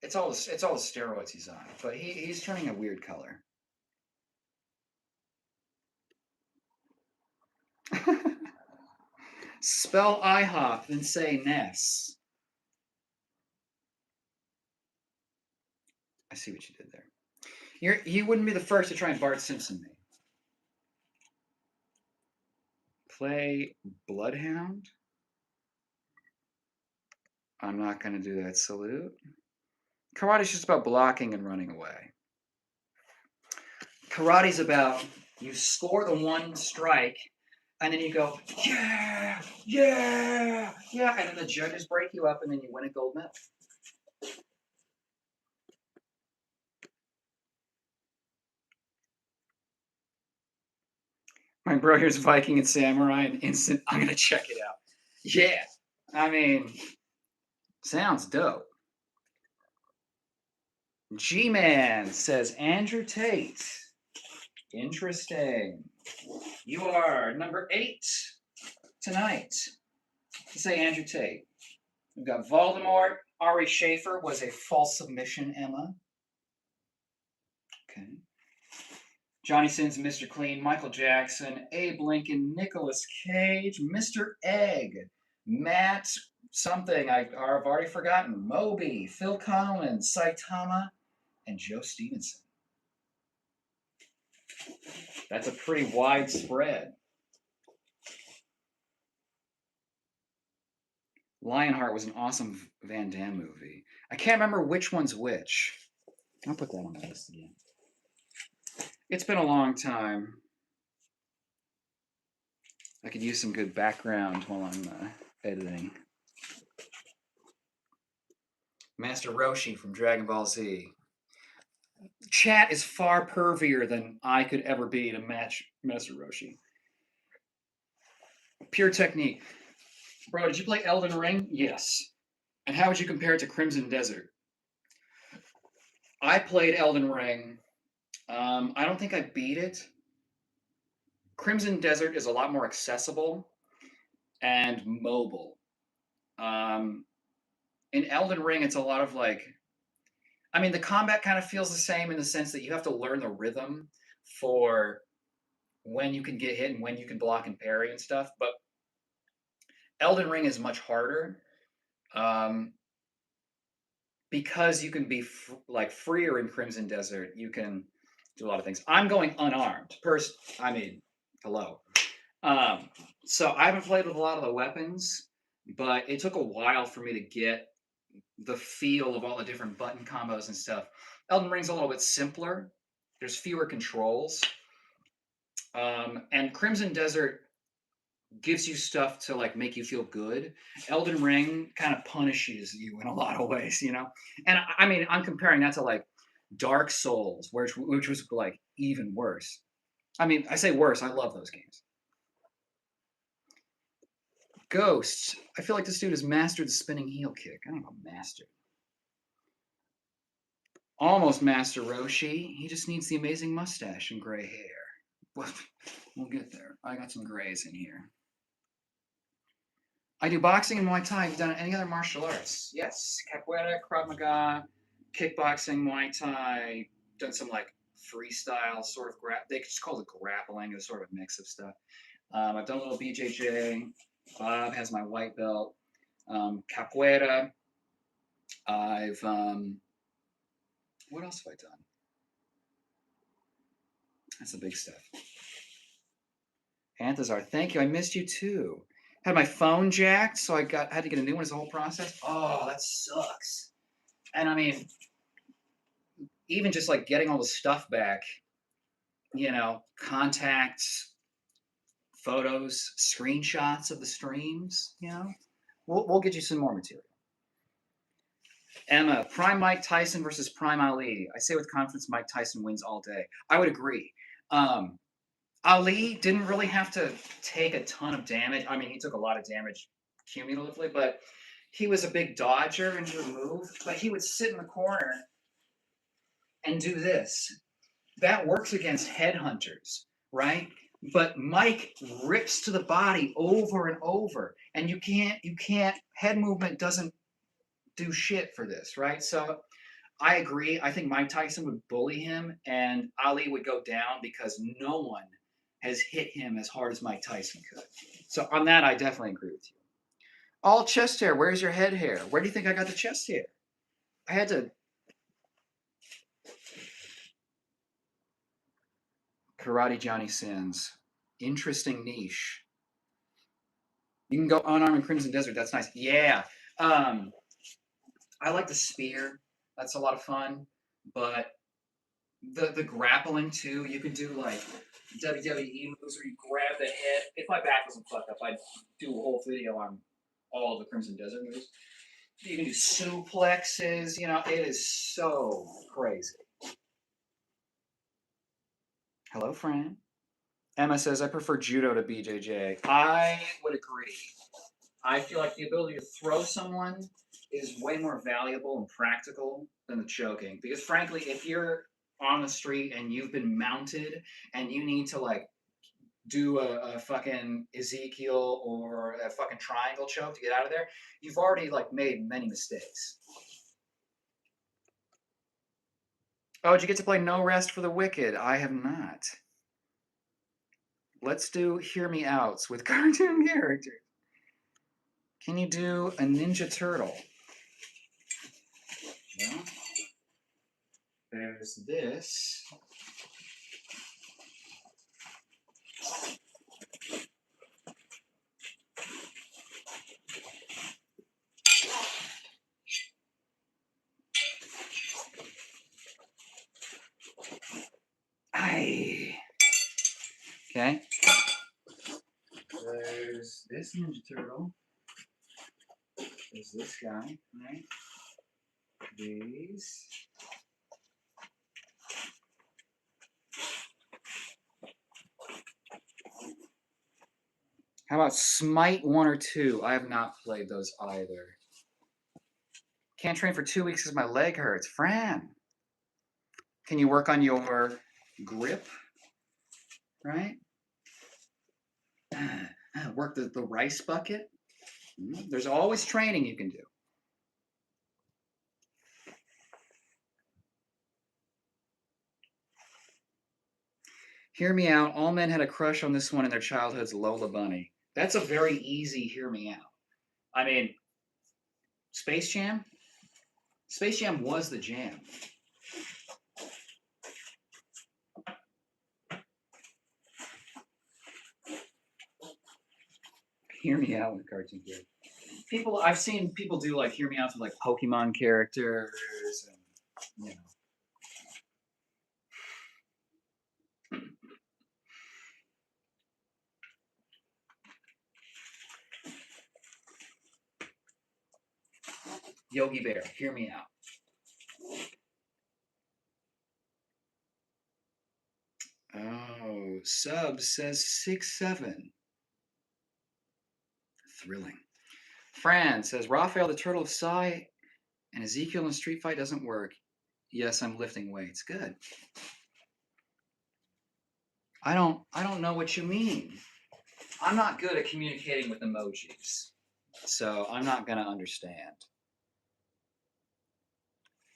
[SPEAKER 1] It's all the steroids he's on, but he's turning a weird color. Spell IHOP, then say Ness. I see what you did there. You wouldn't be the first to try and Bart Simpson me. Play Bloodhound? I'm not going to do that salute. Karate's just about blocking and running away. Karate's about you score the one strike, and then you go, yeah, yeah, yeah, and then the judges break you up, and then you win a gold medal. My brother's Viking and Samurai, and instant, I'm going to check it out. Yeah, I mean, sounds dope. G-Man says, Andrew Tate. Interesting. You are number 8 tonight. To say Andrew Tate. We've got Voldemort. Ari Schaefer was a false submission, Emma. Okay. Johnny Sins, Mr. Clean, Michael Jackson, Abe Lincoln, Nicolas Cage, Mr. Egg, Matt something I've already forgotten, Moby, Phil Collins, Saitama, and Joe Stevenson. That's a pretty wide spread. Lionheart was an awesome Van Damme movie. I can't remember which one's which. I'll put that on the list again. It's been a long time. I could use some good background while I'm editing. Master Roshi from Dragon Ball Z. Chat is far pervier than I could ever be to match Master Roshi. Pure technique. Bro, did you play Elden Ring? Yes. And how would you compare it to Crimson Desert? I played Elden Ring. I don't think I beat it. Crimson Desert is a lot more accessible and mobile. In Elden Ring, it's a lot of like, I mean, the combat kind of feels the same in the sense that you have to learn the rhythm for when you can get hit and when you can block and parry and stuff. But Elden Ring is much harder because you can be like freer in Crimson Desert. You can do a lot of things. I'm going unarmed. I mean, hello. So I haven't played with a lot of the weapons, but it took a while for me to get the feel of all the different button combos and stuff. Elden Ring's a little bit simpler. There's fewer controls. And Crimson Desert gives you stuff to like make you feel good. Elden Ring kind of punishes you in a lot of ways, you know? And I mean, I'm comparing that to like Dark Souls, which was like even worse. I mean, I say worse, I love those games. Ghosts. I feel like this dude has mastered the spinning heel kick. I don't know, mastered. Almost Master Roshi. He just needs the amazing mustache and gray hair. We'll get there. I got some grays in here. I do boxing and Muay Thai. Have you done any other martial arts? Yes. Capoeira, Krav Maga, kickboxing, Muay Thai. Done some like freestyle sort of they just call it grappling. It's sort of a mix of stuff. I've done a little BJJ. Bob has my white belt. Capoeira. I've what else have I done? That's the big stuff. Anthazar, thank you. I missed you too. Had my phone jacked, so had to get a new one. It's the whole process. Oh, that sucks. And I mean, even just like getting all the stuff back, you know, contacts, photos, screenshots of the streams, you know, we'll get you some more material. Emma, Prime Mike Tyson versus Prime Ali. I say with confidence, Mike Tyson wins all day. I would agree. Ali didn't really have to take a ton of damage. I mean, he took a lot of damage cumulatively, but he was a big dodger and he would move. But he would sit in the corner and do this. That works against headhunters, right? But Mike rips to the body over and over, and you can't. Head movement doesn't do shit for this, right? So I agree. I think Mike Tyson would bully him, and Ali would go down because no one has hit him as hard as Mike Tyson could. So on that, I definitely agree with you. All chest hair. Where's your head hair? Where do you think I got the chest hair? I had to. Karate Johnny Sins. Interesting niche. You can go unarmed in Crimson Desert. That's nice. Yeah. I like the spear. That's a lot of fun. But the grappling too, you can do like WWE moves where you grab the head. If my back wasn't fucked up, I'd do a whole video on all of the Crimson Desert moves. You can do suplexes. You know, it is so crazy. Hello, Fran. Emma says, I prefer judo to BJJ. I would agree. I feel like the ability to throw someone is way more valuable and practical than the choking. Because frankly, if you're on the street and you've been mounted and you need to like do a fucking Ezekiel or a fucking triangle choke to get out of there, you've already like made many mistakes. Oh, did you get to play No Rest for the Wicked? I have not. Let's do Hear Me Outs with cartoon characters. Can you do a Ninja Turtle? Well, there's this. Aye. Okay. There's this Ninja Turtle. There's this guy, right? These. How about Smite 1 or 2? I have not played those either. Can't train for 2 weeks because my leg hurts. Fran, can you work on your grip? Right? Work the rice bucket? There's always training you can do. Hear Me Out. All men had a crush on this one in their childhood's Lola Bunny. That's a very easy Hear Me Out. I mean, Space Jam? Space Jam was the jam. Hear Me Out with cartoon characters. I've seen people do like Hear Me Out with like Pokemon characters and, you know. Yogi Bear, Hear Me Out. Oh, Sub says 6'7". Thrilling. Fran says Raphael the Turtle of Psy and Ezekiel in a street fight doesn't work. Yes, I'm lifting weights. Good. I don't know what you mean. I'm not good at communicating with emojis, so I'm not gonna understand.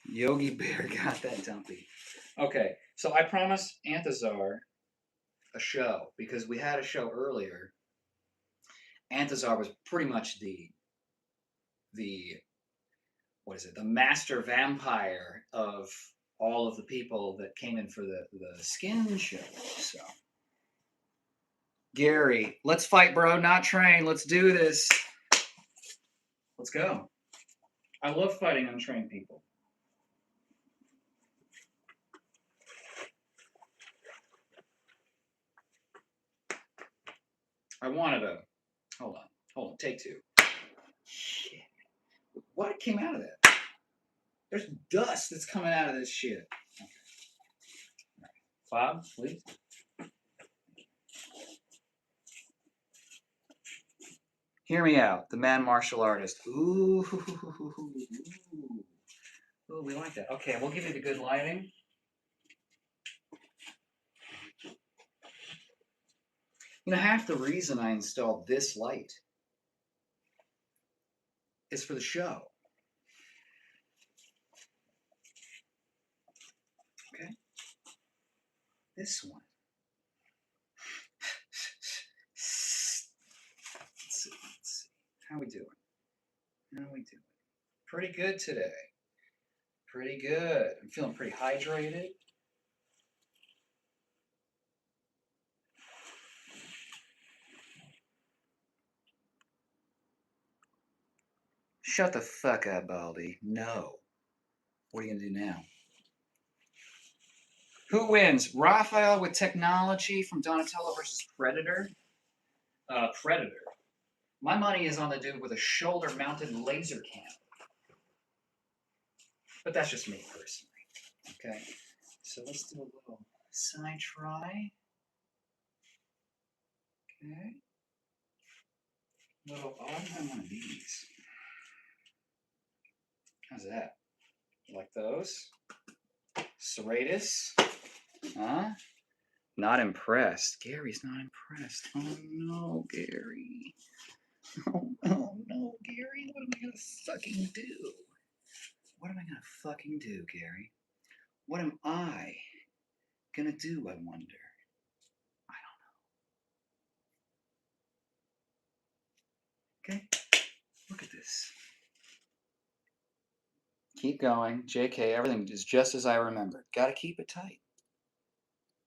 [SPEAKER 1] Yogi Bear got that dumpy. Okay, so I promised Anthazar a show because we had a show earlier. Anthazar was pretty much the what is it? The master vampire of all of the people that came in for the skin show. So Gary, let's fight, bro, not train. Let's do this. Let's go. I love fighting untrained people. I wanted to. Hold on. Take two. Shit. What came out of that? There's dust that's coming out of this shit. Okay. All right. Bob, please. Hear Me Out, the man martial artist. Ooh. Ooh, we like that. Okay, we'll give you the good lighting. You know, half the reason I installed this light is for the show. Okay? This one. How we doing? How we doing? Pretty good today. Pretty good. I'm feeling pretty hydrated. Shut the fuck up, Baldy. No. What are you gonna do now? Who wins? Raphael with technology from Donatello versus Predator? Predator. My money is on the dude with a shoulder-mounted laser cam. But that's just me personally. Okay. So let's do a little side try. Okay. Little. Oh, I have one of these. How's that? You like those? Serratus? Huh? Not impressed. Gary's not impressed. Oh no, Gary. Oh no, Gary. What am I gonna fucking do? What am I gonna fucking do, Gary? What am I gonna do, I wonder? I don't know. Okay? Look at this. Keep going. JK, everything is just as I remembered. Gotta keep it tight.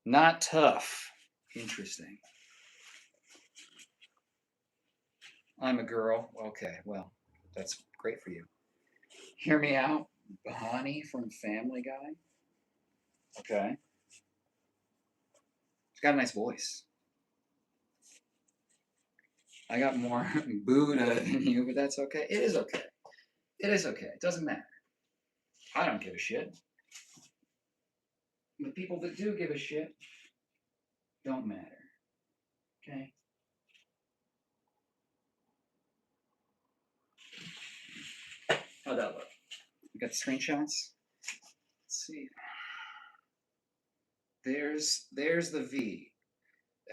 [SPEAKER 1] Not tough. Interesting. I'm a girl. Okay, well, that's great for you. Hear me out. Bonnie from Family Guy. Okay. She's got a nice voice. I got more Buddha than you, but that's okay. It is okay. It is okay. It doesn't matter. I don't give a shit. The people that do give a shit don't matter. Okay? How'd that look? You got the screenshots? Let's see. There's the V.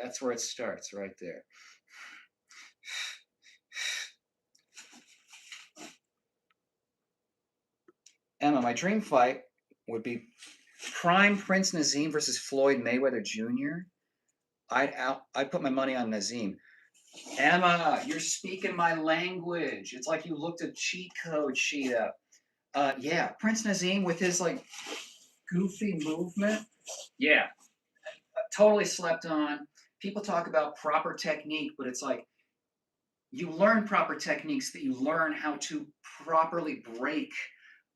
[SPEAKER 1] That's where it starts, right there. Emma, my dream fight would be prime Prince Nazim versus Floyd Mayweather Jr. I'd put my money on Nazim. Emma, you're speaking my language. It's like you looked a cheat code sheet up. Yeah, Prince Nazim with his like goofy movement. Yeah, totally slept on. People talk about proper technique, but it's like you learn proper techniques that you learn how to properly break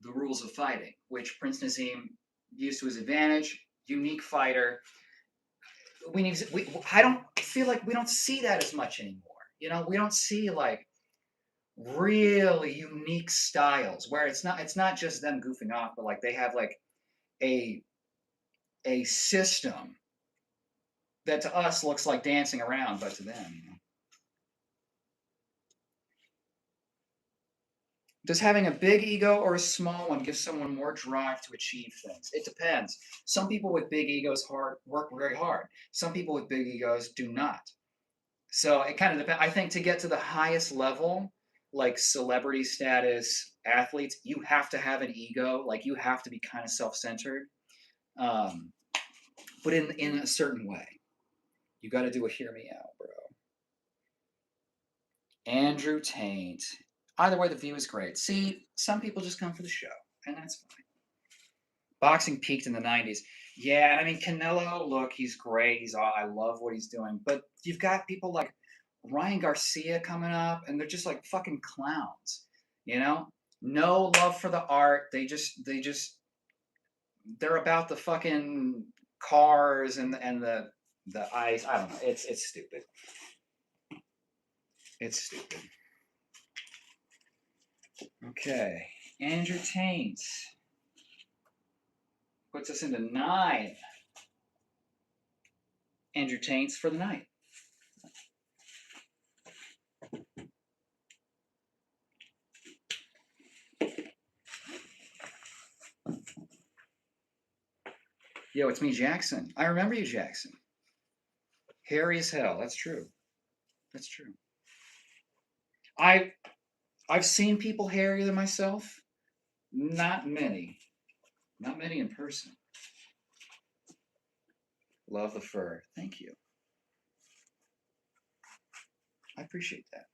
[SPEAKER 1] the rules of fighting, which Prince Nazim used to his advantage. Unique fighter. I don't feel like we don't see that as much anymore. You know, we don't see like really unique styles where it's not just them goofing off, but like they have like a a system that to us looks like dancing around, but to them, you know. Does having a big ego or a small one give someone more drive to achieve things? It depends. Some people with big egos work very hard. Some people with big egos do not. So it kind of depends. I think to get to the highest level, like celebrity status athletes, you have to have an ego. Like you have to be kind of self-centered, um, but in a certain way. You got to do a hear me out, bro. Andrew Taint. Either way, the view is great. See, some people just come for the show, and that's fine. Boxing peaked in the 90s. Yeah, I mean, Canelo, look, he's great. I love what he's doing. But you've got people like Ryan Garcia coming up, and they're just like fucking clowns, you know? No love for the art. They're about the fucking cars and the ice. I don't know. It's stupid. It's stupid. Okay. Andrew Taint puts us into 9. Andrew Taints for the night. Yo, it's me, Jackson. I remember you, Jackson. Hairy as hell. That's true. That's true. I've seen people hairier than myself. Not many. Not many in person. Love the fur. Thank you. I appreciate that.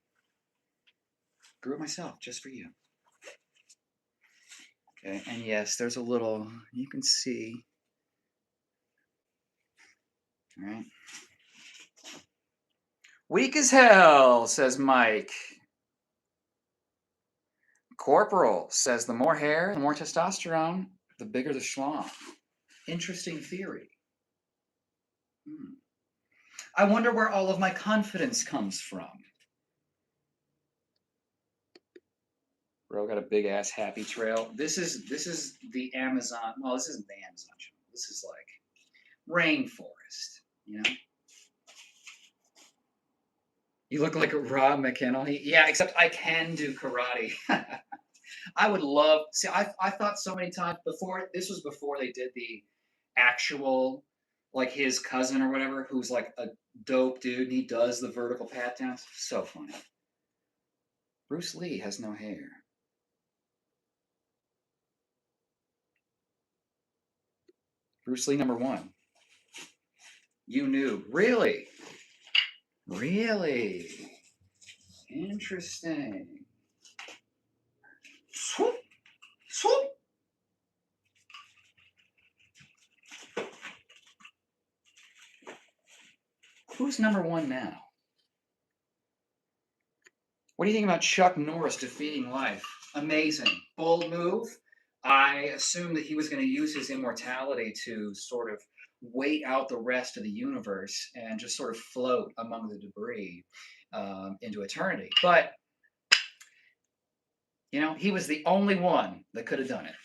[SPEAKER 1] Grew it myself, just for you. Okay, and yes, there's a little, you can see. All right. Weak as hell, says Mike. Corporal says the more hair, the more testosterone, the bigger the schlong. Interesting theory. I wonder where all of my confidence comes from. Bro got a big ass happy trail. This is the Amazon. Well, this isn't the Amazon jungle. This is like rainforest. You know. You look like a Rob McKennell. Yeah, except I can do karate. I would love. See, I thought so many times before. This was before they did the actual, like his cousin or whatever, who's like a dope dude, and he does the vertical pat downs. So funny. Bruce Lee has no hair. Bruce Lee #1. You knew. Really? Really? Interesting. Swoop. Swoop. Who's #1 now? What do you think about Chuck Norris defeating life? Amazing. Bold move. I assumed that he was going to use his immortality to sort of wait out the rest of the universe and just sort of float among the debris into eternity. But, you know, he was the only one that could have done it.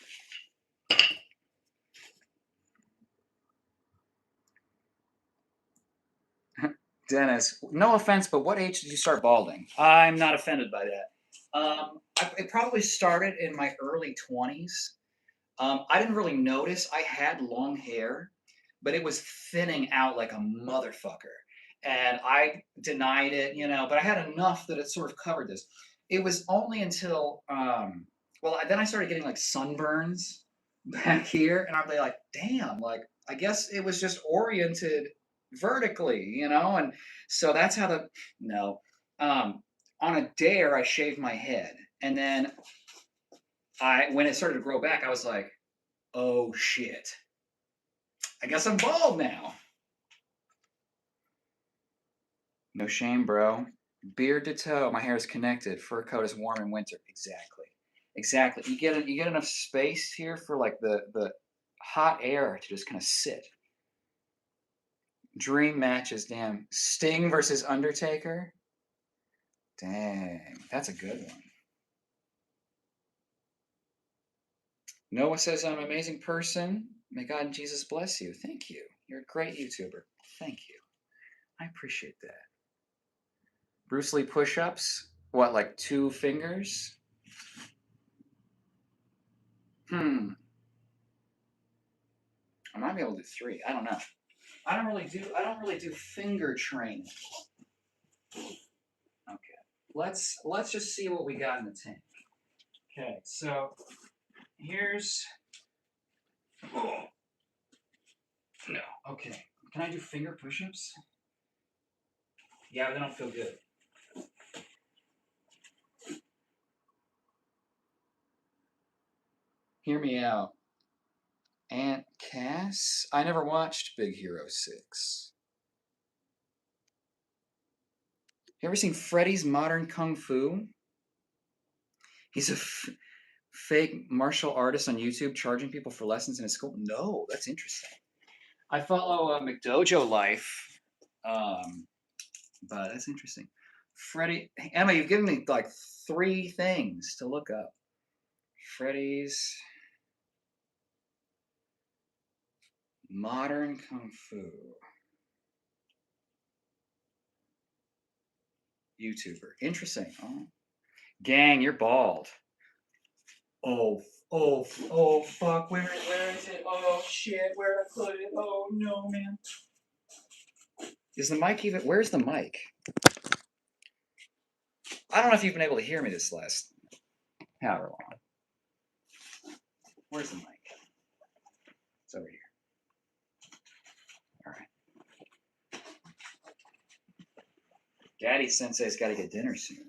[SPEAKER 1] Dennis, no offense, but what age did you start balding? I'm not offended by that. It probably started in my early 20s. I didn't really notice I had long hair, but it was thinning out like a motherfucker. And I denied it, you know, but I had enough that it sort of covered this. It was only until, well, then I started getting like sunburns back here, and I'd be like, damn, like, I guess it was just oriented vertically, you know? And so that's how no. On a dare, I shaved my head. And then when it started to grow back, I was like, oh shit. I guess I'm bald now. No shame, bro. Beard to toe, my hair is connected. Fur coat is warm in winter. Exactly. Exactly. You get enough space here for like the hot air to just kind of sit. Dream matches, damn. Sting versus Undertaker. Dang, that's a good one. Noah says I'm an amazing person. May God and Jesus bless you. Thank you. You're a great YouTuber. Thank you. I appreciate that. Bruce Lee push-ups. What, like 2 fingers? I might be able to do 3. I don't know. I don't really do finger training. Okay. Let's just see what we got in the tank. Okay, so here's no. Okay. Can I do finger push-ups? Yeah, but they don't feel good. Hear me out. Aunt Cass? I never watched Big Hero 6. You ever seen Freddy's Modern Kung Fu? He's a fake martial artist on YouTube charging people for lessons in his school. No, that's interesting. I follow McDojo Life, but that's interesting. Freddy, Emma, you've given me like 3 things to look up. Freddy's Modern Kung Fu. YouTuber. Interesting. Oh. Gang, you're bald. Oh, fuck. Where is it? Oh, shit. Where did I put it? Oh, no, man. Is the mic even... Where's the mic? I don't know if you've been able to hear me this last however long. Where's the mic? It's over here. All right. Daddy Sensei's got to get dinner soon.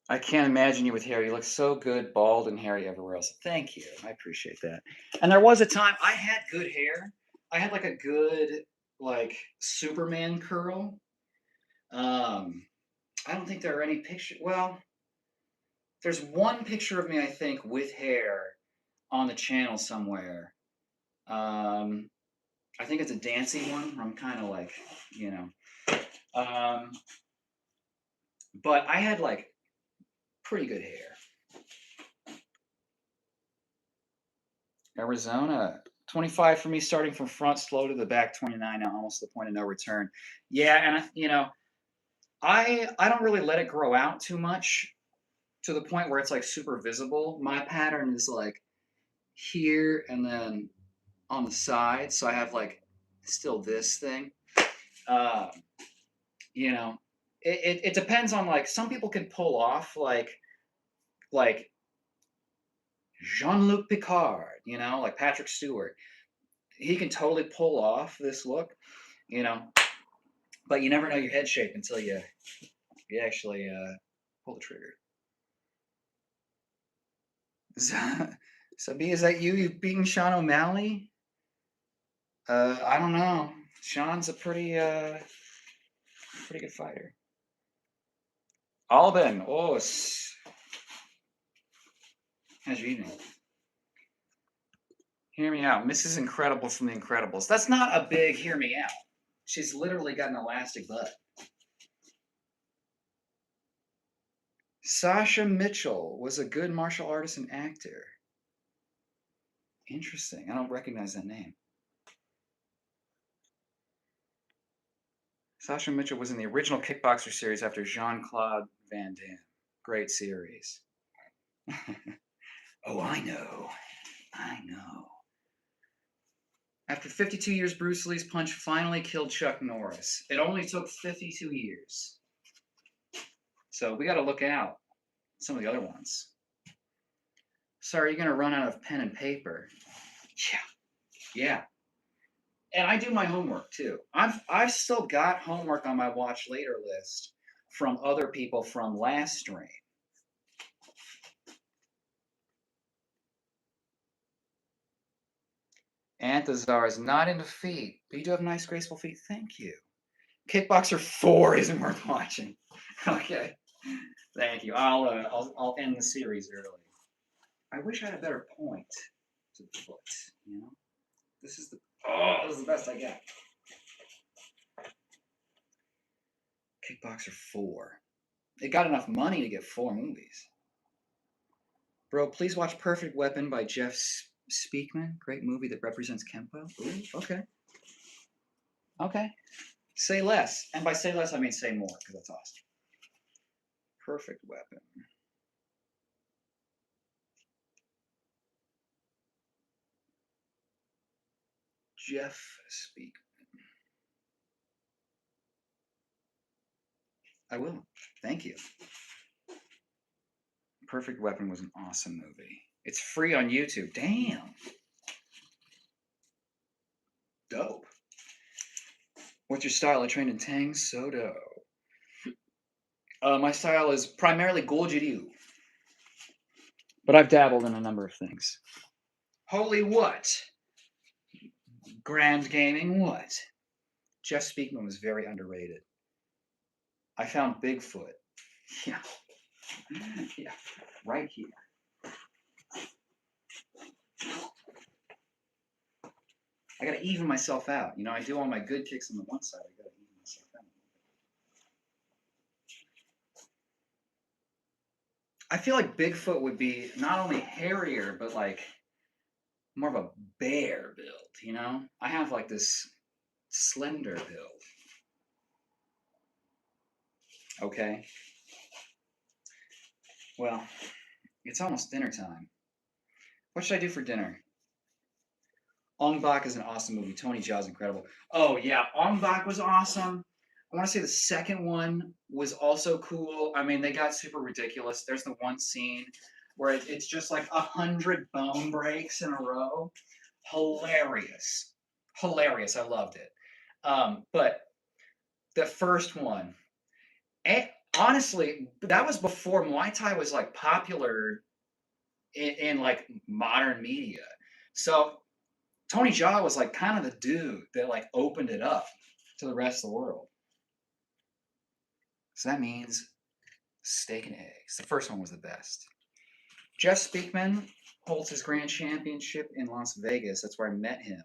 [SPEAKER 1] I can't imagine you with hair. You look so good, bald and hairy everywhere else. Thank you. I appreciate that. And there was a time I had good hair. I had like a good like Superman curl. Um, I don't think there are any picture. Well, there's one picture of me I think with hair on the channel somewhere. Um, I think it's a dancing one. I'm kind of like, you know. Um, but I had like pretty good hair. Arizona, 25 for me, starting from front, slow to the back, 29 now, almost to the point of no return. Yeah, and you know, I don't really let it grow out too much to the point where it's like super visible. My pattern is like here and then on the side, so I have like still this thing. Um, you know, it depends on like some people can pull off like Jean-Luc Picard, you know, like Patrick Stewart. He can totally pull off this look, you know, but you never know your head shape until you actually pull the trigger. So, B, is that you? You beating Sean O'Malley? I don't know. Sean's a pretty good fighter. Alban, oh, how's your evening? Hear me out. Mrs. Incredible from The Incredibles. That's not a big hear me out. She's literally got an elastic butt. Sasha Mitchell was a good martial artist and actor. Interesting. I don't recognize that name. Sasha Mitchell was in the original Kickboxer series after Jean-Claude Van Damme. Great series. Oh, I know. I know. After 52 years, Bruce Lee's punch finally killed Chuck Norris. It only took 52 years. So we got to look out some of the other ones. Sorry, you're going to run out of pen and paper. Yeah. Yeah. And I do my homework too. I've still got homework on my watch later list from other people from last stream. Anthazar is not into feet, but you do have nice, graceful feet. Thank you. Kickboxer 4 isn't worth watching. Okay. Thank you. I'll end the series early. I wish I had a better point to the foot. You know, this is the best I got. Kickboxer 4. It got enough money to get 4 movies. Bro, please watch Perfect Weapon by Jeff Speakman. Great movie that represents Kempo. Ooh, okay. Okay. Say less. And by say less, I mean say more, because that's awesome. Perfect Weapon. Jeff Speakman. I will. Thank you. Perfect Weapon was an awesome movie. It's free on YouTube. Damn. Dope. What's your style? I trained in Tang Sodo. My style is primarily Goju-ryu, but I've dabbled in a number of things. Holy what? Grand Gaming what? Jeff Speakman was very underrated. I found Bigfoot. Yeah. Yeah. Right here. I gotta even myself out. You know, I do all my good kicks on the one side. I gotta even myself out. I feel like Bigfoot would be not only hairier, but like more of a bear build, you know? I have like this slender build. Okay. Well, it's almost dinner time. What should I do for dinner? Ong Bak is an awesome movie. Tony Jaa is incredible. Oh yeah, Ong Bak was awesome. I want to say the second one was also cool. I mean, they got super ridiculous. There's the one scene where it's just like 100 bone breaks in a row. Hilarious, hilarious. I loved it. But the first one, honestly, that was before Muay Thai was like popular in like modern media. So Tony Jaa was like kind of the dude that like opened it up to the rest of the world. So that means steak and eggs. The first one was the best. Jeff Speakman holds his grand championship in Las Vegas. That's where I met him,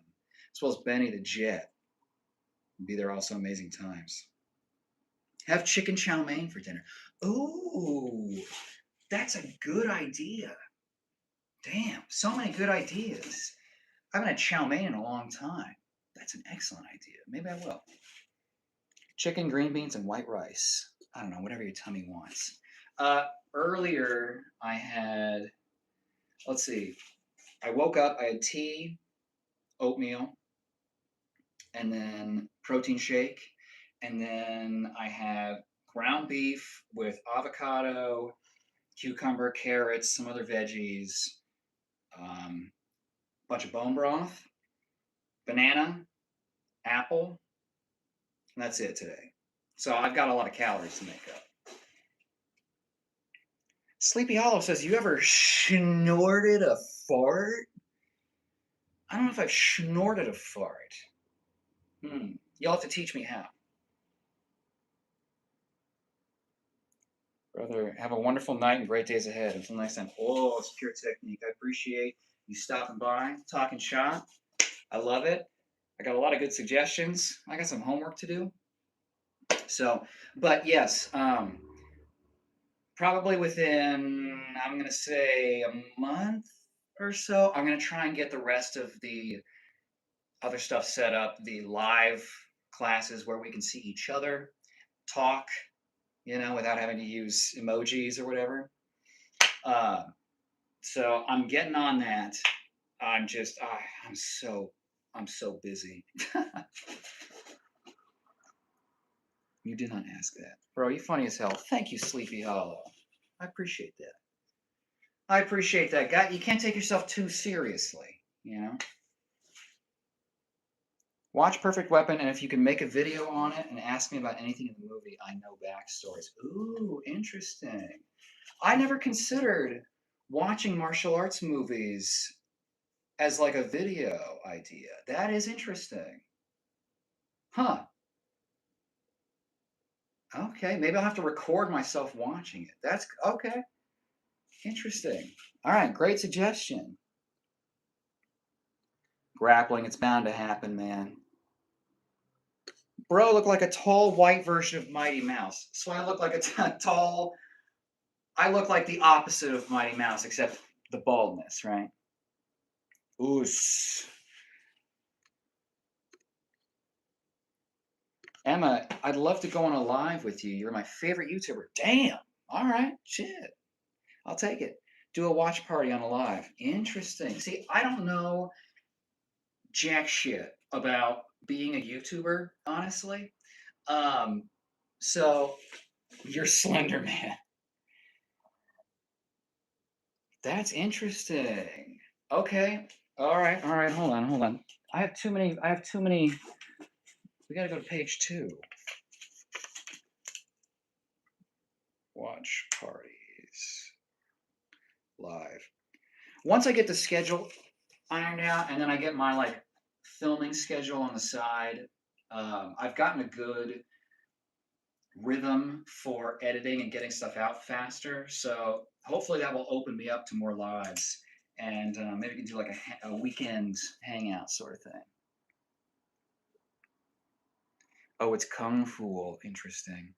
[SPEAKER 1] as well as Benny the Jet. Be there also amazing times. Have chicken chow mein for dinner. Ooh, that's a good idea. Damn, so many good ideas. I haven't had chow mein in a long time. That's an excellent idea. Maybe I will. Chicken, green beans, and white rice. I don't know, whatever your tummy wants. Earlier, I had, let's see, I woke up, I had tea, oatmeal, and then protein shake. And then I had ground beef with avocado, cucumber, carrots, some other veggies, bunch of bone broth, banana, apple, and that's it today. So I've got a lot of calories to make up. Sleepy Hollow says, "You ever snorted a fart?" I don't know if I've snorted a fart. You'll have to teach me how. Brother, have a wonderful night and great days ahead. Until next time. Oh, it's pure technique. I appreciate you stopping by, talking shop. I love it. I got a lot of good suggestions. I got some homework to do. So, but yes, probably within, I'm going to say a month or so, I'm going to try and get the rest of the other stuff set up, the live classes where we can see each other, talk, without having to use emojis or whatever. Uh, so I'm getting on that. I'm just, I'm so busy. You did not ask that. Bro, you funny as hell. Thank you, Sleepy Hollow. I appreciate that. I appreciate that. Guy, you can't take yourself too seriously. Watch Perfect Weapon, and if you can make a video on it and ask me about anything in the movie, I know backstories. Ooh, interesting. I never considered watching martial arts movies as like a video idea. That is interesting. Huh. Okay, maybe I'll have to record myself watching it. That's okay. Interesting. All right, great suggestion. Grappling, it's bound to happen, man. Bro looked like a tall white version of Mighty Mouse. So I look like a tall. I look like the opposite of Mighty Mouse, except the baldness, right? Oos. Emma, I'd love to go on a live with you. You're my favorite YouTuber. Damn. All right. Shit. I'll take it. Do a watch party on a live. Interesting. See, I don't know jack shit about being a YouTuber, honestly. Um, so you're Slender Man. That's interesting. Okay. All right. All right. Hold on. Hold on. I have too many. I have too many. We got to go to page 2. Watch parties live. Once I get the schedule ironed out, and then I get my like filming schedule on the side, I've gotten a good rhythm for editing and getting stuff out faster. So hopefully that will open me up to more lives, and maybe we can do like a weekend hangout sort of thing. Oh, it's Kung Fu. Interesting.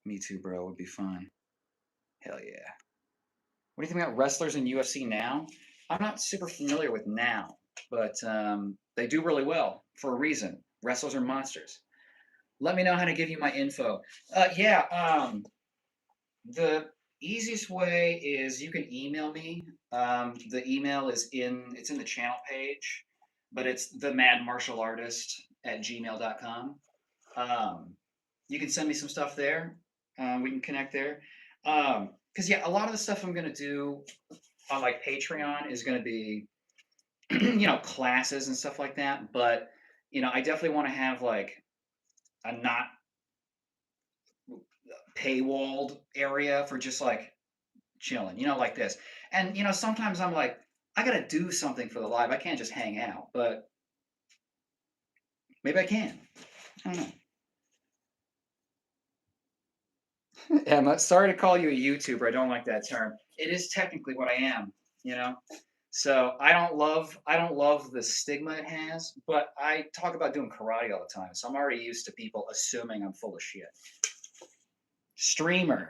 [SPEAKER 1] Me too, bro. Would be fun. Hell yeah. What do you think about wrestlers in UFC now? I'm not super familiar with now, but they do really well for a reason. Wrestlers are monsters. Let me know how to give you my info. Yeah, the easiest way is you can email me. The email it's in the channel page, but it's themadmartialartist@gmail.com. You can send me some stuff there. We can connect there. Because yeah, a lot of the stuff I'm gonna do on like Patreon is gonna be classes and stuff like that. But I definitely want to have like a not paywalled area for just like chilling, like this. And sometimes I'm like, I gotta do something for the live. I can't just hang out, but maybe I can. I don't know. Emma, sorry to call you a YouTuber. I don't like that term. It is technically what I am, you know. So I don't love the stigma it has, but I talk about doing karate all the time. So I'm already used to people assuming I'm full of shit. Streamer.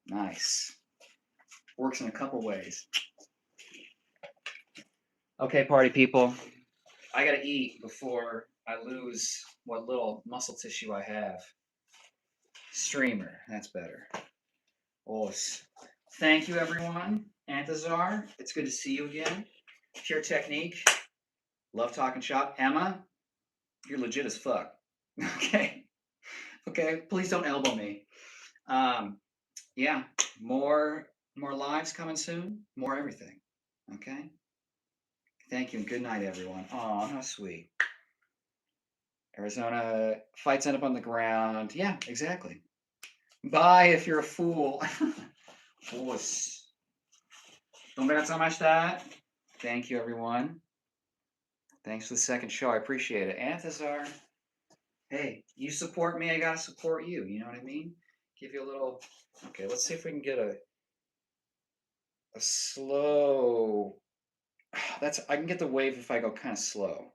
[SPEAKER 1] Nice. Works in a couple ways. Okay, party people. I gotta eat before I lose what little muscle tissue I have. Streamer. That's better. Os. Thank you, everyone. Antazar, it's good to see you again. Pure Technique. Love talking shop. Emma, you're legit as fuck. Okay. Okay. Please don't elbow me. Yeah. More lives coming soon. More everything. Okay. Thank you and good night, everyone. Oh, how sweet. Arizona fights end up on the ground. Yeah, exactly. Bye if you're a fool. Os. Thank you, everyone. Thanks for the second show. I appreciate it. Anthazar, hey, you support me, I gotta support you. You know what I mean? Give you a little. Okay, let's see if we can get a slow. I can get the wave if I go kind of slow.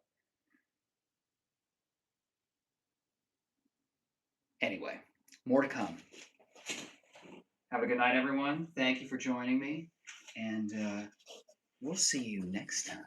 [SPEAKER 1] Anyway, more to come. Have a good night, everyone. Thank you for joining me, and we'll see you next time.